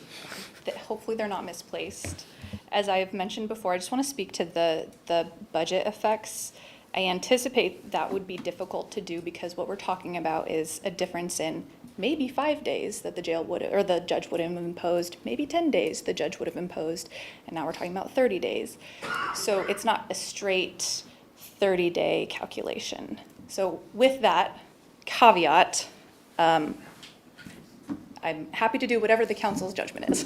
S: That hopefully they're not misplaced. As I've mentioned before, I just want to speak to the budget effects. I anticipate that would be difficult to do because what we're talking about is a difference in maybe 5 days that the judge would have imposed, maybe 10 days the judge would have imposed, and now we're talking about 30 days. So it's not a straight 30-day calculation. So with that caveat, I'm happy to do whatever the council's judgment is.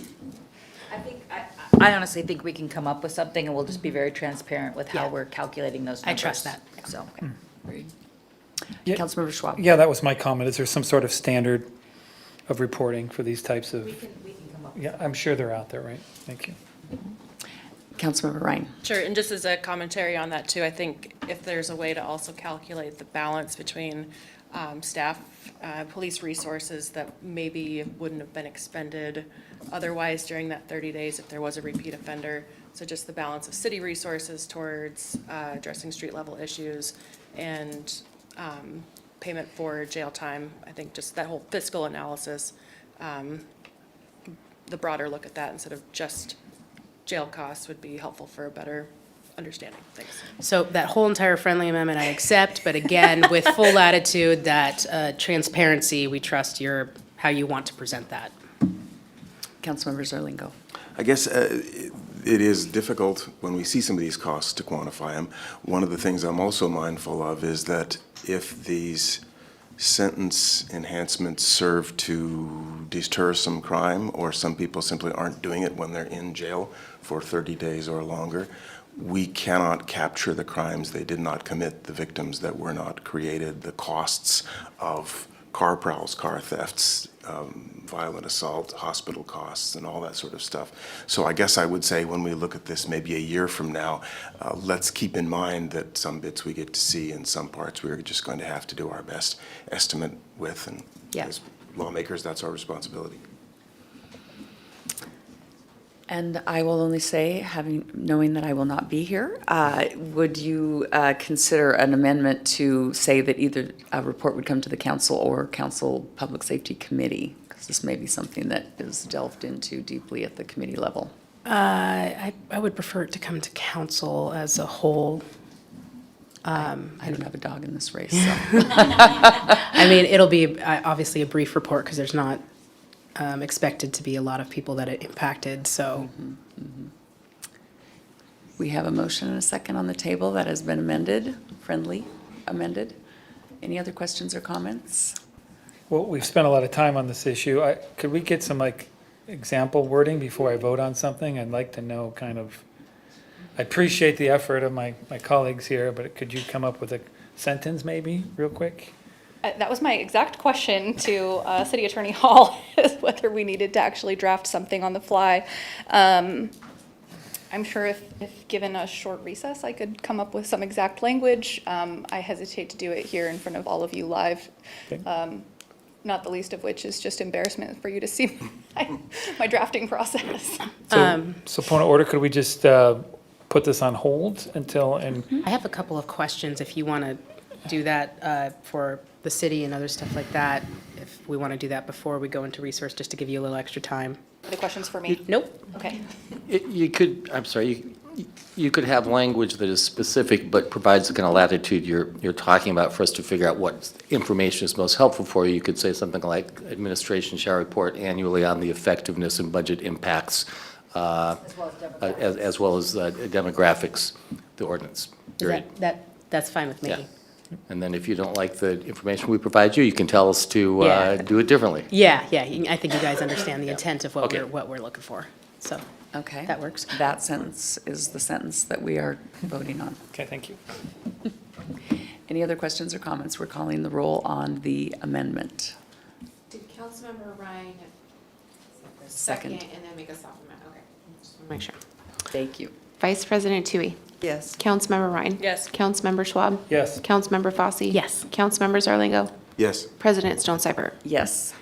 G: I honestly think we can come up with something and we'll just be very transparent with how we're calculating those numbers.
E: I trust that.
G: So.
H: Yeah.
A: Councilmember Schwab.
H: Yeah, that was my comment. Is there some sort of standard of reporting for these types of?
G: We can come up with
H: Yeah, I'm sure they're out there, right? Thank you.
A: Councilmember Ryan.
C: Sure, and just as a commentary on that too, I think if there's a way to also calculate the balance between staff, police resources that maybe wouldn't have been expended otherwise during that 30 days if there was a repeat offender. So just the balance of city resources towards addressing street level issues and payment for jail time. I think just that whole fiscal analysis, the broader look at that instead of just jail costs would be helpful for a better understanding. Thanks.
E: So that whole entire friendly amendment I accept, but again, with full latitude that transparency, we trust how you want to present that.
A: Councilmember Zerlingo.
D: I guess it is difficult when we see some of these costs to quantify them. One of the things I'm also mindful of is that if these sentence enhancements serve to deter some crime, or some people simply aren't doing it when they're in jail for 30 days or longer, we cannot capture the crimes they did not commit, the victims that were not created, the costs of car prowls, car thefts, violent assault, hospital costs, and all that sort of stuff. So I guess I would say when we look at this maybe a year from now, let's keep in mind that some bits we get to see and some parts we're just going to have to do our best estimate with. And as lawmakers, that's our responsibility.
A: And I will only say, knowing that I will not be here, would you consider an amendment to say that either a report would come to the council or council public safety committee? Because this may be something that is delved into deeply at the committee level.
E: I would prefer it to come to council as a whole.
A: I don't have a dog in this race, so.
E: I mean, it'll be obviously a brief report because there's not expected to be a lot of people that it impacted, so.
A: We have a motion and a second on the table that has been amended, friendly amended. Any other questions or comments?
H: Well, we've spent a lot of time on this issue. Could we get some example wording before I vote on something? I'd like to know I appreciate the effort of my colleagues here, but could you come up with a sentence maybe, real quick?
S: That was my exact question to City Attorney Hall, is whether we needed to actually draft something on the fly. I'm sure if given a short recess, I could come up with some exact language. I hesitate to do it here in front of all of you live.
H: Okay.
S: Not the least of which is just embarrassment for you to see my drafting process.
H: So point of order, could we just put this on hold until,
E: I have a couple of questions if you want to do that for the city and other stuff like that, if we want to do that before we go into resource, just to give you a little extra time.
S: The questions for me?
E: Nope.
S: Okay.
R: You could, I'm sorry, you could have language that is specific but provides the kind of latitude you're talking about for us to figure out what information is most helpful for you. You could say something like, administration shall report annually on the effectiveness and budget impacts, as well as demographics, the ordinance.
E: That's fine with me.
R: Yeah. And then if you don't like the information we provide you, you can tell us to do it differently.
E: Yeah, I think you guys understand the intent of what we're looking for, so.
A: Okay.
E: That works.
A: That sentence is the sentence that we are voting on.
H: okay, thank you.
A: Any other questions or comments? We're calling the roll on the amendment.
B: Did Councilmember Ryan
A: Second.
B: and then make a supplement? Okay. Just want to make sure.
A: Thank you.
B: Vice President Tui.
F: Yes.
B: Councilmember Ryan.
C: Yes.
B: Councilmember Schwab.
H: Yes.
B: Councilmember Fosse.
E: Yes.
B: Councilmember Zarlingo.
D: Yes.
B: President Stone Cipher.
A: Yes.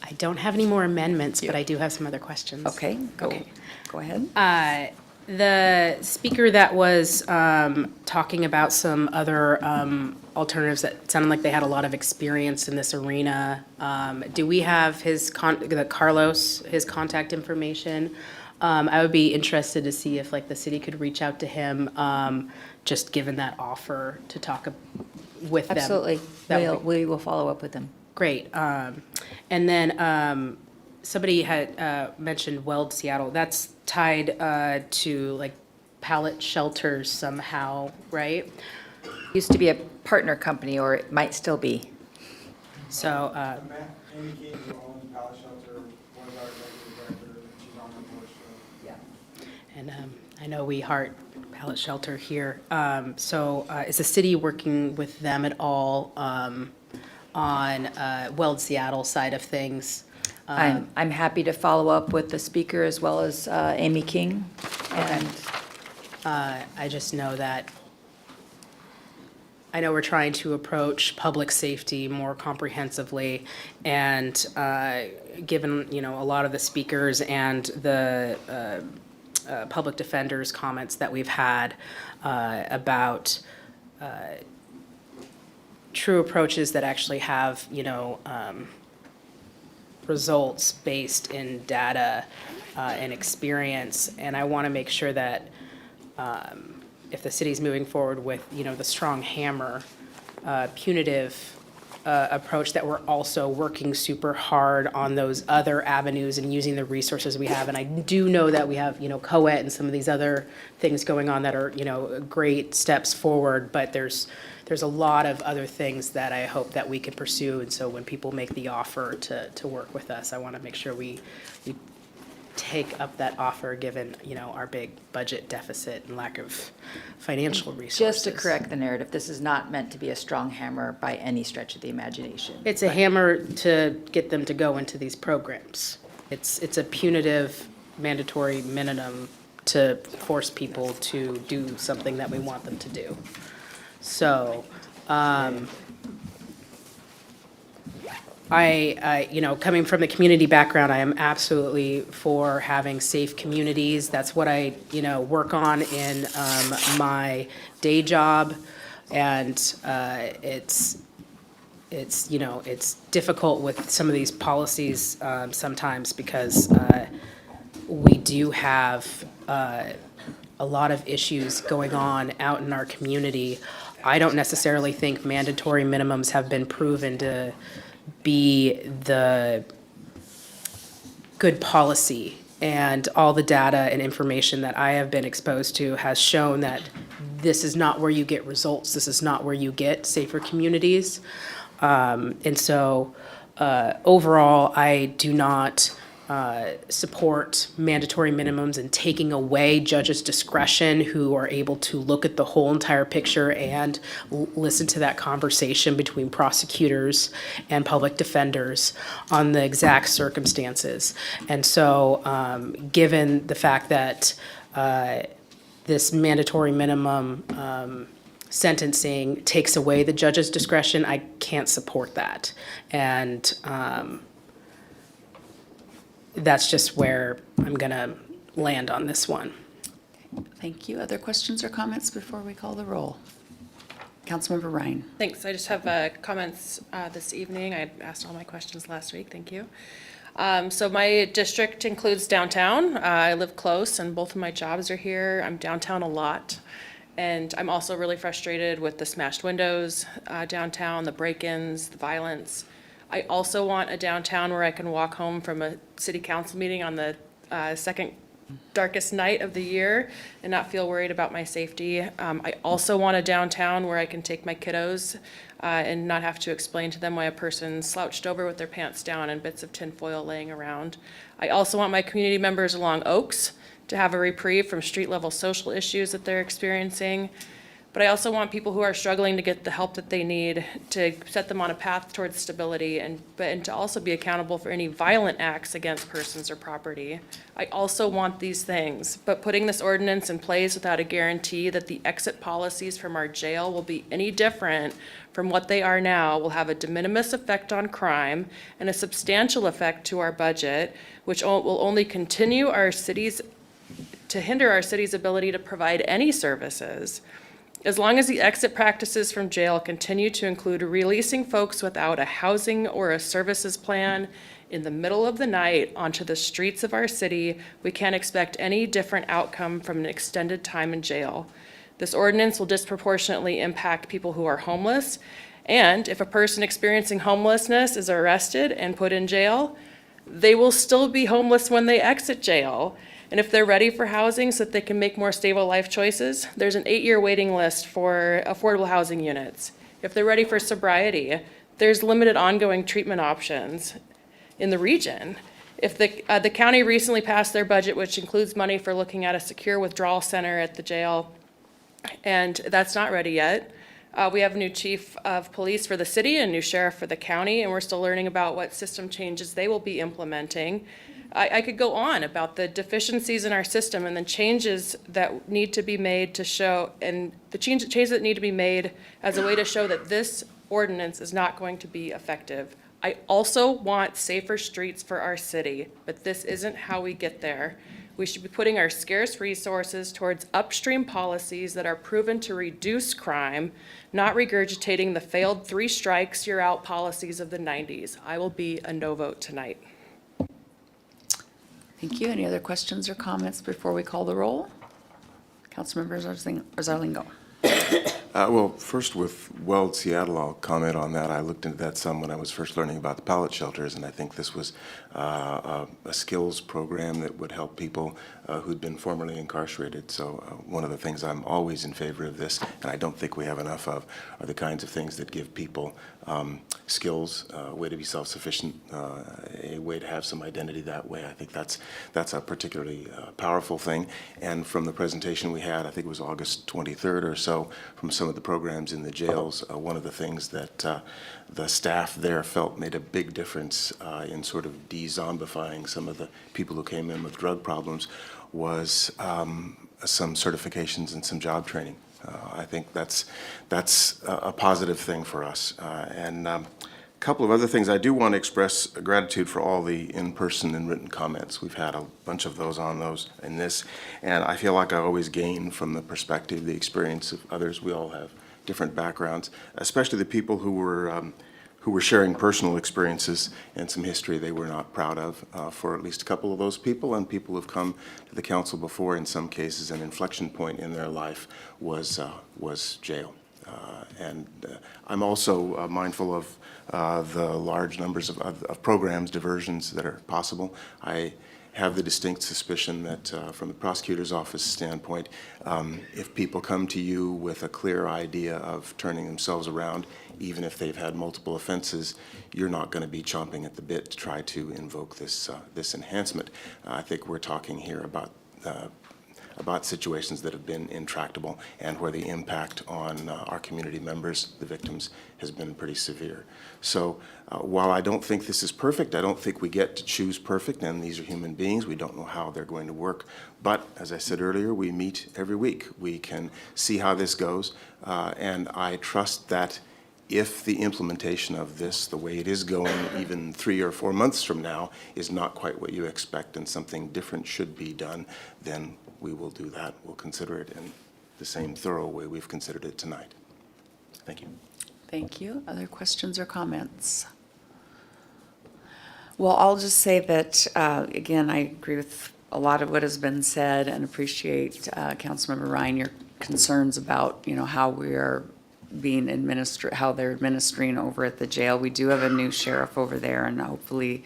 E: I don't have any more amendments, but I do have some other questions.
A: Okay, go ahead.
E: The speaker that was talking about some other alternatives that sounded like they had a lot of experience in this arena, do we have his contact information? I would be interested to see if the city could reach out to him, just given that offer to talk with them.
G: Absolutely. We will follow up with them.
E: Great. And then somebody had mentioned Weld Seattle. That's tied to pallet shelters somehow, right?
G: Used to be a partner company, or it might still be.
E: So,
K: Amy King, who owns Pallet Shelter, one of our executive directors, she's on the board, so.
E: and I know we heart Pallet Shelter here. So is the city working with them at all on Weld Seattle side of things?
G: I'm happy to follow up with the speaker as well as Amy King. And
E: I just know that, I know we're trying to approach public safety more comprehensively, and given, a lot of the speakers and the public defenders' comments that we've had about true approaches that actually have, results based in data and experience. And I want to make sure that if the city's moving forward with, the strong hammer, punitive approach, that we're also working super hard on those other avenues and using the resources we have. And I do know that we have, COET and some of these other things going on that are, great steps forward, but there's a lot of other things that I hope that we could pursue. And so when people make the offer to work with us, I want to make sure we take up that offer, given, our big budget deficit and lack of financial resources.
G: Just to correct the narrative, this is not meant to be a strong hammer by any stretch of the imagination.
E: It's a hammer to get them to go into these programs. It's a punitive, mandatory minimum to force people to do something that we want them to do. So, coming from the community background, I am absolutely for having safe communities. That's what I, work on in my day job. And it's difficult with some of these policies sometimes because we do have a lot of issues going on out in our community. I don't necessarily think mandatory minimums have been proven to be the good policy. And all the data and information that I have been exposed to has shown that this is not where you get results. This is not where you get safer communities. And so overall, I do not support mandatory minimums and taking away judges' discretion who are able to look at the whole entire picture and listen to that conversation between prosecutors and public defenders on the exact circumstances. And so given the fact that this mandatory minimum sentencing takes away the judge's discretion, I can't support that. And that's just where I'm going to land on this one.
A: Thank you. Other questions or comments before we call the roll? Councilmember Ryan.
C: Thanks. I just have comments this evening. I asked all my questions last week. Thank you. So my district includes downtown. I live close and both of my jobs are here. I'm downtown a lot. And I'm also really frustrated with the smashed windows downtown, the break-ins, the violence. I also want a downtown where I can walk home from a city council meeting on the second darkest night of the year and not feel worried about my safety. I also want a downtown where I can take my kiddos and not have to explain to them why a person slouched over with their pants down and bits of tinfoil laying around. I also want my community members along Oaks to have a reprieve from street-level social issues that they're experiencing. But I also want people who are struggling to get the help that they need to set them on a path towards stability and to also be accountable for any violent acts against persons or property. I also want these things, but putting this ordinance in place without a guarantee that the exit policies from our jail will be any different from what they are now will have a de minimis effect on crime and a substantial effect to our budget, which will only continue to hinder our city's ability to provide any services. As long as the exit practices from jail continue to include releasing folks without a housing or a services plan in the middle of the night onto the streets of our city, we can't expect any different outcome from an extended time in jail. This ordinance will disproportionately impact people who are homeless, and if a person experiencing homelessness is arrested and put in jail, they will still be homeless when they exit jail. And if they're ready for housing so that they can make more stable life choices, there's an 8-year waiting list for affordable housing units. If they're ready for sobriety, there's limited ongoing treatment options in the region. If the county recently passed their budget, which includes money for looking at a secure withdrawal center at the jail, and that's not ready yet. We have a new chief of police for the city and a new sheriff for the county, and we're still learning about what system changes they will be implementing. I could go on about the deficiencies in our system and the changes that need to be made to show, and the changes that need to be made as a way to show that this ordinance is not going to be effective. I also want safer streets for our city, but this isn't how we get there. We should be putting our scarce resources towards upstream policies that are proven to reduce crime, not regurgitating the failed 3 strikes, you're out policies of the 90s. I will be a no vote tonight.
A: Thank you. Any other questions or comments before we call the roll? Councilmember Zarlingo.
D: Well, first with Weld Seattle, I'll comment on that. I looked into that some when I was first learning about the pallet shelters, and I think this was a skills program that would help people who'd been formerly incarcerated. So one of the things I'm always in favor of this, and I don't think we have enough of, are the kinds of things that give people skills, a way to be self-sufficient, a way to have some identity that way. I think that's a particularly powerful thing. And from the presentation we had, I think it was August 23rd or so, from some of the programs in the jails, one of the things that the staff there felt made a big difference in sort of de-zombifying some of the people who came in with drug problems was some certifications and some job training. I think that's a positive thing for us. And a couple of other things. I do want to express gratitude for all the in-person and written comments. We've had a bunch of those on those in this, and I feel like I always gain from the perspective, the experience of others. We all have different backgrounds, especially the people who were sharing personal experiences and some history they were not proud of. For at least a couple of those people, and people who've come to the council before, in some cases, an inflection point in their life was jail. And I'm also mindful of the large numbers of programs, diversions that are possible. I have the distinct suspicion that from the prosecutor's office standpoint, if people come to you with a clear idea of turning themselves around, even if they've had multiple offenses, you're not going to be chomping at the bit to try to invoke this enhancement. I think we're talking here about situations that have been intractable and where the impact on our community members, the victims, has been pretty severe. So while I don't think this is perfect, I don't think we get to choose perfect, and these are human beings. We don't know how they're going to work. But as I said earlier, we meet every week. We can see how this goes, and I trust that if the implementation of this, the way it is going, even 3 or 4 months from now, is not quite what you expect and something different should be done, then we will do that. We'll consider it in the same thorough way we've considered it tonight. Thank you.
A: Thank you. Other questions or comments? Well, I'll just say that, again, I agree with a lot of what has been said and appreciate, Councilmember Ryan, your concerns about, how we are being how they're administering over at the jail. We do have a new sheriff over there, and hopefully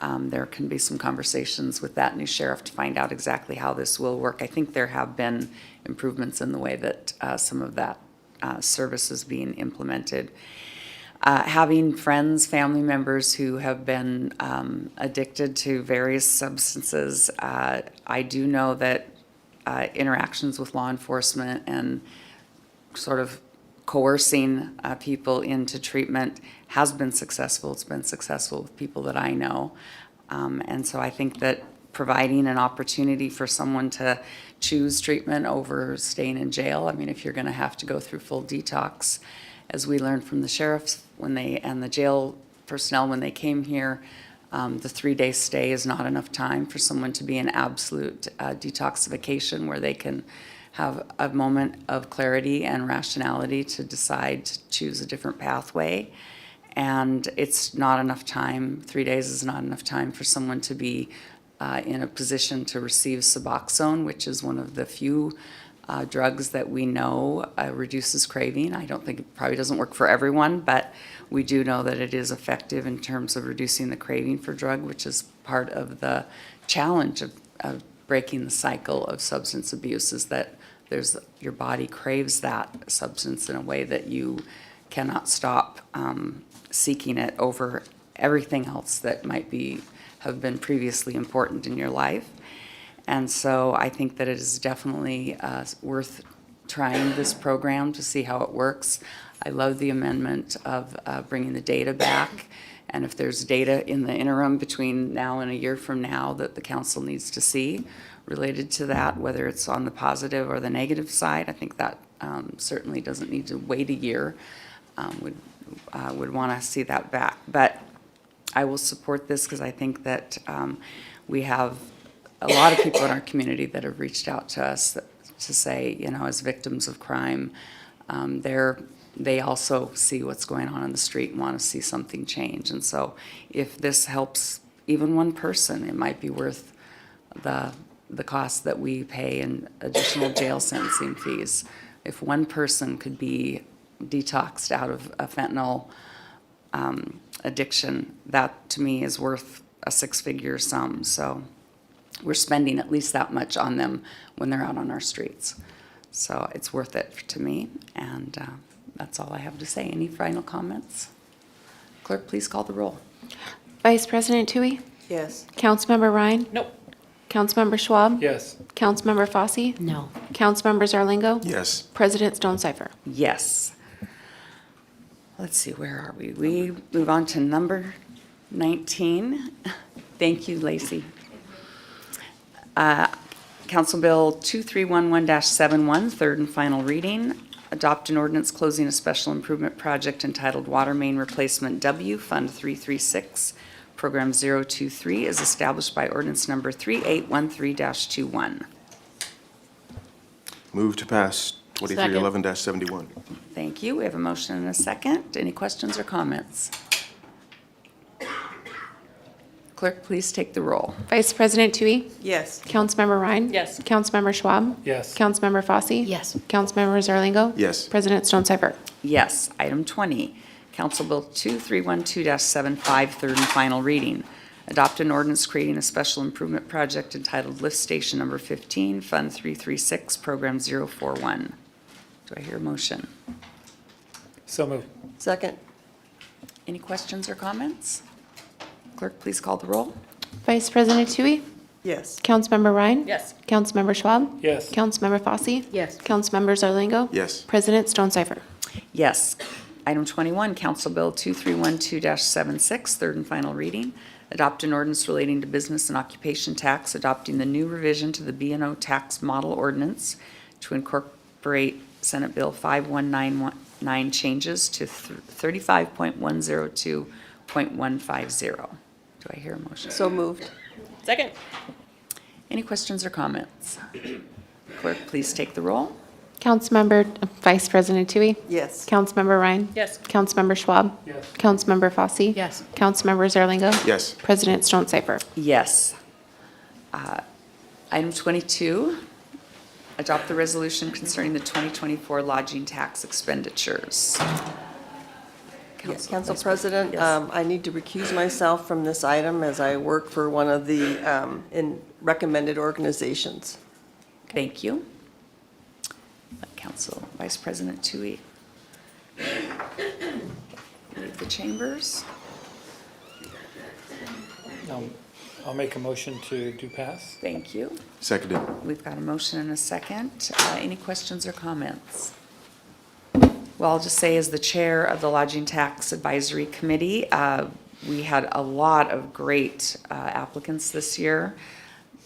A: there can be some conversations with that new sheriff to find out exactly how this will work. I think there have been improvements in the way that some of that service is being implemented. Having friends, family members who have been addicted to various substances, I do know that interactions with law enforcement and sort of coercing people into treatment has been successful. It's been successful with people that I know. And so I think that providing an opportunity for someone to choose treatment over staying in jail, I mean, if you're going to have to go through full detox, as we learned from the sheriffs and the jail personnel when they came here, the 3-day stay is not enough time for someone to be in absolute detoxification where they can have a moment of clarity and rationality to decide to choose a different pathway. And it's not enough time, 3 days is not enough time for someone to be in a position to receive Suboxone, which is one of the few drugs that we know reduces craving. I don't think it probably doesn't work for everyone, but we do know that it is effective in terms of reducing the craving for drug, which is part of the challenge of breaking the cycle of substance abuse, is that your body craves that substance in a way that you cannot stop seeking it over everything else that might have been previously important in your life. And so I think that it is definitely worth trying this program to see how it works. I love the amendment of bringing the data back. And if there's data in the interim between now and a year from now that the council needs to see related to that, whether it's on the positive or the negative side, I think that certainly doesn't need to wait a year. Would want to see that back. But I will support this because I think that we have a lot of people in our community that have reached out to us to say, as victims of crime, they also see what's going on in the street and want to see something change. And so if this helps even one person, it might be worth the cost that we pay in additional jail sentencing fees. If one person could be detoxed out of a fentanyl addiction, that to me is worth a six-figure sum. So we're spending at least that much on them when they're out on our streets. So it's worth it to me, and that's all I have to say. Any final comments? Clerk, please call the roll.
B: Vice President Tui?
F: Yes.
B: Councilmember Ryan?
C: Nope.
B: Councilmember Schwab?
H: Yes.
B: Councilmember Fosse?
E: No.
B: Councilmember Zarlingo?
D: Yes.
B: President Stonecipher?
A: Yes. Let's see, where are we? We move on to number 19. Thank you, Lacey. Council Bill 2311-71, third and final reading. Adopt an ordinance closing a special improvement project entitled Water Main Replacement W, Fund 336, Program 023, is established by ordinance number 3813-21.
D: Move to pass 2311-71.
A: Thank you. We have a motion and a second. Any questions or comments? Clerk, please take the roll.
B: Vice President Tui?
F: Yes.
B: Councilmember Ryan?
C: Yes.
B: Councilmember Schwab?
H: Yes.
B: Councilmember Fosse?
E: Yes.
B: Councilmember Zarlingo?
D: Yes.
B: President Stonecipher?
A: Yes. Item 20, Council Bill 2312-75, third and final reading. Adopt an ordinance creating a special improvement project entitled Lift Station Number 15, Fund 336, Program 041. Do I hear a motion?
H: So moved.
F: Second?
A: Any questions or comments? Clerk, please call the roll.
B: Vice President Tui?
F: Yes.
B: Councilmember Ryan?
C: Yes.
B: Councilmember Schwab?
H: Yes.
B: Councilmember Fosse?
E: Yes.
B: Councilmember Zarlingo?
D: Yes.
B: President Stonecipher?
A: Yes. Item 21, Council Bill 2312-76, third and final reading. Adopt an ordinance relating to business and occupation tax, adopting the new revision to the B&O tax model ordinance to incorporate Senate Bill 5199 changes to 35.102.150. Do I hear a motion?
F: So moved.
C: Second.
A: Any questions or comments? Clerk, please take the roll.
B: Vice President Tui?
F: Yes.
B: Councilmember Ryan?
C: Yes.
B: Councilmember Schwab?
H: Yes.
B: Councilmember Fosse?
E: Yes.
B: Councilmember Zarlingo?
D: Yes.
B: President Stonecipher?
A: Yes. Item 22, adopt the resolution concerning the 2024 lodging tax expenditures.
F: Yes, Council
A: Vice
F: President,
A: Yes.
F: I need to recuse myself from this item as I work for one of the recommended organizations.
A: Thank you. Council Vice President Tui. Leave the chambers.
H: I'll make a motion to do pass.
A: Thank you.
D: Seconded.
A: We've got a motion and a second. Any questions or comments? Well, I'll just say as the chair of the Lodging Tax Advisory Committee, we had a lot of great applicants this year.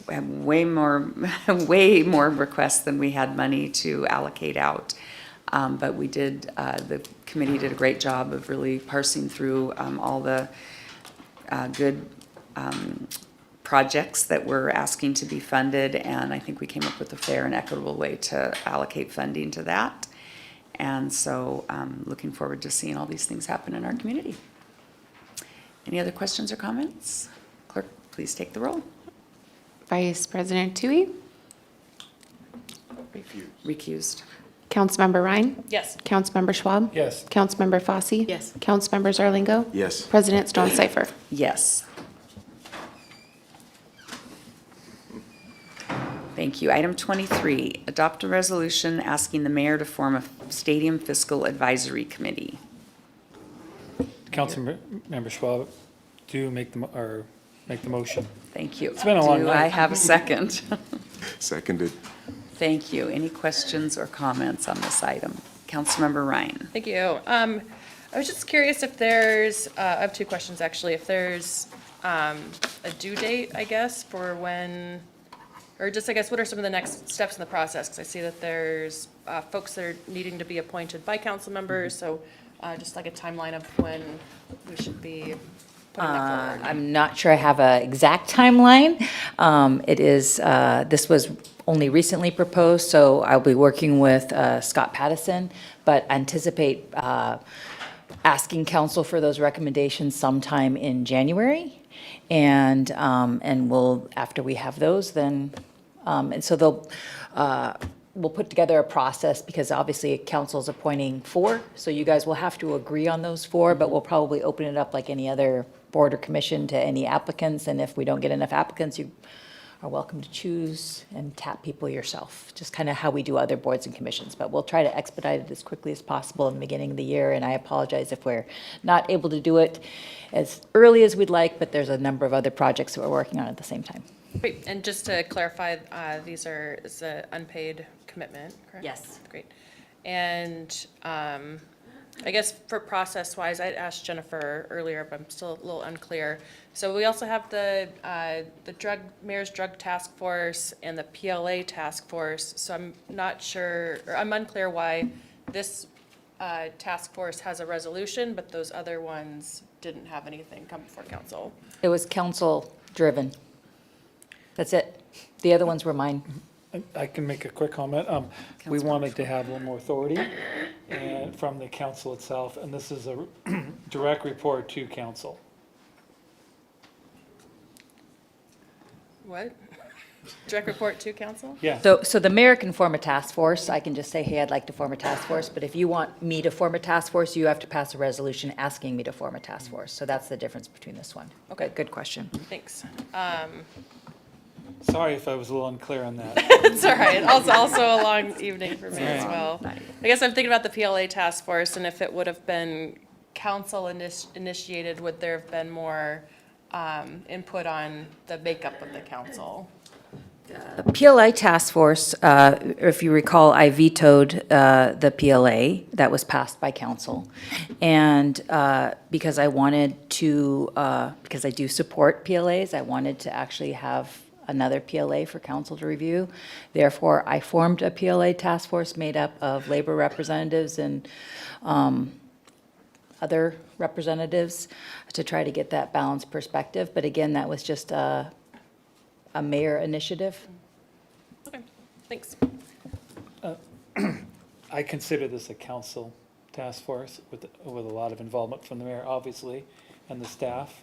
A: We had way more requests than we had money to allocate out. But we did, the committee did a great job of really parsing through all the good projects that we're asking to be funded, and I think we came up with a fair and equitable way to allocate funding to that. And so looking forward to seeing all these things happen in our community. Any other questions or comments? Clerk, please take the roll.
B: Vice President Tui?
A: Recused.
B: Councilmember Ryan?
C: Yes.
B: Councilmember Schwab?
H: Yes.
B: Councilmember Fosse?
E: Yes.
B: Councilmember Zarlingo?
D: Yes.
B: President Stonecipher?
A: Yes. Thank you. Item 23, adopt a resolution asking the mayor to form a stadium fiscal advisory committee.
H: Councilmember Schwab, do make the motion.
A: Thank you.
H: It's been a long
A: Do I
H: night.
A: have a second?
D: Seconded.
A: Thank you. Any questions or comments on this item? Councilmember Ryan.
C: Thank you. I was just curious if there's, I have two questions actually. If there's a due date, I guess, for when, or just, I guess, what are some of the next steps in the process? Because I see that there's folks that are needing to be appointed by council members, so just like a timeline of when we should be putting that forward?
G: I'm not sure I have an exact timeline. This was only recently proposed, so I'll be working with Scott Pattison, but anticipate asking council for those recommendations sometime in January. And we'll, after we have those, then, and so we'll put together a process, because obviously council's appointing 4, so you guys will have to agree on those 4, but we'll probably open it up like any other board or commission to any applicants, and if we don't get enough applicants, you are welcome to choose and tap people yourself, just kind of how we do other boards and commissions. But we'll try to expedite it as quickly as possible in the beginning of the year, and I apologize if we're not able to do it as early as we'd like, but there's a number of other projects that we're working on at the same time.
C: Great, and just to clarify, it's an unpaid commitment, correct?
G: Yes.
C: Great. And I guess for process-wise, I asked Jennifer earlier, but I'm still a little unclear. So we also have the Mayor's Drug Task Force and the PLA Task Force. So I'm not sure, or I'm unclear why this task force has a resolution, but those other ones didn't have anything come before council.
G: It was council-driven. That's it. The other ones were mine.
H: I can make a quick comment. We wanted to have a little more authority and from the council itself, and this is a direct report to council.
C: What? Direct report to council?
H: Yeah.
G: So the mayor can form a task force. I can just say, hey, I'd like to form a task force. But if you want me to form a task force, you have to pass a resolution asking me to form a task force. So that's the difference between this one. Okay, good question.
C: Thanks.
H: Sorry if I was a little unclear on that.
C: It's all right. Also a long evening for me as
H: Right.
C: well. I guess I'm thinking about the PLA task force, and if it would have been council initiated, would there have been more input on the makeup of the council?
G: The PLA task force, if you recall, I vetoed the PLA that was passed by council. And because I wanted to, because I do support PLAs, I wanted to actually have another PLA for council to review. Therefore, I formed a PLA task force made up of labor representatives and other representatives to try to get that balanced perspective. But again, that was just a mayor initiative.
C: Okay, thanks.
H: I consider this a council task force with a lot of involvement from the mayor, obviously, and the staff,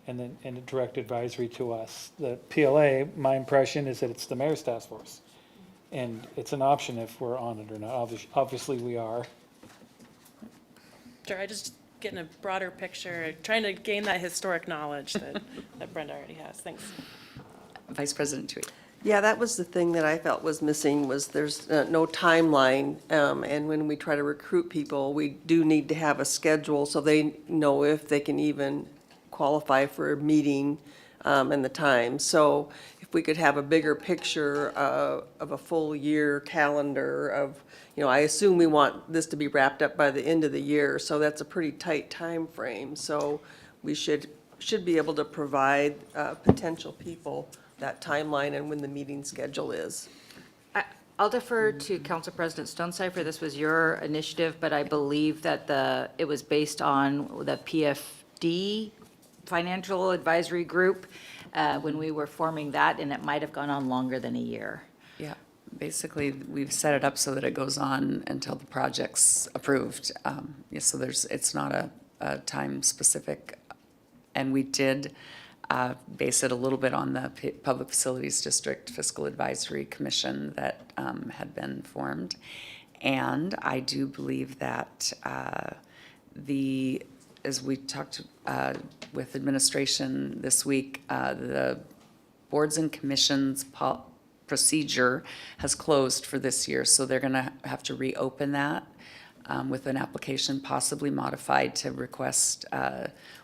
H: and then a direct advisory to us. The PLA, my impression is that it's the mayor's task force, and it's an option if we're on it or not. Obviously, we are.
C: Sure, I just getting a broader picture, trying to gain that historic knowledge that Brenda already has. Thanks.
A: Vice President Tui.
F: Yeah, that was the thing that I felt was missing, was there's no timeline. And when we try to recruit people, we do need to have a schedule so they know if they can even qualify for a meeting and the time. So if we could have a bigger picture of a full year calendar of, I assume we want this to be wrapped up by the end of the year. So that's a pretty tight time frame. So we should be able to provide potential people that timeline and when the meeting schedule is.
G: I'll defer to Council President Stonecipher. This was your initiative, but I believe that it was based on the PFD Financial Advisory Group when we were forming that, and it might have gone on longer than a year.
A: Yeah, basically, we've set it up so that it goes on until the project's approved. So it's not a time specific. And we did base it a little bit on the Public Facilities District Fiscal Advisory Commission that had been formed. And I do believe that as we talked with administration this week, the boards and commissions procedure has closed for this year. So they're going to have to reopen that with an application possibly modified to request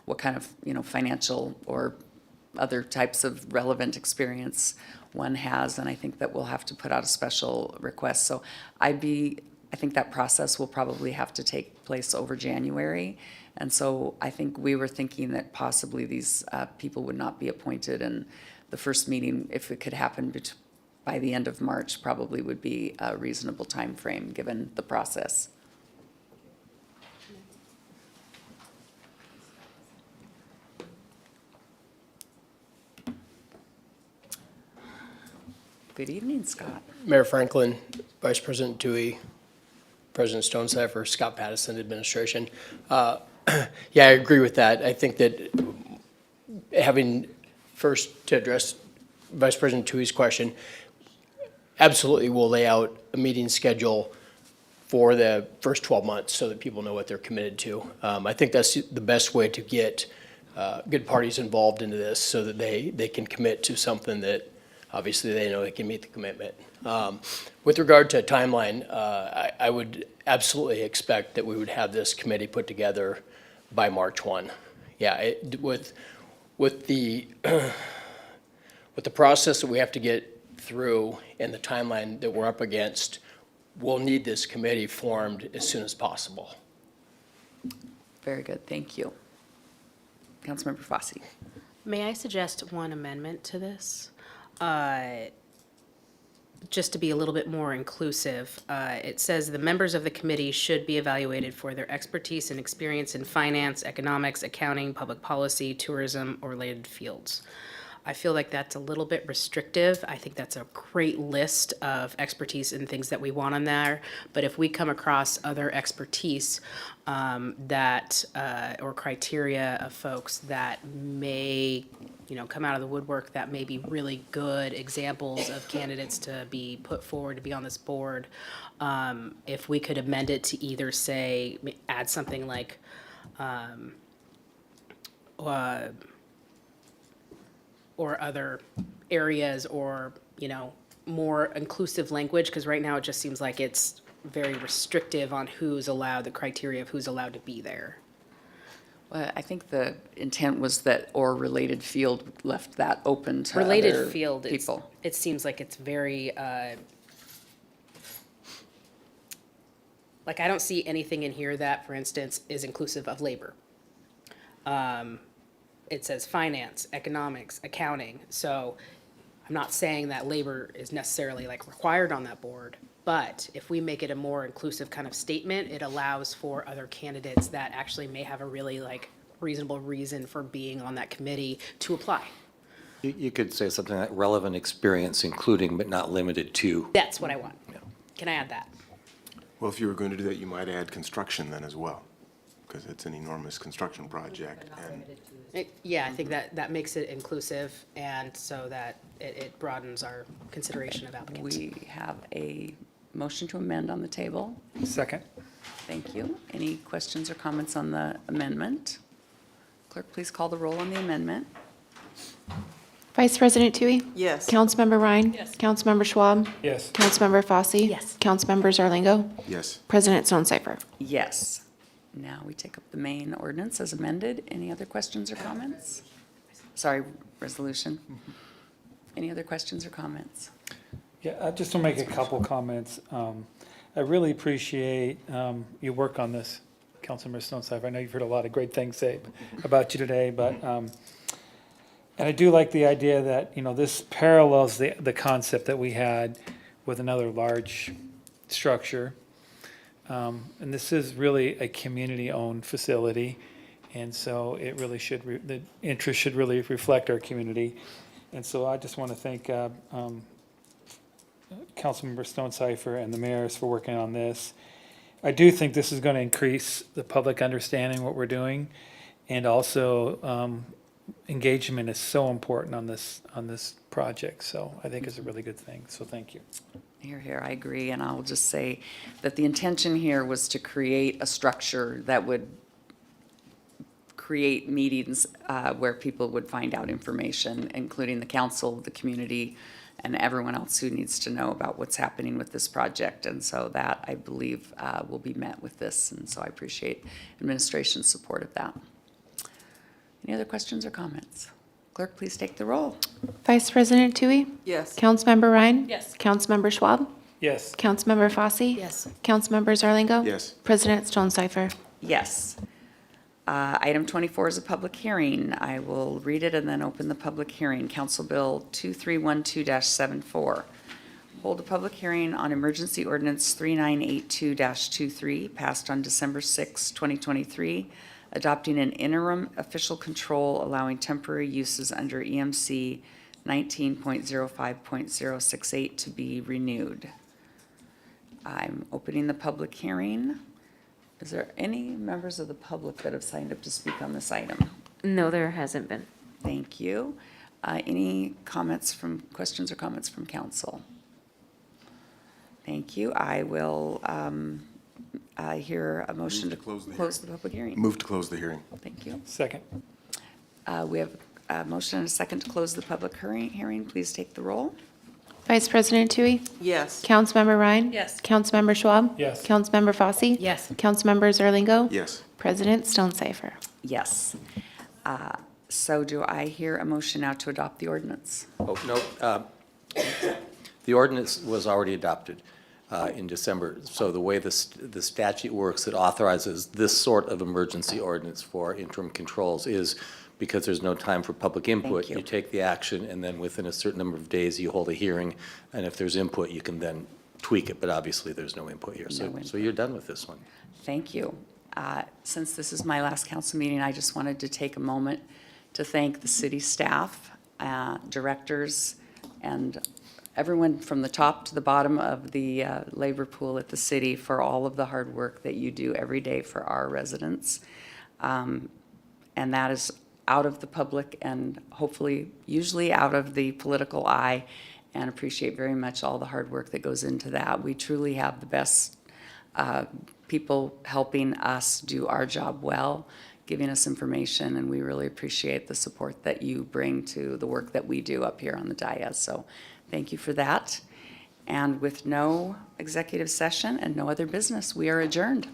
A: what kind of, financial or other types of relevant experience one has. And I think that we'll have to put out a special request. So I think that process will probably have to take place over January. And so I think we were thinking that possibly these people would not be appointed, and the first meeting, if it could happen by the end of March, probably would be a reasonable time frame given the process. Good evening, Scott.
M: Mayor Franklin, Vice President Dewey, President Stonecipher, Scott Pattison, administration. Yeah, I agree with that. I think that having, first to address Vice President Dewey's question, absolutely we'll lay out a meeting schedule for the first 12 months so that people know what they're committed to. I think that's the best way to get good parties involved into this so that they can commit to something that obviously they know they can meet the commitment. With regard to timeline, I would absolutely expect that we would have this committee put together by March 1. Yeah, with the with the process that we have to get through and the timeline that we're up against, we'll need this committee formed as soon as possible.
A: Very good, thank you. Councilmember Fosse.
E: May I suggest one amendment to this? Just to be a little bit more inclusive, it says the members of the committee should be evaluated for their expertise and experience in finance, economics, accounting, public policy, tourism, or related fields. I feel like that's a little bit restrictive. I think that's a great list of expertise and things that we want on there. But if we come across other expertise or criteria of folks that may, come out of the woodwork that may be really good examples of candidates to be put forward to be on this board, if we could amend it to either say, add something like, or other areas or, more inclusive language, because right now it just seems like it's very restrictive on who's allowed, the criteria of who's allowed to be there.
A: Well, I think the intent was that or related field left that open to
E: Related
A: other
E: field,
A: people.
E: it seems like it's very, like I don't see anything in here that, for instance, is inclusive of labor. It says finance, economics, accounting. So I'm not saying that labor is necessarily like required on that board, but if we make it a more inclusive kind of statement, it allows for other candidates that actually may have a really like reasonable reason for being on that committee to apply.
R: You could say something like relevant experience, including but not limited to.
E: That's what I want. Can I add that?
D: Well, if you were going to do that, you might add construction then as well, because it's an enormous construction project. And
E: Yeah, I think that makes it inclusive and so that it broadens our consideration of applicants.
A: We have a motion to amend on the table.
H: Second.
A: Thank you. Any questions or comments on the amendment? Clerk, please call the roll on the amendment.
B: Vice President Tui?
F: Yes.
B: Councilmember Ryan?
C: Yes.
B: Councilmember Schwab?
H: Yes.
B: Councilmember Fosse?
E: Yes.
B: Councilmember Zarlingo?
D: yes.
B: President Stonecipher?
A: Yes. Now we take up the main ordinance as amended. Any other questions or comments? Sorry, resolution. Any other questions or comments?
H: Yeah, I just want to make a couple comments. I really appreciate your work on this, Councilmember Stonecipher. I know you've heard a lot of great things say about you today, but, and I do like the idea that, this parallels the concept that we had with another large structure. And this is really a community-owned facility, and so it really should, the interest should really reflect our community. And so I just want to thank Councilmember Stonecipher and the mayors for working on this. I do think this is going to increase the public understanding what we're doing, and also engagement is so important on this project. So I think it's a really good thing. So thank you.
A: Here, here, I agree, and I'll just say that the intention here was to create a structure that would create meetings where people would find out information, including the council, the community, and everyone else who needs to know about what's happening with this project. And so that, I believe, will be met with this, and so I appreciate administration's support of that. Any other questions or comments? Clerk, please take the roll.
B: Vice President Tui?
F: Yes.
B: Councilmember Ryan?
C: Yes.
B: Councilmember Schwab?
H: Yes.
B: Councilmember Fosse?
E: Yes.
B: Councilmember Zarlingo?
D: Yes.
B: President Stonecipher?
A: Yes. Item 24 is a public hearing. I will read it and then open the public hearing. Council Bill 2312-74. Hold a public hearing on emergency ordinance 3982-23, passed on December 6, 2023, adopting an interim official control allowing temporary uses under EMC 19.05.068 to be renewed. I'm opening the public hearing. Is there any members of the public that have signed up to speak on this item?
I: No, there hasn't been.
A: Thank you. Any questions or comments from council? Thank you. I will hear a motion to close the public hearing.
D: Move to close the hearing.
A: Thank you.
H: Second.
A: We have a motion and a second to close the public hearing. Please take the roll.
B: Vice President Tui?
F: Yes.
B: Councilmember Ryan?
C: Yes.
B: Councilmember Schwab?
H: Yes.
B: Councilmember Fosse?
E: Yes.
B: Councilmember Zerlingo?
D: Yes.
B: President Stone Cipher.
A: Yes. So do I hear a motion now to adopt the ordinance?
R: Oh, no, the ordinance was already adopted in December. So the way the statute works, it authorizes this sort of emergency ordinance for interim controls is because there's no time for public input.
A: you.
R: You take the action, and then within a certain number of days, you hold a hearing, and if there's input, you can then tweak it, but obviously, there's no input here. So you're done with this one.
A: Thank you. Since this is my last council meeting, I just wanted to take a moment to thank the city staff, directors, and everyone from the top to the bottom of the labor pool at the city for all of the hard work that you do every day for our residents. And that is out of the public and hopefully usually out of the political eye, and appreciate very much all the hard work that goes into that. We truly have the best people helping us do our job well, giving us information, and we really appreciate the support that you bring to the work that we do up here on the dais. So thank you for that. And with no executive session and no other business, we are adjourned.